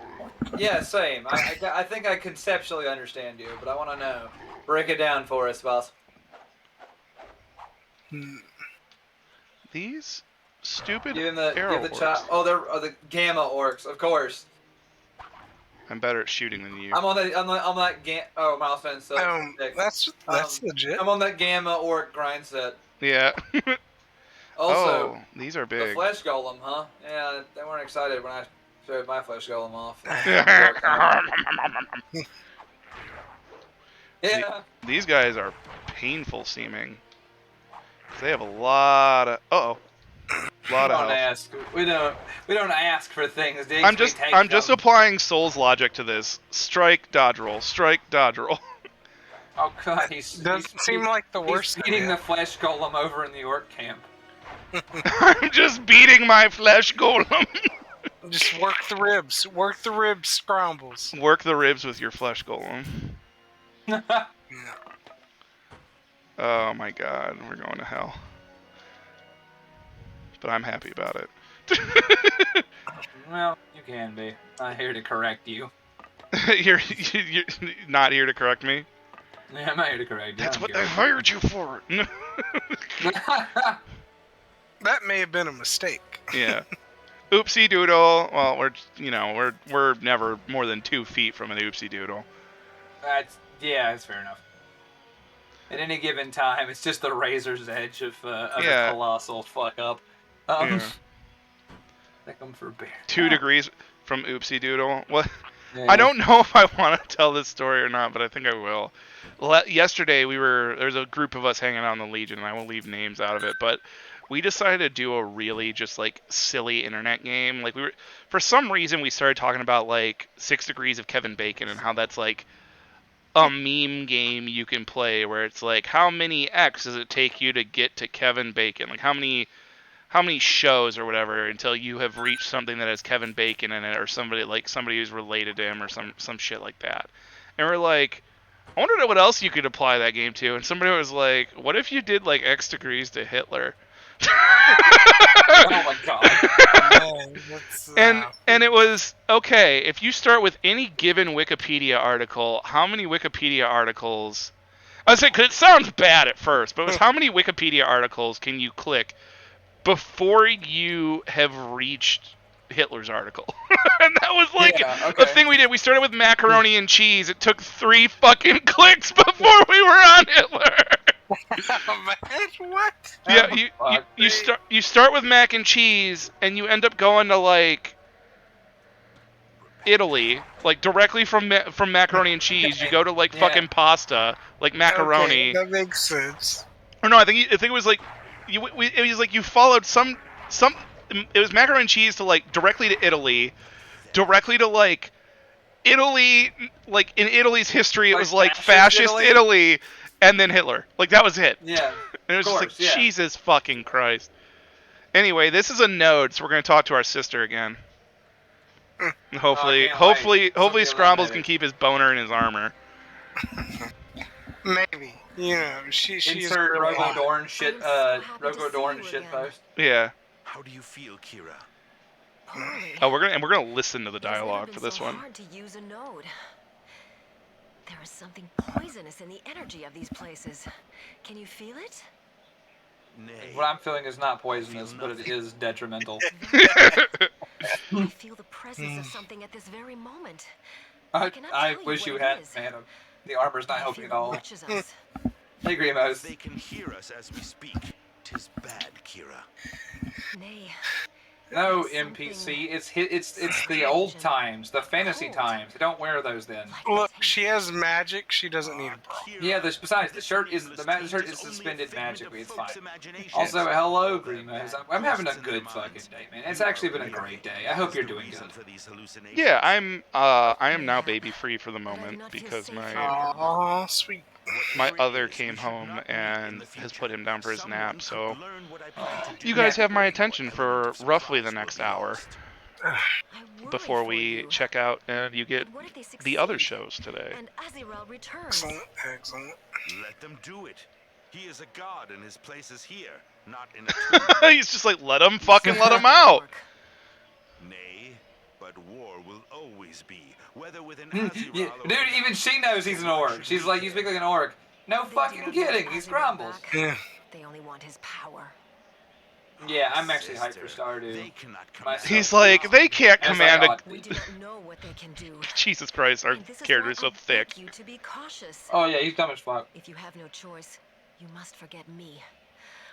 Yeah, same. I think I conceptually understand you, but I want to know. Break it down for us, boss. These stupid Give the arrow orcs. Oh, they're the gamma orcs, of course. I'm better at shooting than you. I'm on that milestone set. That's legit. I'm on that gamma orc grind set. Yeah. Also, oh, these are the big. flesh golem, huh? Yeah, they weren't excited when I showed my flesh golem off. Yeah. These guys are painful seeming. 'Cause they have a lot of. Lot We of don't health. ask. We don't ask for things. Diggs, I'm we just take them. applying Souls logic to this. Strike, dodge roll. Strike, dodge roll. Oh god, Doesn't seem like the worst. He's beating the flesh golem over in the orc camp. I'm just beating my flesh golem. Just work the ribs. Work the ribs, scrambles. Work the ribs with your flesh golem. Yeah. Oh my god, we're going to hell. But I'm happy about it. Well, you can be. I'm here to correct you. you're not here to correct me? Yeah, I'm not here to correct you. That's what they hired you for. That may have been a mistake. Yeah. Oopsie doodle. Well, we're never more than 2 feet from an oopsie doodle. That's fair enough. At any given time, it's just the razor's edge of a colossal fuck up. Yeah. Think I'm for bear. 2 degrees from oopsie doodle. What? Yeah. I don't know if I want to tell this story or not, but I think I will. Yesterday there's a group of us hanging out in the Legion, and I won't leave names out of it, but we decided to do a really just like silly internet game. Like for some reason we started talking about like 6 Degrees of Kevin Bacon and how that's like a meme game you can play where it's like how many X does it take you to get to Kevin Bacon? Like how many shows or whatever until you have reached something that has Kevin Bacon in it or somebody who's related to him or some shit like that. And we're like, I wonder what else you could apply that game to. And somebody was like, what if you did like X degrees to Hitler? Oh my god. And it was okay, if you start with any given Wikipedia article, how many Wikipedia articles I was saying, because it sounds bad at first, but it was how many Wikipedia articles can you click before you have reached Hitler's article? And that was like the thing we did. We started with macaroni and cheese. It took 3 fucking clicks before we were on Hitler. What? Yeah, you start with mac and cheese, and you end up going to like Italy, like directly from macaroni and cheese. You go to like fucking pasta, like macaroni. Okay, that makes sense. Or no, I think it was like it was like you followed some. It was macaroni and cheese to like directly to Italy, directly to like Italy. Like in Italy's history, it was like fascist Italy, and then Hitler. Like that was it. Yeah. And it was course, just like Jesus fucking Christ. Anyway, this is a node, so we're gonna talk to our sister again. And hopefully Scrumbles can keep his boner in his armor. Maybe. You know, she's insert really Rogodorn shit. Rogodorn shit post. Yeah. How do you feel, Kira? Oh, we're gonna listen to the dialogue for this one. Hard to use a node. There is something poisonous in the energy of these places. Can you feel it? Nay. What I'm feeling is not poisonous, but it is detrimental. I feel the presence of something at this very moment. I wish you had, man. The armor's not helping at all. Hey, Grimos. They can hear us as we speak. 'Tis bad, Kira. Nay. No, NPC. It's the old times, the fantasy times. They don't wear those then. Look, she has magic. She doesn't need a bra. Yeah, besides the shirt is suspended magically. It's fine. Also, hello, Grimos. I'm having a good fucking day, man. It's actually been a great day. I hope you're doing good. Yeah, I am now baby free for the moment because Oh, sweet. my other came home and has put him down for his nap. So you guys have my attention for roughly the next hour before we check out and you get the other shows today. Excellent, excellent. Let them do it. He is a god and his place is here, not in a He's just like, let him out. Nay, but war will always be, whether with an Yeah, dude, even she knows he's an orc. She's like, you speak like an orc. No fucking kidding, he's Grumbles. Yeah. They only want his power. Yeah, I'm actually hyped for Stardew. He's like, they can't command a... We do not know what they can do. Jesus Christ, our character is so thick. You to be cautious. Oh yeah, he's dumb as fuck. If you have no choice, you must forget me.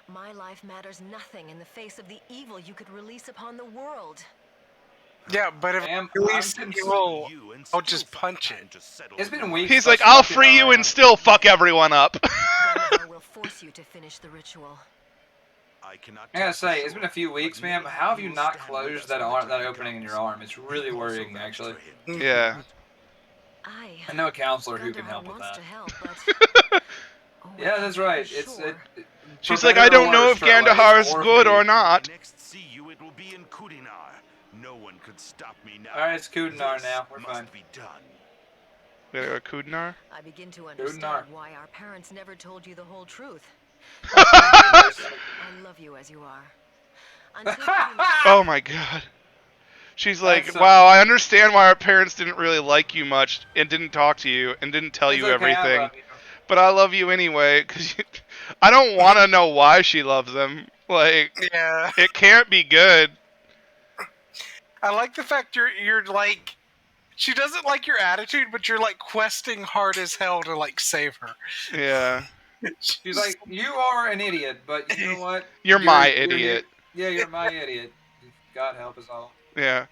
My life matters nothing in the face of the evil you could release upon the world. Yeah, but if you release evil, I'll just punch it. It's been weeks. He's like, I'll free you and still fuck everyone up. I will force you to finish the ritual. I gotta say, it's been a few weeks, ma'am. How have you not closed that opening in your arm? It's really worrying, actually. Yeah. I know a counselor who can help with that. Yeah, that's right. She's like, I don't know if Gandahar is good or not. Next see you, it will be in Kudinar. No one could stop me now. Alright, it's Kudinar now. We're fine. Be done. We gotta go Kudinar? I begin to understand why our parents never told you the whole truth. I love you as you are. Oh my god. She's like, wow, I understand why our parents didn't really like you much and didn't talk to you and didn't tell you everything. But I love you anyway, because I don't want to know why she loves him. Like, yeah. It can't be good. I like the fact you're like, she doesn't like your attitude, but you're like questing hard as hell to like save her. Yeah. She's like, you are an idiot, but you know what? You're my idiot. You're my idiot. God help us all. Yeah.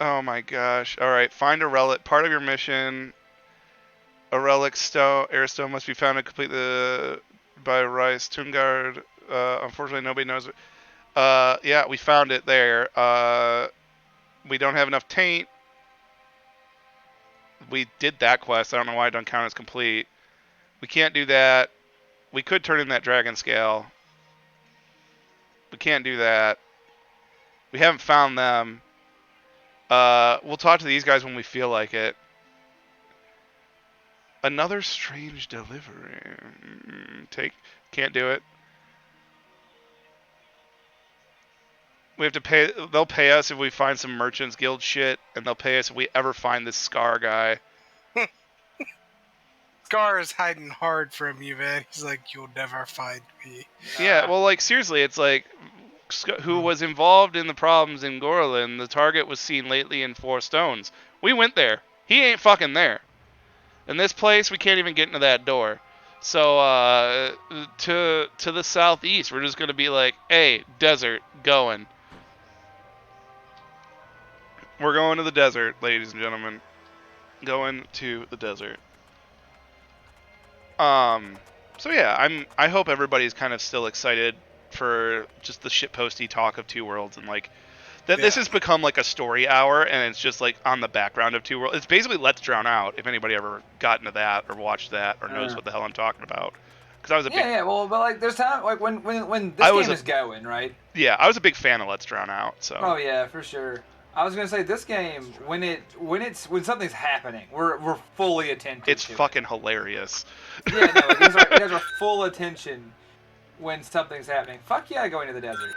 Oh my gosh. Alright, find a relic. Part of your mission, a relic stone, air stone must be found and complete by Rice Toonguard. Unfortunately, nobody knows it. Yeah, we found it there. We don't have enough taint. We did that quest. I don't know why it don't count as complete. We can't do that. We could turn in that dragon scale. We can't do that. We haven't found them. We'll talk to these guys when we feel like it. Another strange delivery. Can't do it. We have to pay. They'll pay us if we find some Merchants Guild shit, and they'll pay us if we ever find this Scar guy. Scar is hiding hard from you, man. He's like, you'll never find me. Yeah, well, like, seriously, it's like, who was involved in the problems in Gorlin, the target was seen lately in Four Stones. We went there. He ain't fucking there. In this place, we can't even get into that door. So, to the southeast, we're just going to be like, hey, desert, going. We're going to the desert, ladies and gentlemen. Going to the desert. So yeah, I hope everybody's kind of still excited for just the shitposty talk of Two Worlds, and like that this has become like a story hour, and it's just like on the background of Two Worlds. It's basically Let's Drown Out, if anybody ever got into that or watched that or knows what the hell I'm talking about. Because I was a big well, but like there's time like when this game is going, right? Yeah, I was a big fan of Let's Drown Out. So. Oh yeah, for sure. I was gonna say this game when something's happening, we're fully attentive. It's fucking hilarious. Yeah, no, you guys are full attention when something's happening. Fuck yeah, going to the desert.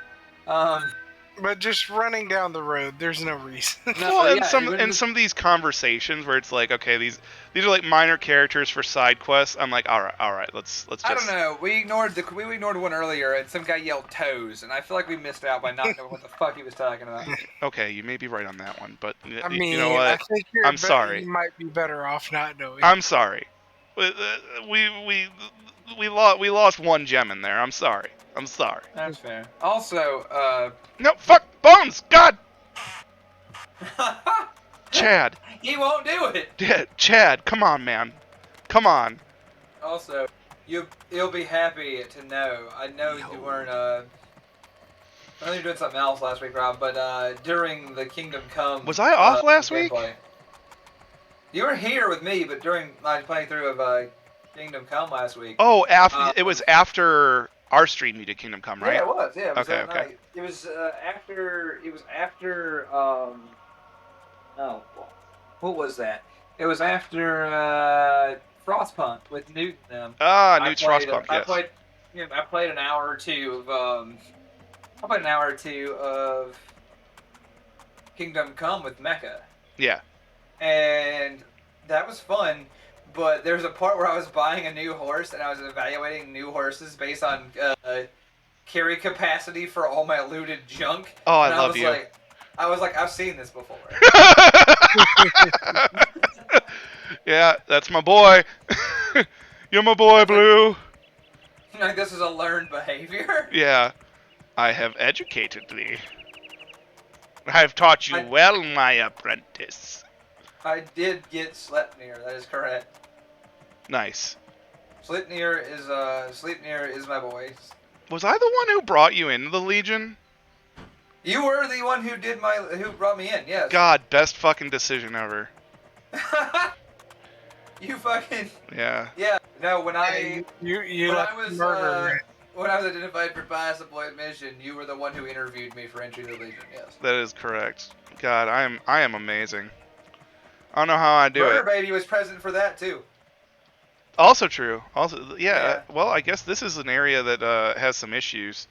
But just running down the road, there's no reason. Well, and some of these conversations where it's like, okay, these are like minor characters for side quests. I'm like, all right, let's just. I don't know. We ignored one earlier, and some guy yelled toes, and I feel like we missed out by not knowing what the fuck he was talking about. Okay, you may be right on that one, but I mean, you know what? I think I'm sorry. You might be better off not knowing. I'm sorry. We lost one gem in there. I'm sorry. That's fair. Also, no, fuck Bones. God. Chad. He won't do it. Yeah, Chad, come on, man. Come on. Also, you'll be happy to know. I know you weren't. I know you were doing something else last week, Rob. But during the Kingdom Come. Was I off last week? You were here with me, but during my playthrough of Kingdom Come last week. Oh, it was after our stream you did Kingdom Come, right? Yeah, it was. Yeah, it was okay. Night. It was after. It was after. Oh, what was that? It was after Frostpunk with Newt and them. Newt's Frostpunk. Yes. I played an hour or two of. I played an hour or two of Kingdom Come with Mecha. Yeah. And that was fun. But there's a part where I was buying a new horse and I was evaluating new horses based on carry capacity for all my looted junk. Oh, I love you. I was like, I've seen this before. Yeah, that's my boy. You're my boy, Blue. Like, this is a learned behavior? Yeah. I have educated thee. I have taught you well, my apprentice. I did get Sleipnir, that is correct. Nice. Sleipnir is my boy. Was I the one who brought you into the Legion? You were the one who brought me in, yes. God, best fucking decision ever. You fucking... Yeah. Yeah, no, when I was identified for possible admission, you were the one who interviewed me for entry to the Legion, yes. That is correct. God, I am amazing. I don't know how I do Murder it. Baby was present for that, too. Also true. Also, yeah. Well, I guess this is an area that has some issues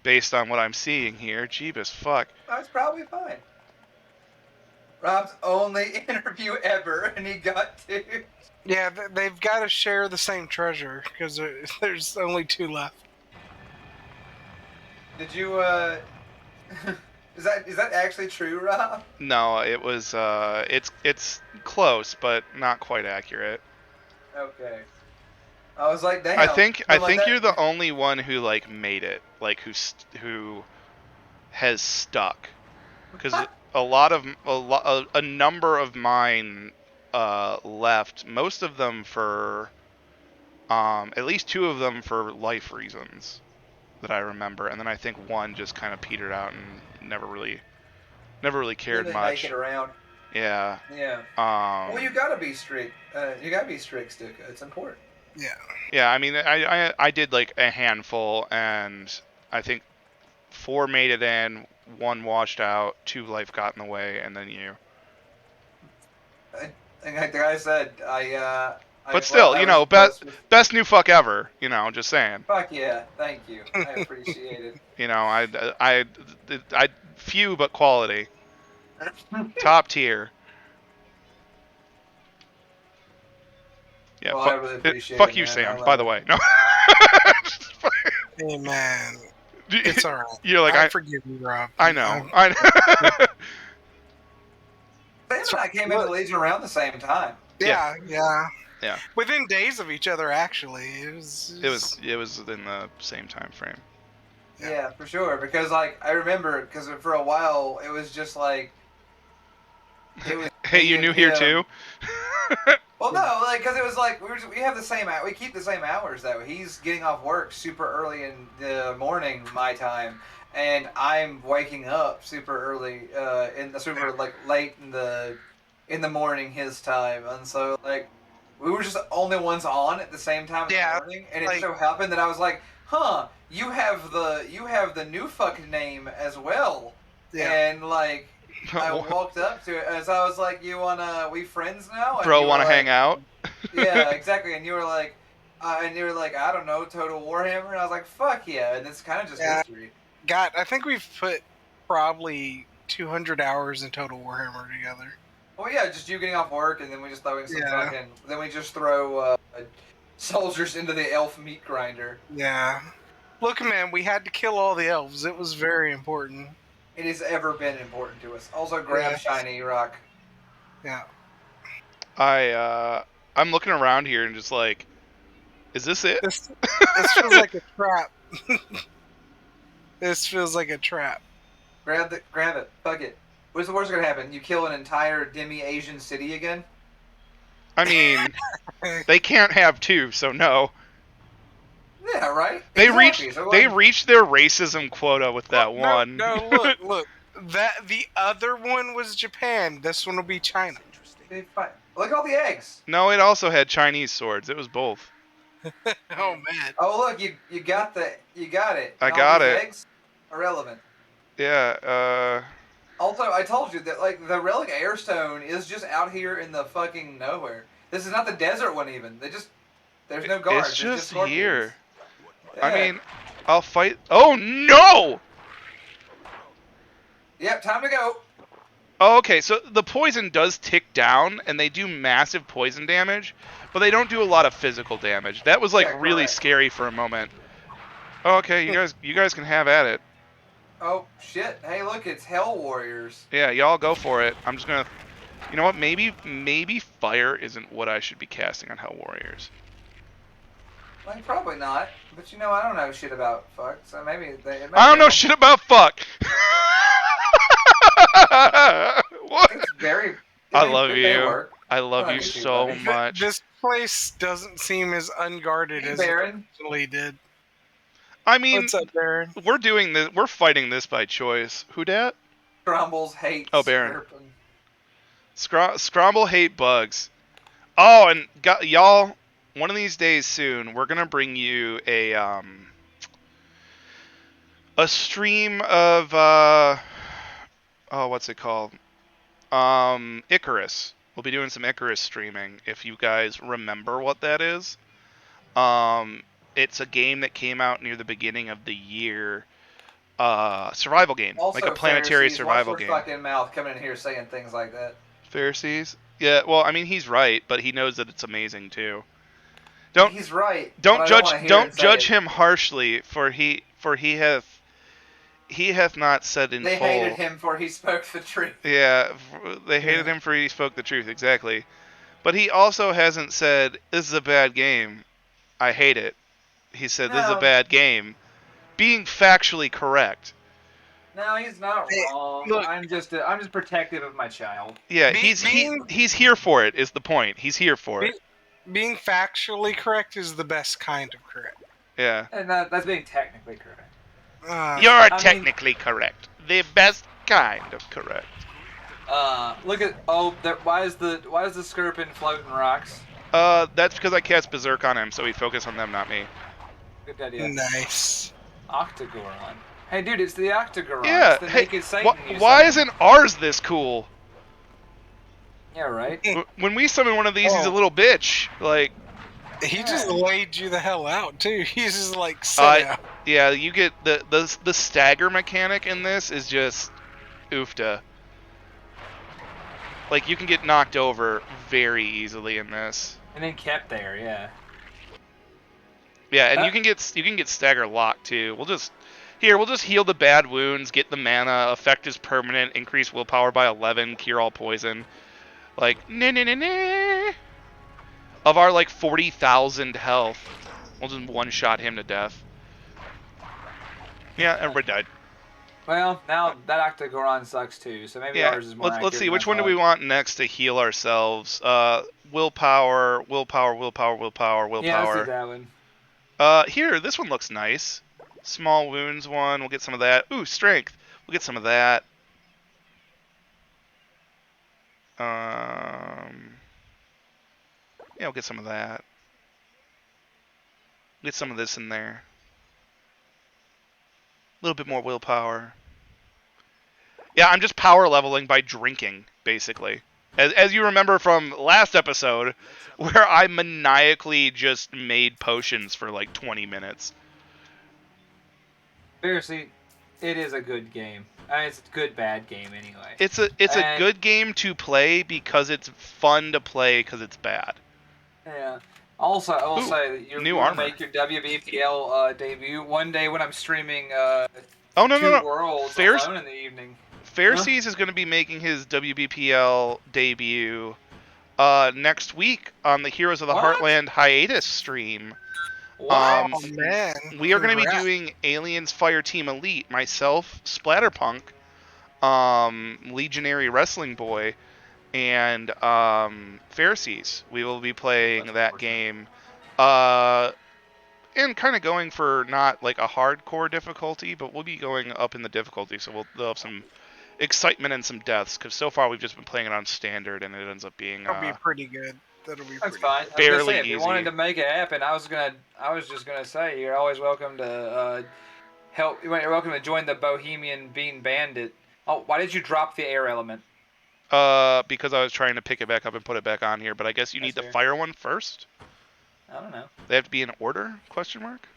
based on what I'm seeing here. Jeebus, fuck. That's probably fine. Rob's only interview ever, and he got to. Yeah, they've got to share the same treasure because there's only 2 left. Did you? Is that actually true, Rob? No, it was. It's close, but not quite accurate. Okay. I was like, damn. I think you're the only one who like made it, like who has stuck, because a number of mine left. Most of them for at least 2 of them for life reasons that I remember, and then I think one just kind of petered out and never really cared much. Make it around. Yeah. Yeah. Well, you gotta be strict. You gotta be strict, Stuka. It's important. Yeah. Yeah, I mean, I did like a handful, and I think 4 made it in, 1 washed out, 2 life got in the way, and then you. Like the guy said, But still, you know, best new fuck ever. You know, just saying. Fuck yeah, thank you. I appreciate it. You know, I few but quality. Top tier. Yeah, well, I really appreciate fuck it, you, man. Sam. By the way, no. Hey man, it's alright. You're like, I forgive you, Rob. I know. I know. Sam and I came into Legion around the same time. Yeah. Yeah. Within days of each other, actually. It was in the same time frame. Yeah, for sure. Because like I remember, because for a while it was just like It was Hey, me you and new here him. too? Well, no, like because it was like we have the same we keep the same hours though. He's getting off work super early in the morning my time, and I'm waking up super early in the super like late in the morning his time, and so like we were just the only ones on at the same time in the Yeah, morning, and it like- so happened that I was like, huh, you have the new fuck name as well, Yeah. and like. I walked up to it as I was like, "You we friends now?" And Bro, you were want to like, hang out? yeah, exactly. And you were like, I don't know, Total Warhammer, and I was like, fuck yeah, and it's kind of just history. God, I think we've put probably 200 hours in Total Warhammer together. Well, yeah, just you getting off work, and then we just throwing some Yeah. then we just throw soldiers into the elf meat grinder. Yeah. Look, man, we had to kill all the elves. It was very important. It has ever been important to us. Also, grab Yeah. shiny rock. Yeah. I'm looking around here and just like, is this it? This feels like a trap. This feels like a trap. Grab it. Fuck it. What's the worst gonna happen? You kill an entire demi-Asian city again? I mean, they can't have two, so no. Yeah, right. They Exactly. So, reached their racism quota with that one. No, look. The other one was Japan. This one will be China. Look at all the eggs. No, it also had Chinese swords. It was both. Oh man. Oh look, you got it. I And all got these it. Eggs are relevant. Yeah. Also, I told you that like the relic airstone is just out here in the fucking nowhere. This is not the desert one even. There's no guards. It's there's just scorpions. here. Yeah. I mean, I'll fight. Oh no! Yep, time to go. Oh, okay, so the poison does tick down, and they do massive poison damage, but they don't do a lot of physical damage. That was like really correct. scary for a moment. Oh, okay, you guys can have at it. Oh shit! Hey, look, it's Hell Warriors. Yeah, y'all go for it. I'm just gonna. You know what? Maybe fire isn't what I should be casting on Hell Warriors. Like probably not, but I don't know shit about fuck, so maybe I don't know shit about fuck. What? It's very. I love it may you. work. I love I you like you, so buddy. much. This place doesn't seem as unguarded Hey, as Baron. it originally did. I mean, What's up, Baron? we're doing this. We're fighting this by choice. Who dat? Grumbles hates. Oh, Baron. Slurping. Scromble hate bugs. Oh, and y'all, one of these days soon, we're gonna bring you a stream of what's it called? Icarus. We'll be doing some Icarus streaming. If you guys remember what that is, it's a game that came out near the beginning of the year. Survival game, Also, like a planetary Pharisees, survival watch your game. fucking mouth coming in here saying things like that. Pharisees? Yeah, well, I mean, he's right, but he knows that it's amazing too. He's right. Don't but I judge wanna hear don't it say judge it. him harshly, for he hath not said in They full. hated him for he spoke the truth. Yeah, they hated him for he spoke the truth, exactly. But he also hasn't said, this is a bad game, I hate it. He said, this is a No. bad game, being factually correct. No, he's not Hey, wrong. look. I'm just protective of my child. Yeah, Being- he's here for it, is the point. He's here for it. Being factually correct is the best kind of correct. Yeah. And that's being technically correct. You're mean- technically correct. The best kind of correct. Look at why is the Skirpin floating rocks? That's because I cast Berserk on him, so he focused on them, not me. Good idea. Nice. Octagoron. Hey, dude, it's the Octagoron. Yeah, It's the hey, naked Satan. you why summon. isn't ours this cool? Yeah, right. When we summon one of these, he's a Oh. little bitch. Like, He just laid you the hell out too. He's just like sit out. yeah, you get the stagger mechanic in this is just oofta. Like, you can get knocked over very easily in this. And then kept there, yeah. Yeah, and you can get stagger locked too. We'll just heal the bad wounds, get the mana, effect is permanent, increase willpower by 11, cure all poison. Like, of our like 40,000 health, we'll just one shot him to death. Yeah, everybody died. Well, now that Octagoron sucks too, so maybe Yeah, ours is more accurate. let's see. than I Which one do thought. we want next to heal ourselves? Willpower, willpower, willpower, willpower, Yeah, let's do willpower. that one. Here, this one looks nice. Small wounds one. We'll get some of that. Ooh, strength. We'll get some of that. Yeah, we'll get some of that. Get some of this in there. A little bit more willpower. Yeah, I'm just power leveling by drinking, basically. As you remember from last episode, where I maniacally just made potions for like 20 minutes. Seriously, it is a good game. I mean, it's a good bad game anyway. It's a good game to play because it's fun to play because it's bad. Yeah. Also, I will say that you're new going to armor. make your WBPL debut one day when I'm streaming Oh no, Two no. Worlds alone in the evening. Fairseas is going to be making his WBPL debut next week on the Heroes of the Heartland hiatus stream. Wow, man. We are going to be doing Aliens Fireteam Elite, myself, Splatterpunk, Legionary Wrestling Boy, and Fairseas. We will be playing that game. And kind of going for not like a hardcore difficulty, but we'll be going up in the difficulty, so they'll have some excitement and some deaths, because so far we've just been playing it on standard, and it ends up being That'll be pretty good. That'll be That's pretty fine. good. Barely easy. If you wanted to make it happen, I was just gonna say you're always welcome to help. You're welcome to join the Bohemian Bean Bandit. Oh, why did you drop the air element? Because I was trying to pick it back up and put it back on here, but I guess you need the fire one first. I don't know. They have to be in order? Question mark.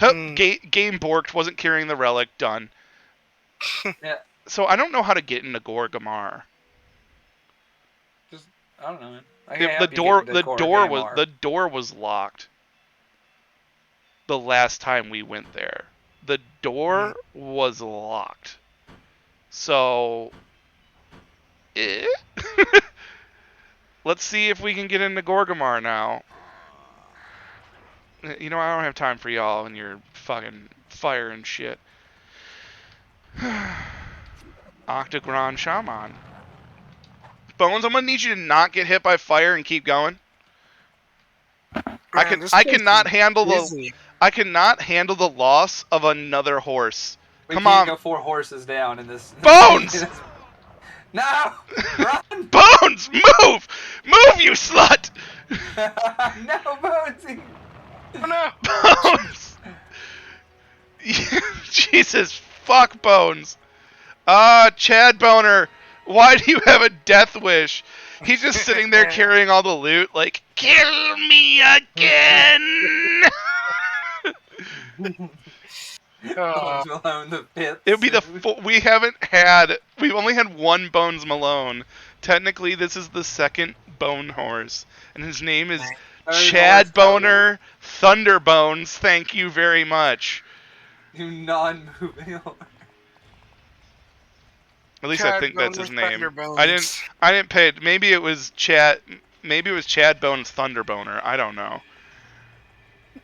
Game borked, wasn't carrying the relic. Done. Yeah. So I don't know how to get into Gorgamar. Just I don't know, man. The door was locked. The last time we went there, the door was locked. So, let's see if we can get into Gorgamar now. You know, I don't have time for y'all and your fucking fire and shit. Octagon Shaman. Bones, I'm gonna need you to not get hit by fire and keep going. I cannot handle the loss of another horse. Come on. We can't go 4 horses down in this. Bones! No! Run! Bones, move! Move, you slut! No, Bonesy! Oh no! Bones! Jesus, fuck Bones. Chad Boner, why do you have a death wish? He's just sitting there carrying all the loot, like, kill me again! Bones Malone the 5th. It would be we've only had one Bones Malone. Technically, this is the second Bone Horse, and his name is Chad Boner Thunderbones. Thank you very much. You non-moving horse. At least I think that's his name. I didn't pay it. Maybe it was Chad Bones Thunderboner. I don't know.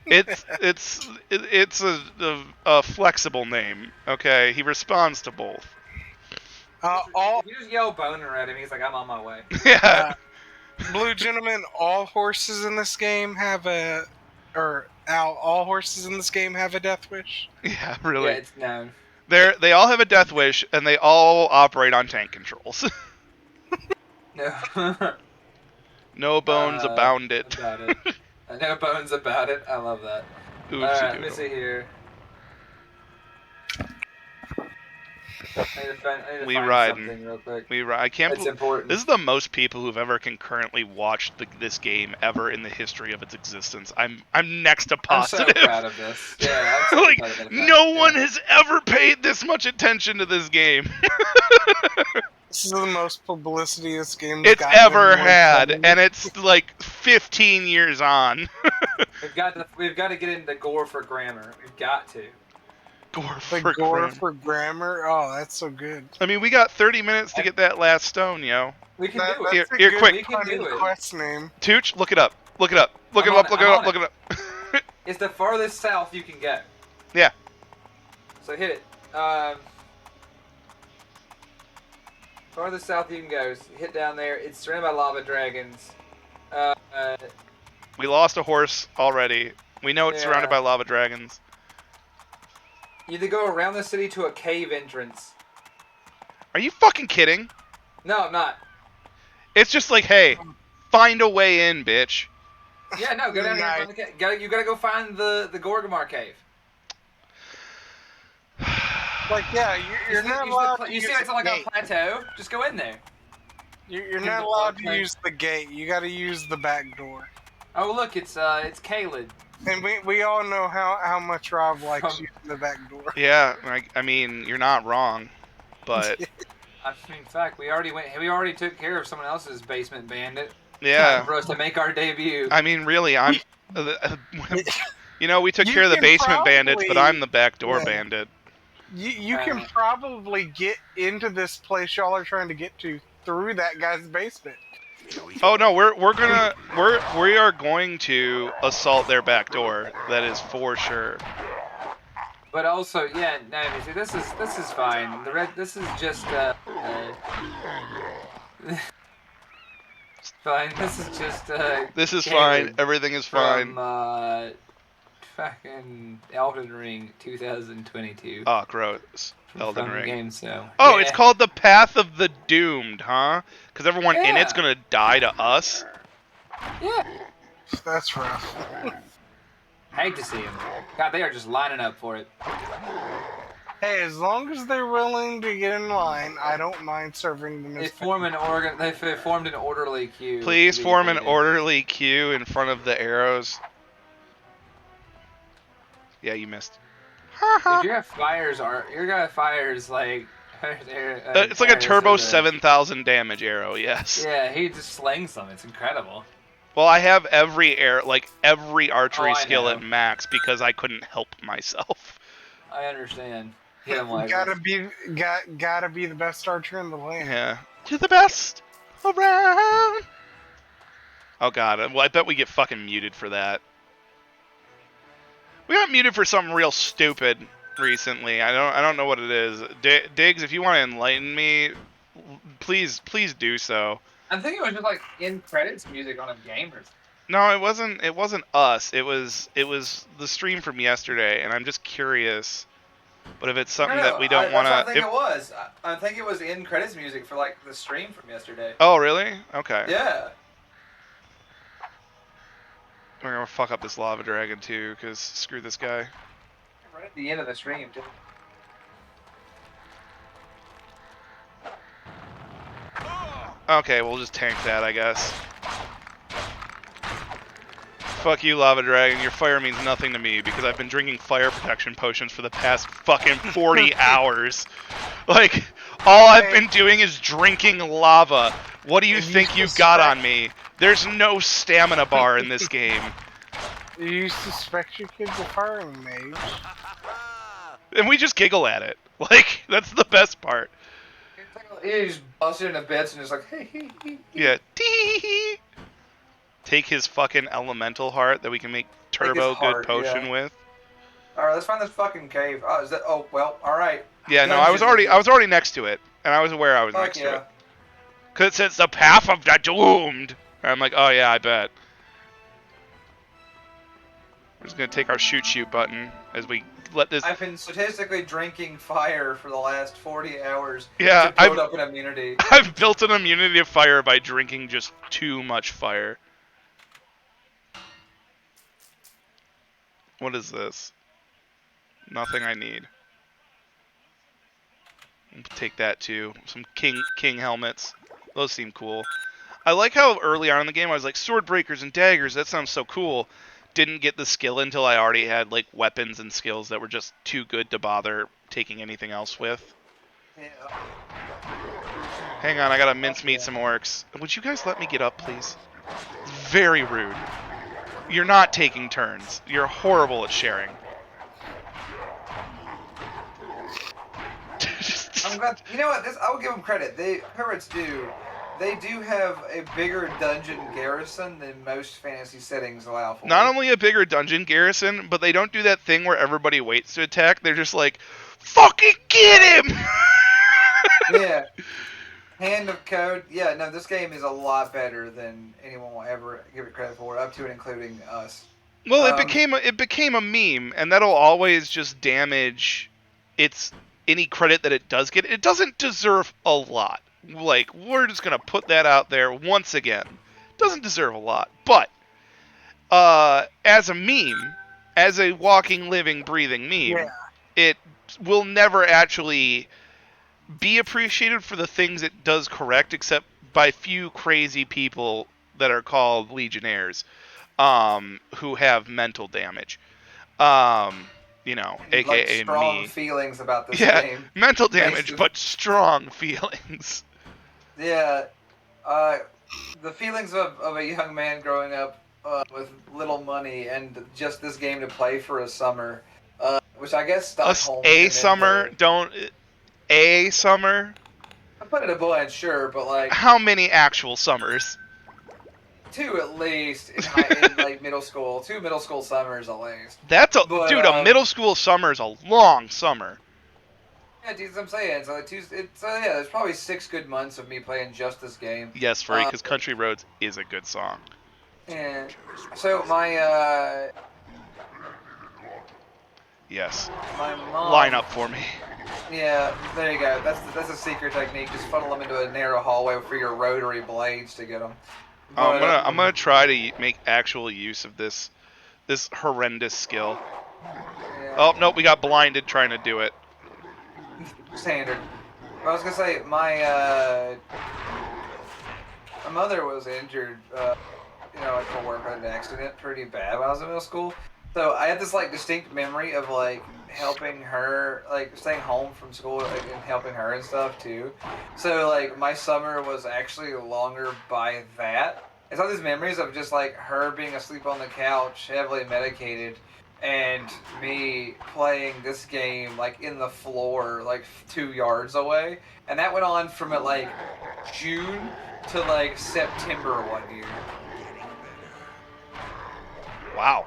It's a flexible name. Okay, he responds to both. You just yell Boner at him. He's like, I'm on my way. Yeah. Blue Gentleman, all horses in this game have all horses in this game have a death wish? Yeah, really. Yeah, it's known. They all have a death wish, and they all operate on tank controls. No. No bones about it. No bones about it. I love that. Let me see here. I need to find something real quick. We ride. I can't believe important. This is the most people who've ever concurrently watched this game ever in the history of its existence. I'm next to positive. I'm so proud of this. Yeah, I'm so like proud of that. no one has ever paid this much attention to this game. This is the most publicity this game it's ever had, and it's like 15 years on. We've got to get into gore for grammar. We've got to. Gore for grammar? Oh, that's so good. I mean, we got 30 minutes to get that last stone, yo. We can do it. That's Here, quick. We can do it. Quest name. Tooch, look it up. Look it up. Look it up. It's the farthest south you can go. Yeah. So hit it. Farther south you can go. Hit down there. It's surrounded by lava dragons. Uh, We lost a horse already. We know it's surrounded yeah. by lava dragons. You either go around the city to a cave entrance. Are you fucking kidding? No, I'm not. It's just like, hey, find a way in, bitch. Yeah, no, go down here and find the cave. You gotta go find the Gorgamar cave. Like, yeah, you're not allowed to You use see it's the like a gate. plateau? Just go in there. You're not allowed to use the gate. You got to use the back door. Oh, look, it's Caled. And we all know how much Rob likes using the back door. Yeah, I mean, you're not wrong, but I mean, in fact, we already took care of someone else's basement bandit. yeah, Time for us to make our debut. I mean, really, I'm. You know, we took care of the basement bandits, but I'm the backdoor bandit. You can probably get into this place y'all are trying to get to through that guy's basement. Oh no, we are going to assault their back door. That is for sure. But also, yeah, no, see, this is fine. This is just fine. This is just This is fine. Everything is fine. From fucking Elden Ring 2022. Oh, gross. Elden Ring. Game, so. Oh, yeah. it's called the Path of the Doomed, huh? Because everyone in it's gonna die to us. Yeah. That's rough. I hate to see them. God, they are just lining up for it. Hey, as long as they're willing to get in line, I don't mind serving them. They formed an orderly queue. Please form an orderly queue in front of the arrows. Yeah, you missed. Dude, your fires like. It's like a turbo 7,000 damage arrow. Yes. Yeah, he just slings them. It's incredible. Well, I have every archery I skill know. at max because I couldn't help myself. I understand. Yeah, like gotta be the best archer in the land. Yeah. You're the best around. Oh god. Well, I bet we get fucking muted for that. We got muted for something real stupid recently. I don't know what it is. Diggs, if you want to enlighten me, please do so. I'm thinking it was just like in credits music on a game or something. No, it wasn't. It wasn't us. It was the stream from yesterday, and I'm just curious. But if it's something that we don't want to, I think it was. I think it was in credits music for like the stream from yesterday. Oh, really? Okay. Yeah. We're gonna fuck up this lava dragon too, cause screw this guy. Right at the end of the stream, too. Okay, we'll just tank that, I guess. Fuck you, lava dragon. Your fire means nothing to me because I've been drinking fire protection potions for the past fucking 40 hours. Like, all I've been doing is drinking lava. What do you think you've got on me? There's no stamina bar in this game. You suspect your kid's a firing mage. And we just giggle at it. Like, that's the best part. He just busts it into bits and just like, hey. Yeah. Tee. Take his fucking elemental heart that we can make turbo good potion with. Alright, let's find this fucking cave. Oh, is that? Oh, well, alright. Yeah, no, I was already next to it. And I was aware I was next to it. Because it says the path of the doomed. And I'm like, oh yeah, I bet. We're just going to take our shoot button as we let this... I've been statistically drinking fire for the last 40 hours to build up an immunity. I've built an immunity to fire by drinking just too much fire. What is this? Nothing I need. Take that too. Some king helmets. Those seem cool. I like how early on in the game I was like, sword breakers and daggers, that sounds so cool. Didn't get the skill until I already had like weapons and skills that were just too good to bother taking anything else with. Yeah. Hang on, I gotta mincemeat some orcs. Would you guys let me get up, please? It's very rude. You're not taking turns. You're horrible at sharing. I'm glad. You know what? I will give them credit. Pirates do. They do have a bigger dungeon garrison than most fantasy settings allow for. Not only a bigger dungeon garrison, but they don't do that thing where everybody waits to attack. They're just like, fucking get him! Yeah. Hand of Code. Yeah, no, this game is a lot better than anyone will ever give it credit for, up to and including us. Well, it became a meme, and that'll always just damage its any credit that it does get. It doesn't deserve a lot. Like, we're just gonna put that out there once again. Doesn't deserve a lot, but as a meme, as a walking, living, breathing meme, it will never actually be appreciated for the things it does correct, except by few crazy people that are called Legionnaires, who have mental damage. Like AKA strong me. feelings about this Yeah, game. mental damage, but strong feelings. Yeah, the feelings of a young man growing up with little money and just this game to play for a summer, which I guess Stockholm A came summer, into. a summer. I put it a bunch, sure, but like How many actual summers? 2 at least in like middle school, 2 middle school summers at least. But A middle school summer is a long summer. yeah, dude, I'm saying so. Like, yeah, there's probably 6 good months of me playing just this game. Yes, Furry, because Country Roads is a good song. And so my yes, my mom line up for me. Yeah, there you go. That's a secret technique. Just funnel them into a narrow hallway for your rotary blades to get them. But, I'm gonna try to make actual use of this horrendous skill. Yeah. Oh no, we got blinded trying to do it. Standard. I was gonna say my mother was injured, like for work on an accident, pretty bad when I was in middle school. So I had this like distinct memory of like helping her, like staying home from school and helping her and stuff too. So like my summer was actually longer by that. It's all these memories of just like her being asleep on the couch, heavily medicated, and me playing this game like in the floor, like 2 yards away. And that went on from like June to like September one year. Wow.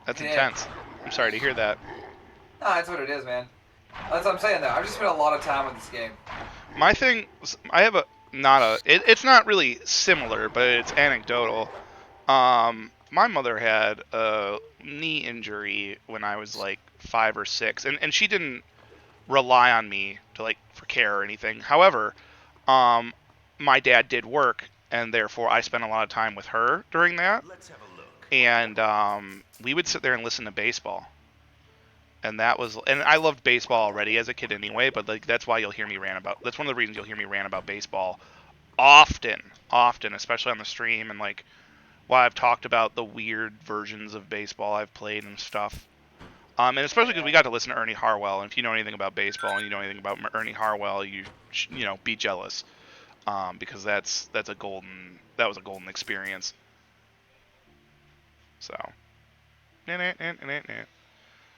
That's intense. I'm sorry to hear that. Nah, that's what it is, man. That's what I'm saying, though. I've just spent a lot of time with this game. My thing, I have it's not really similar, but it's anecdotal. My mother had a knee injury when I was like 5 or 6, and she didn't rely on me to like for care or anything. However, my dad did work, and therefore I spent a lot of time with her during that. Let's have a look. And we would sit there and listen to baseball. And I loved baseball already as a kid anyway, but like that's one of the reasons you'll hear me rant about baseball often, especially on the stream, and like why I've talked about the weird versions of baseball I've played and stuff. And especially because we got to listen to Ernie Harwell, and if you know anything about baseball and you know anything about Ernie Harwell, you be jealous, because that was a golden experience. So,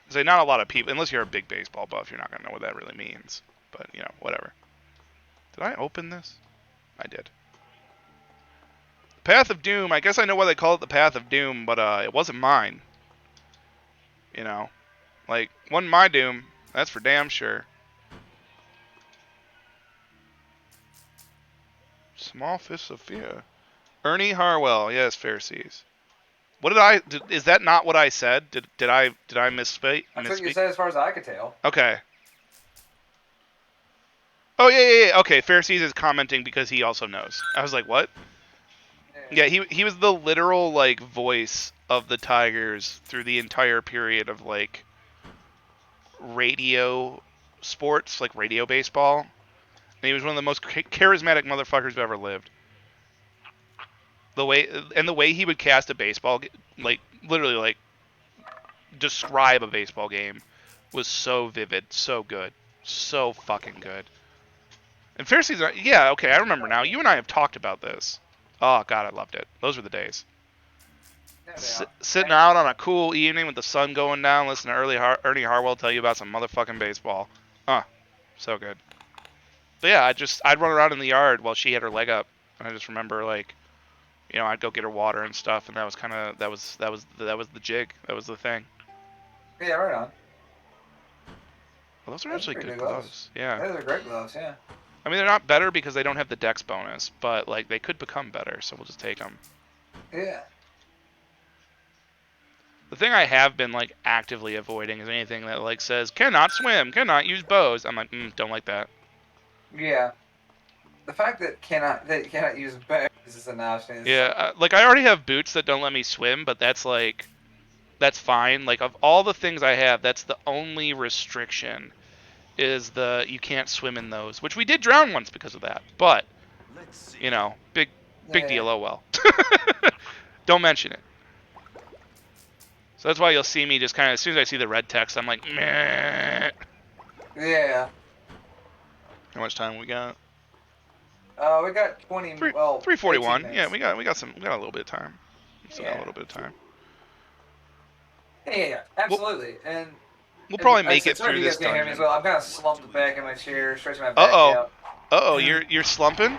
say not a lot of people, unless you're a big baseball buff, you're not gonna know what that really means. But whatever. Did I open this? I did. Path of Doom. I guess I know why they call it the Path of Doom, but it wasn't mine. Like wasn't my doom. That's for damn sure. Small Fists of Fear. Ernie Harwell. Yes, Pharisees. What is that not what I said? Did I misspeak? That's what you said as far as I could tell. Okay. Oh yeah. Okay, Pharisees is commenting because he also knows. I was like, what? Yeah, he was the literal like voice of the Tigers through the entire period of like radio sports, like radio baseball. And he was one of the most charismatic motherfuckers who ever lived. The way he would cast a baseball, like literally like describe a baseball game, was so vivid, so good, so fucking good. And Pharisees, yeah, okay, I remember now. You and I have talked about this. Oh god, I loved it. Those were the days. Sitting out on a cool evening with the sun going down, listening to Ernie Harwell tell you about some motherfucking baseball. So good. But yeah, I'd run around in the yard while she had her leg up, and I just remember like, I'd go get her water and stuff, and that was the jig. That was the thing. Yeah, right on. Well, those are actually good gloves. Yeah. Those are great gloves, yeah. I mean, they're not better because they don't have the dex bonus, but like they could become better, so we'll just take them. Yeah. The thing I have been like actively avoiding is anything that like says cannot swim, cannot use bows. I'm like, don't like that. Yeah. The fact that you cannot use bows is an option. Yeah, like I already have boots that don't let me swim, but that's fine. Like of all the things I have, that's the only restriction is you can't swim in those, which we did drown once because of that. But you know, big deal. Oh well. Don't mention it. So that's why you'll see me just kind of as soon as I see the red text, I'm like, meh. Yeah. How much time we got? We got 20. 3:41. 18 Yeah, minutes. we got a little bit of time. Still got a Yeah. little bit of time. Yeah, absolutely. And We'll probably make it sorry through if you this guys can't hear me dungeon. as well. I'm kind of slumped back in my chair, stretching my back out. You're slumping?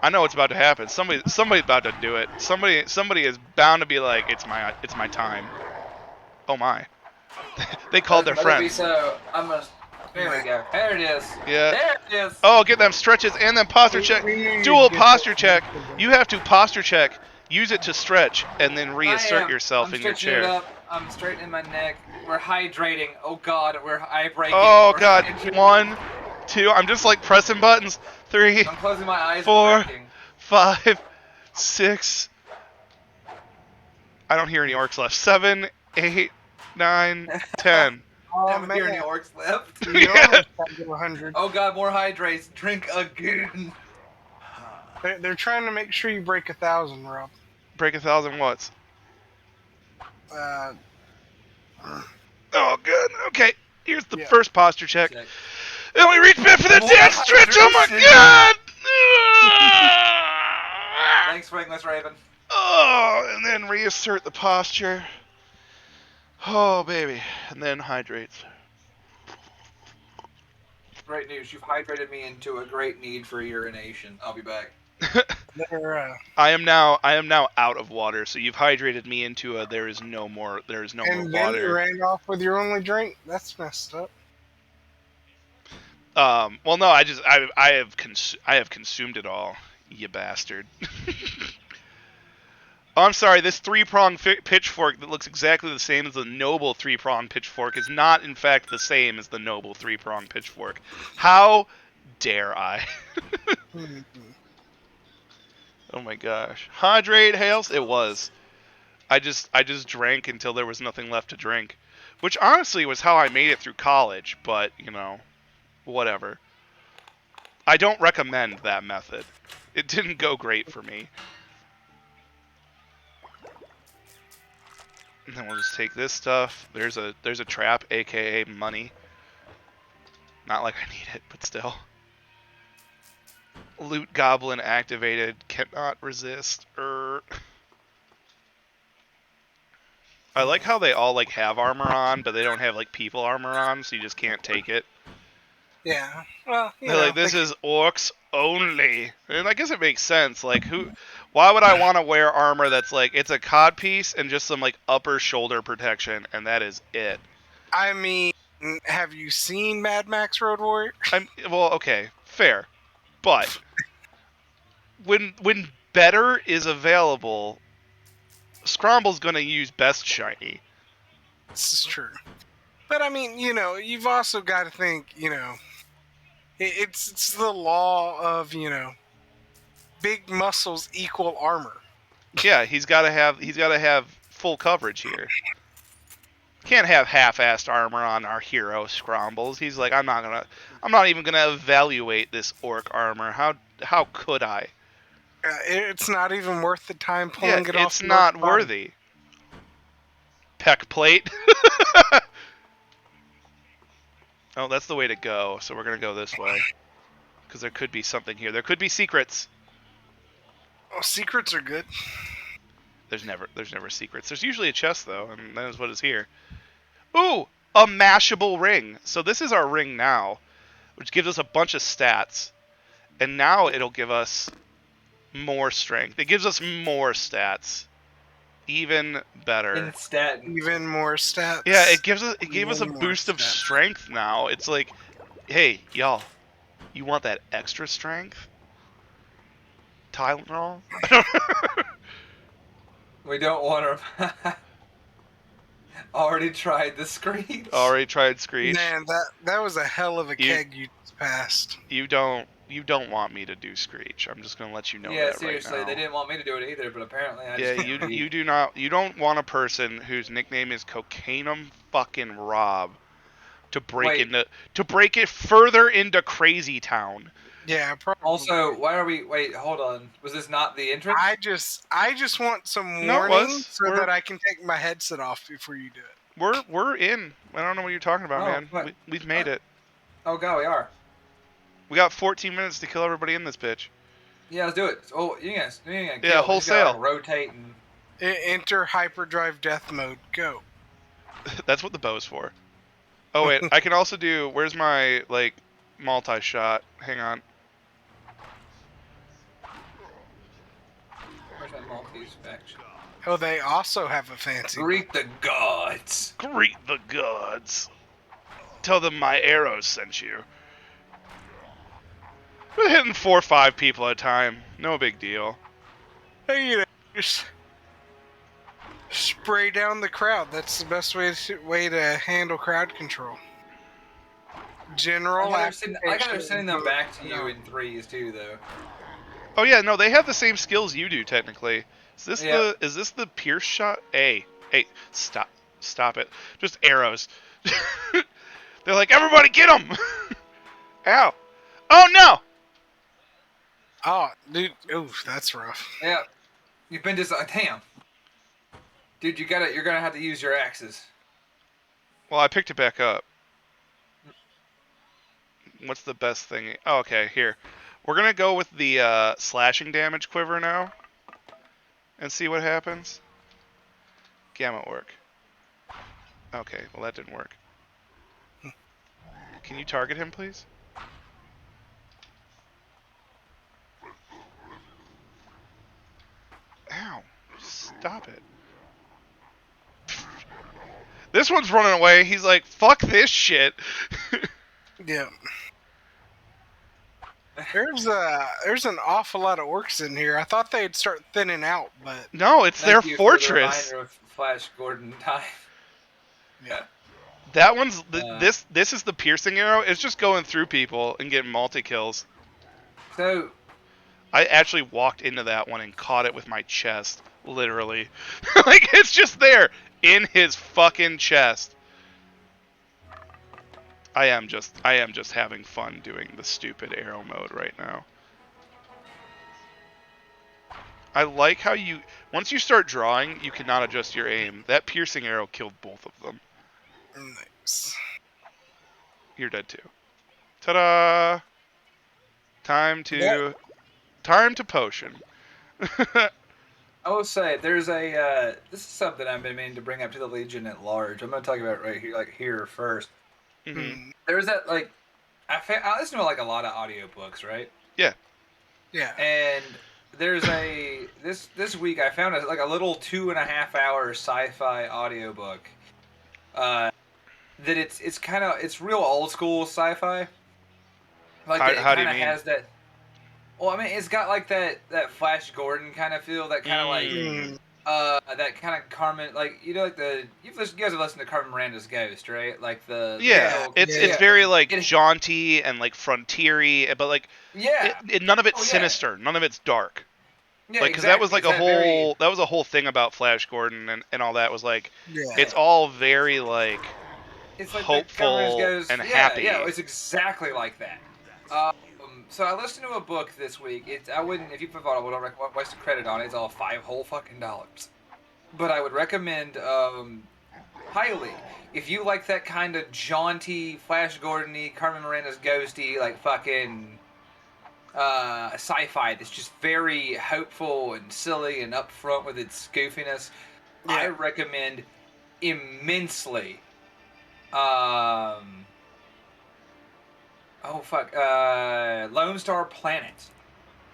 I know what's about to happen. Somebody's about to do it. Somebody is bound to be like, it's my time. Oh my. They called their friends. There we go. There it is. Yeah. There it is. Oh, get them stretches and then posture check. Dual posture check. You have to posture check. Use it to stretch and then reassert yourself in your chair. I'm stretching it up. I'm straightening my neck. We're hydrating. Oh God, we're hydrating. Oh God. 1, 2. I'm just like pressing buttons. 3. I'm closing my eyes. 4, 5, 6. I don't hear any orcs left. 7, 8, 9, 10. Never hear any orcs left. Yeah. Oh God, more hydrates. Drink again. They're trying to make sure you break 1,000, Rob. Break 1,000 watts. Uh. Oh, good. Okay, here's the first posture check. And we reach back for the death stretch. Oh my God! Thanks, Wingless Raven. Oh, and then reassert the posture. Oh, baby. And then hydrates. Great news. You've hydrated me into a great need for urination. I'll be back. I am now out of water, so you've hydrated me into there is no more water. And then you ran off with your only drink? That's messed up. Well, no, I have consumed it all, you bastard. Oh, I'm sorry, this 3-prong pitchfork that looks exactly the same as the noble 3-prong pitchfork is not, in fact, the same as the noble 3-prong pitchfork. How dare I? Oh my gosh. Hydrate, Hales? It was. I just drank until there was nothing left to drink. Which honestly was how I made it through college, but, you know, whatever. I don't recommend that method. It didn't go great for me. And then we'll just take this stuff. There's a trap, aka money. Not like I need it, but still. Loot goblin activated. Cannot resist. I like how they all like have armor on, but they don't have like people armor on, so you just can't take it. Yeah. Well, they're like, this is orcs only. And I guess it makes sense. Like, why would I want to wear armor that's like, it's a cod piece and just some like upper shoulder protection, and that is it? I mean, have you seen Mad Max Road Warrior? Well, okay, fair. But when better is available, Scromble's gonna use best shiny. This is true. But I mean, you know, you've also got to think, you know, it's the law of, you know, big muscles equal armor. Yeah, he's got to have full coverage here. Can't have half-assed armor on our hero Scrombles. He's like, I'm not even gonna evaluate this orc armor. How could I? It's not even worth the time pulling it off. It's not worthy. Peck plate. Oh, that's the way to go. So we're gonna go this way because there could be something here. There could be secrets. Oh, secrets are good. There's never secrets. There's usually a chest though, and that is what is here. Ooh, a mashable ring. So this is our ring now, which gives us a bunch of stats, and now it'll give us more strength. It gives us more stats. Even better. Even more stats. Yeah, it gave us a boost of strength now. It's like, hey, y'all, You want that extra strength? Tylenol? We don't want to. Already tried the Screech. Already tried Screech? Man, that was a hell of a keg you passed. You don't want me to do Screech. I'm just gonna let you know yeah, that seriously, right now. They didn't want me to do it either, but apparently I Yeah, just you do not. You don't want a person whose nickname is CocainumRob to break it further into Crazy Town. Yeah, probably. Also, why are we? Wait, hold on. Was this not the entrance? I just want some warning so that I can take my headset off before you do it. We're in. I don't know what you're talking about, man. What? We've made it. Oh god, we are. We got 14 minutes to kill everybody in this bitch. Yeah, let's do it. Oh, you guys, yeah, wholesale. Gotta, like, rotate and enter hyperdrive death mode. Go. That's what the bow's for. Oh wait, I can also do. Where's my multi-shot? Hang on. Where's my multi-spec? Oh, they also have a fancy. Greet the gods. Greet the gods. Tell them my arrows sent you. We're hitting 4 or 5 people at a time. No big deal. Hey, just spray down the crowd. That's the best way to handle crowd control. General. I got her sending them back to you in threes too, though. Oh yeah, no, they have the same skills you do technically. Is this the Pierce shot? Hey, stop it! Just arrows. They're like, everybody get them! Ow! Oh no! Oh, dude, oof, that's rough. Yeah, you've been damn. Dude, you're gonna have to use your axes. Well, I picked it back up. What's the best thing? Oh, okay, here. We're gonna go with the slashing damage quiver now, and see what happens. Gamma work. Okay, well that didn't work. Can you target him, please? Ow! Stop it. This one's running away. He's like, fuck this shit. Yeah. There's an awful lot of orcs in here. I thought they'd start thinning out, but no, it's their fortress. For the of Flash Gordon time. Yeah. That one's this is the piercing arrow. It's just going through people and getting multi kills. So I actually walked into that one and caught it with my chest, literally. Like it's just there in his fucking chest. I am just having fun doing the stupid arrow mode right now. I like how once you start drawing, you cannot adjust your aim. That piercing arrow killed both of them. Nice. You're dead too. Ta-da! Time to potion. I will say there's a this is something I've been meaning to bring up to the Legion at large. I'm gonna talk about it right here, here first. Mm-hmm. There's that I listen to a lot of audiobooks, right? Yeah. Yeah. And there's this week I found a little 2.5 hour sci-fi audiobook. That it's real old school sci-fi. How do you mean? Has that. Well, I mean, it's got that Flash Gordon kind of feel, that kind of that kind of Carmen, you guys have listened to Carmen Miranda's Ghost, right? It's very jaunty and frontiery, but none of it's sinister, none of it's dark. Yeah, because that was that was a whole thing about Flash Gordon and all that was it's all very it's hopeful and happy. Yeah, it's exactly like that. So I listened to a book this week. I wouldn't, if you put Audible, don't waste the credit on it. It's all $5 whole fucking dollars. But I would recommend highly, if you like that kind of jaunty, Flash Gordon-y, Carmen Miranda's Ghosty, fucking sci-fi that's just very hopeful and silly and upfront with its goofiness, I recommend immensely. Lone Star Planet.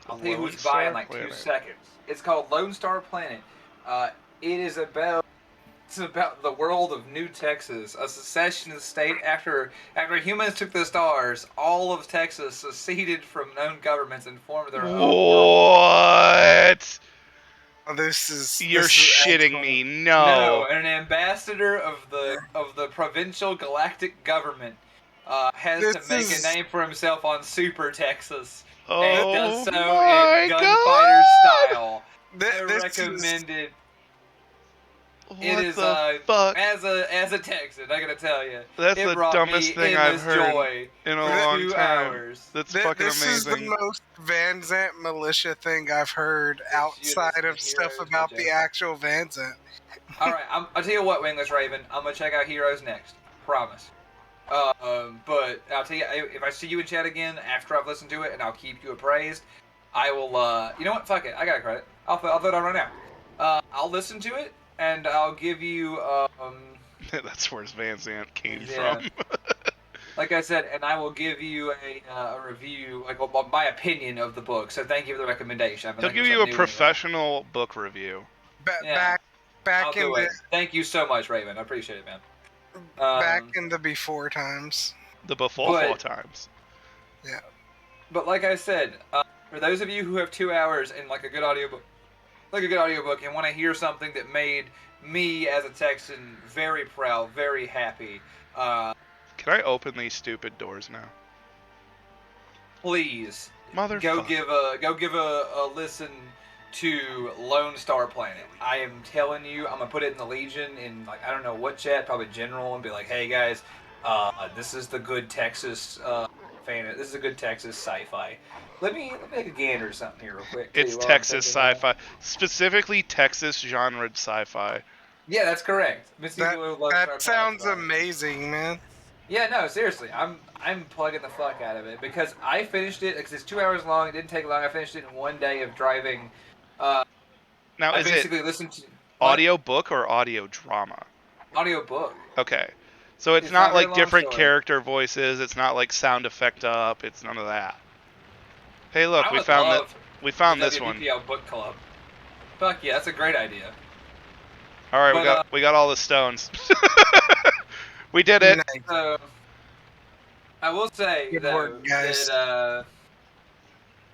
I'll tell you who it's by in 2 seconds. It's called Lone Star Planet. It is about It's about the world of New Texas, a secession state after humans took the stars. All of Texas seceded from known governments and formed their own world. What? This You're is shitting excellent. me. No, No. an ambassador of the provincial galactic government has to This make a is- name for himself on Super Texas, and does Oh so my in gunfighter god! style. I This recommend it. It What is the fuck? as a Texan, I gotta tell you, That's it the brought dumbest me thing I've endless heard joy in a for long 2 time. hours. That's This fucking is the amazing. most Van Zant militia thing I've heard outside of stuff Heroes, about Joe. the actual Van Zant. All right, I'll tell you what, Wingless Raven, I'm gonna check out Heroes next. Promise. But I'll tell you, if I see you in chat again after I've listened to it, and I'll keep you appraised, I will. You know what? Fuck it. I got a credit. I'll throw it on right now. I'll listen to it, and I'll give you. That's where Van Zant came Yeah. from. Like I said, and I will give you a review, like well, my opinion of the book. So thank you for the recommendation. I've been He'll looking give for you a something new anyway. professional book review. Yeah. Back I'll in do the it. Thank you so much, Raven. I appreciate it, man. back in the before times. The before But- times. Yeah. But like I said, for those of you who have 2 hours and like a good audiobook, and want to hear something that made me as a Texan very proud, very happy, Can I open these stupid doors now? please Motherfucker. go give a listen to Lone Star Planet. I am telling you, I'm gonna put it in the Legion in like I don't know what chat, probably general, and be like, hey guys, this is the good Texas this is a good Texas sci-fi. Let me make a gander or something here real quick. It's Texas sci-fi. Specifically Texas genre sci-fi. Yeah, that's correct. That sounds amazing, man. Yeah, no, seriously, I'm plugging the fuck out of it because I finished it because it's 2 hours long. It didn't take long. I finished it in 1 day of driving. Now, I is it basically listened to audio book or audio drama? audio book. Okay. So it's It's not not very like long different story. character voices. It's not like sound effect up. It's none of that. Hey, look, I we would found love We found the this one. WPL book club. Fuck yeah, that's a great idea. All right, But, we got all the stones. We did it. Nice. So I will say Good though work, guys. that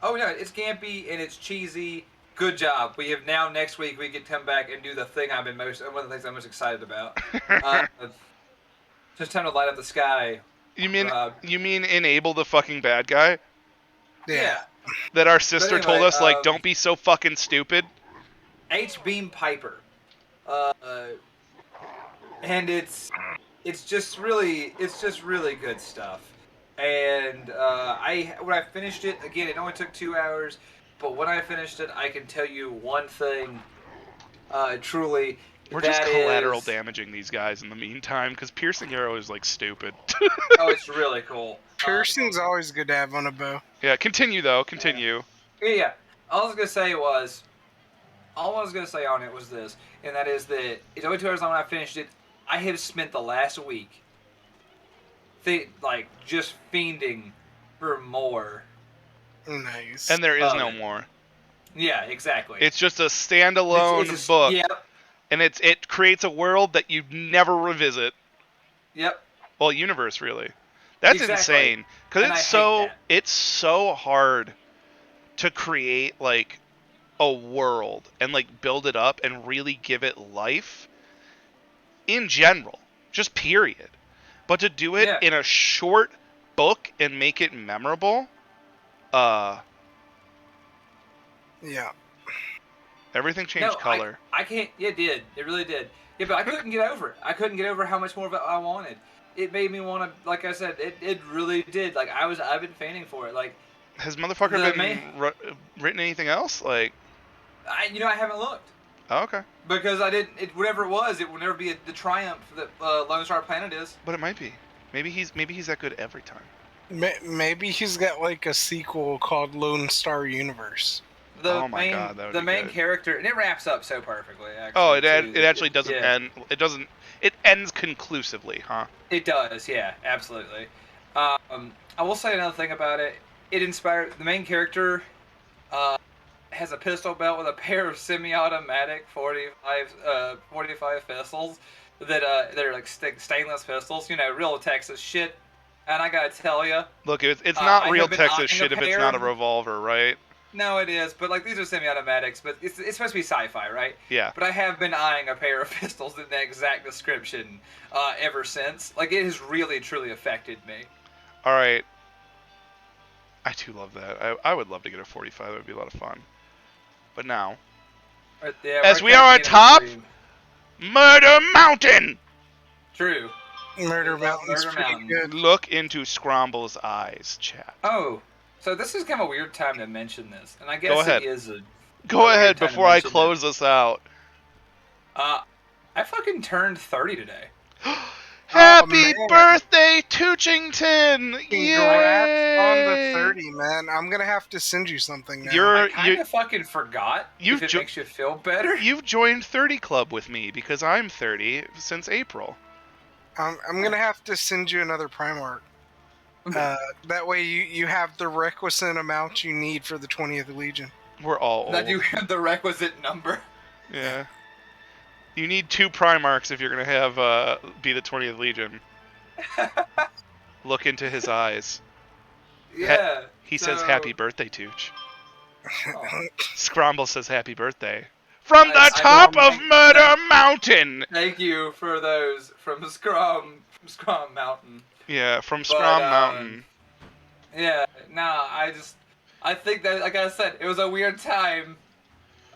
oh no, it's campy and it's cheesy. Good job. We have now next week we get to come back and do the thing one of the things I'm most excited about. Just time to light up the sky. You mean enable the fucking bad guy? Yeah. That our sister anyway, told us like don't be so fucking stupid. H. Beam Piper. And it's just really good stuff. And when I finished it, again, it only took 2 hours, but when I finished it, I can tell you one thing, truly. We're just collateral damaging these guys in the meantime, because Piercing Arrow is like stupid. Oh, it's really cool. Piercing's always good to have on a bow. Yeah, continue though, continue. Yeah. All I was gonna say on it was this, and that is that it's only 2 hours long when I finished it. I have spent the last week just fiending for more. Nice. And there is no more. Yeah, exactly. It's just a standalone book. Yep. And it creates a world that you never revisit. Yep. Well, universe really. That's insane. Because it's so hard to create like a world and like build it up and really give it life in general. Just period. But to do it in a short book and make it memorable, yeah. Everything changed color. I can't. It did. It really did. Yeah, but I couldn't get over it. I couldn't get over how much more of it I wanted. It made me want to. Like I said, it really did. Like I've been fanning for it. Like has motherfucker been written anything else? Like I haven't looked. Oh, okay. Because I didn't. Whatever it was, it will never be the triumph that Lone Star Planet is. But it might be. Maybe he's that good every time. Maybe he's got like a sequel called Lone Star Universe. Oh my god, that would the be main good. character, and it wraps up so perfectly. Actually, oh, it actually doesn't end. It doesn't. It ends conclusively, huh? It does, yeah, absolutely. I will say another thing about it. It inspired the main character. has a pistol belt with a pair of semi-automatic 45 pistols that they're like stainless pistols, real Texas shit. And I gotta tell you, Look, it's not I real have been Texas eyeing a shit if it's pair not a of. revolver, right? No, it is, but like these are semi-automatics, but it's supposed to be sci-fi, right? Yeah. But I have been eyeing a pair of pistols in the exact description ever since. Like it has really truly affected me. All right. I do love that. I would love to get a 45. That would be a lot of fun. But now, Right there, as right we there are at the atop beginning of Murder Mountain, the stream. True. Murder I love Mountain's Murder pretty Mountain. good. look into Scromble's eyes, chat. Oh, so this is kind of a weird time to mention this, and I Go guess ahead. it is Go a weird ahead time to before I mention close us out. I fucking turned 30 today. Happy man. birthday, Toochington! Congrats on the Yay! 30, man. I'm gonna have to send you something now. You're- I kind of fucking forgot. you've If it makes you feel better. You've joined 30 Club with me because I'm 30 since April. I'm gonna have to send you another Primark. That way you have the requisite amount you need for the 20th Legion. We're all old. That you have the requisite number. Yeah. You need 2 Primarchs if you're gonna have be the 20th Legion. Look into his eyes. Yeah. He says happy birthday, Tooch. Oh. Scromble says happy birthday. From the I top don't of think- Murder Mountain! Thank you for those from Scrum Mountain. Yeah, from But, Scrom Mountain. Yeah. No, I think that, like I said, it was a weird time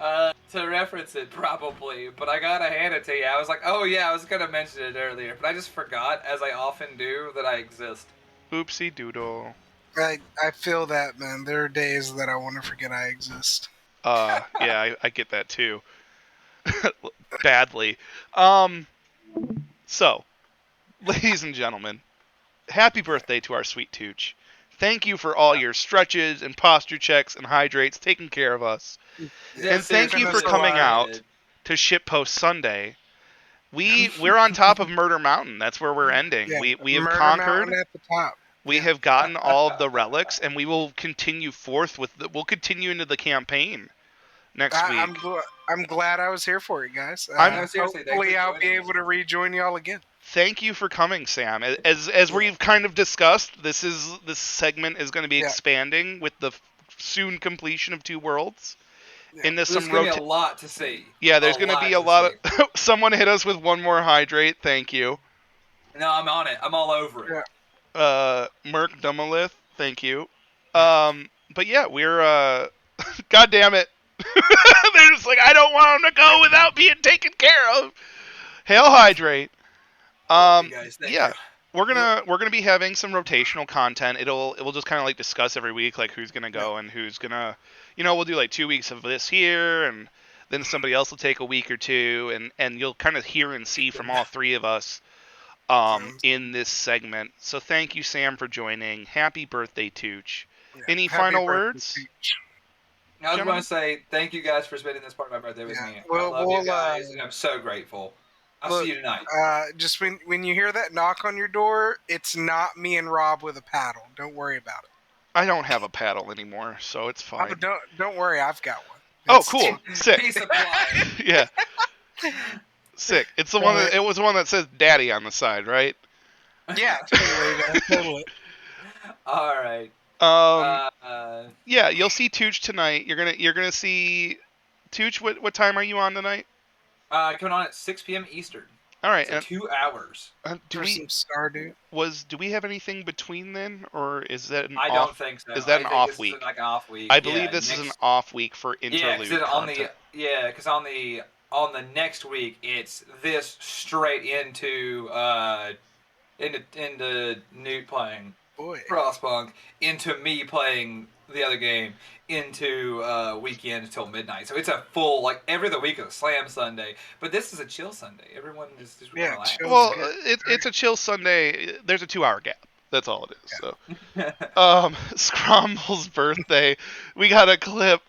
to reference it probably, but I gotta hand it to you. I was like, oh yeah, I was gonna mention it earlier, but I just forgot, as I often do, that I exist. Oopsie doodle. I feel that, man. There are days that I want to forget I exist. Yeah, I get that too. Badly. So, ladies and gentlemen, happy birthday to our sweet Tooch. Thank you for all your stretches and posture checks and hydrates, taking care of us. Yeah, And thank you for seriously, coming I out did. to Shitpost Sunday. We're on top of Murder Mountain. That's where we're ending. Yeah, We have Murder conquered. Mountain at the top. We have gotten all of the relics, and we will continue forth with. We'll continue into the campaign next week. I'm glad I was here for it, guys. No, seriously, thanks Hopefully for I'll be joining able to rejoin y'all again. Thank you for coming, Sam. As we've kind of discussed, this segment is going to be expanding with the soon completion of 2 worlds. Into There's some gonna be a lot to see. Yeah, there's going to be a lot of. Someone hit us with one more hydrate. Thank you. No, I'm on it. I'm all over it. Yeah. Merc Dumalith. Thank you. But yeah, we're. God damn it. They're just like, I don't want them to go without being taken care of. Hail hydrate. You guys, thank Yeah. you. We're gonna be having some rotational content. It will just kind of like discuss every week like who's gonna go and who's gonna, we'll do like 2 weeks of this here, and then somebody else will take a week or two, and you'll kind of hear and see from all 3 of us in this segment. So thank you, Sam, for joining. Happy birthday, Tooch. Yeah. Any Happy final birthday, words? Tooch. I was Gentlemen? going to say thank you guys for spending this part of my birthday with Yeah. me. Well, I love we'll, you guys, and I'm so grateful. I'll look, see you tonight. Just when you hear that knock on your door, it's not me and Rob with a paddle. Don't worry about it. I don't have a paddle anymore, so it's fine. Oh, don't worry, I've got one. Oh, It's- cool. Sick. Peace supply. Yeah. Sick. It's the one. It was the one that says "Daddy" on the side, right? Yeah, totally, man, totally. All right. Yeah, you'll see Tooch tonight. You're gonna see Tooch. What time are you on tonight? Coming on at 6 p.m. Eastern. All right. So 2 hours. Do For we some Stardew. do we have anything between then, or is that an I off? don't think so. Is that an I think off this is week? like an off week. I believe Yeah, this is an next- off week for Yeah, interlude because content. on the next week it's this straight into Newt playing Boy. Frostpunk, into me playing the other game, into weekend till midnight. So it's a full, like, every other week is a Slam Sunday, but this is a chill Sunday. Everyone is just Yeah, relaxed. chill. Well, good. it's a chill Sunday. There's a 2-hour gap. That's all it is. So, Scromble's birthday. We got a clip.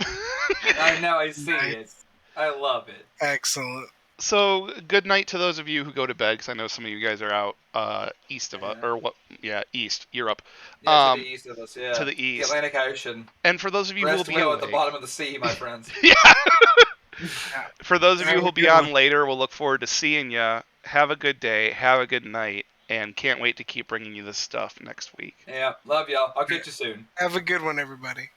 I know, I see Nice. it. I love it. Excellent. So good night to those of you who go to bed, because I know some of you guys are out east of us, or what? Yeah, east Europe. Yeah, to the east of us. Yeah, to the the east. Atlantic Ocean. And for those of you who will Rest be well awake, at the bottom of the sea, my friends. yeah. Yeah. For those of you Have who'll a be good on one. later, we'll look forward to seeing you. Have a good day. Have a good night. And can't wait to keep bringing you this stuff next week. Yeah, love y'all. I'll catch you soon. Have a good one, everybody.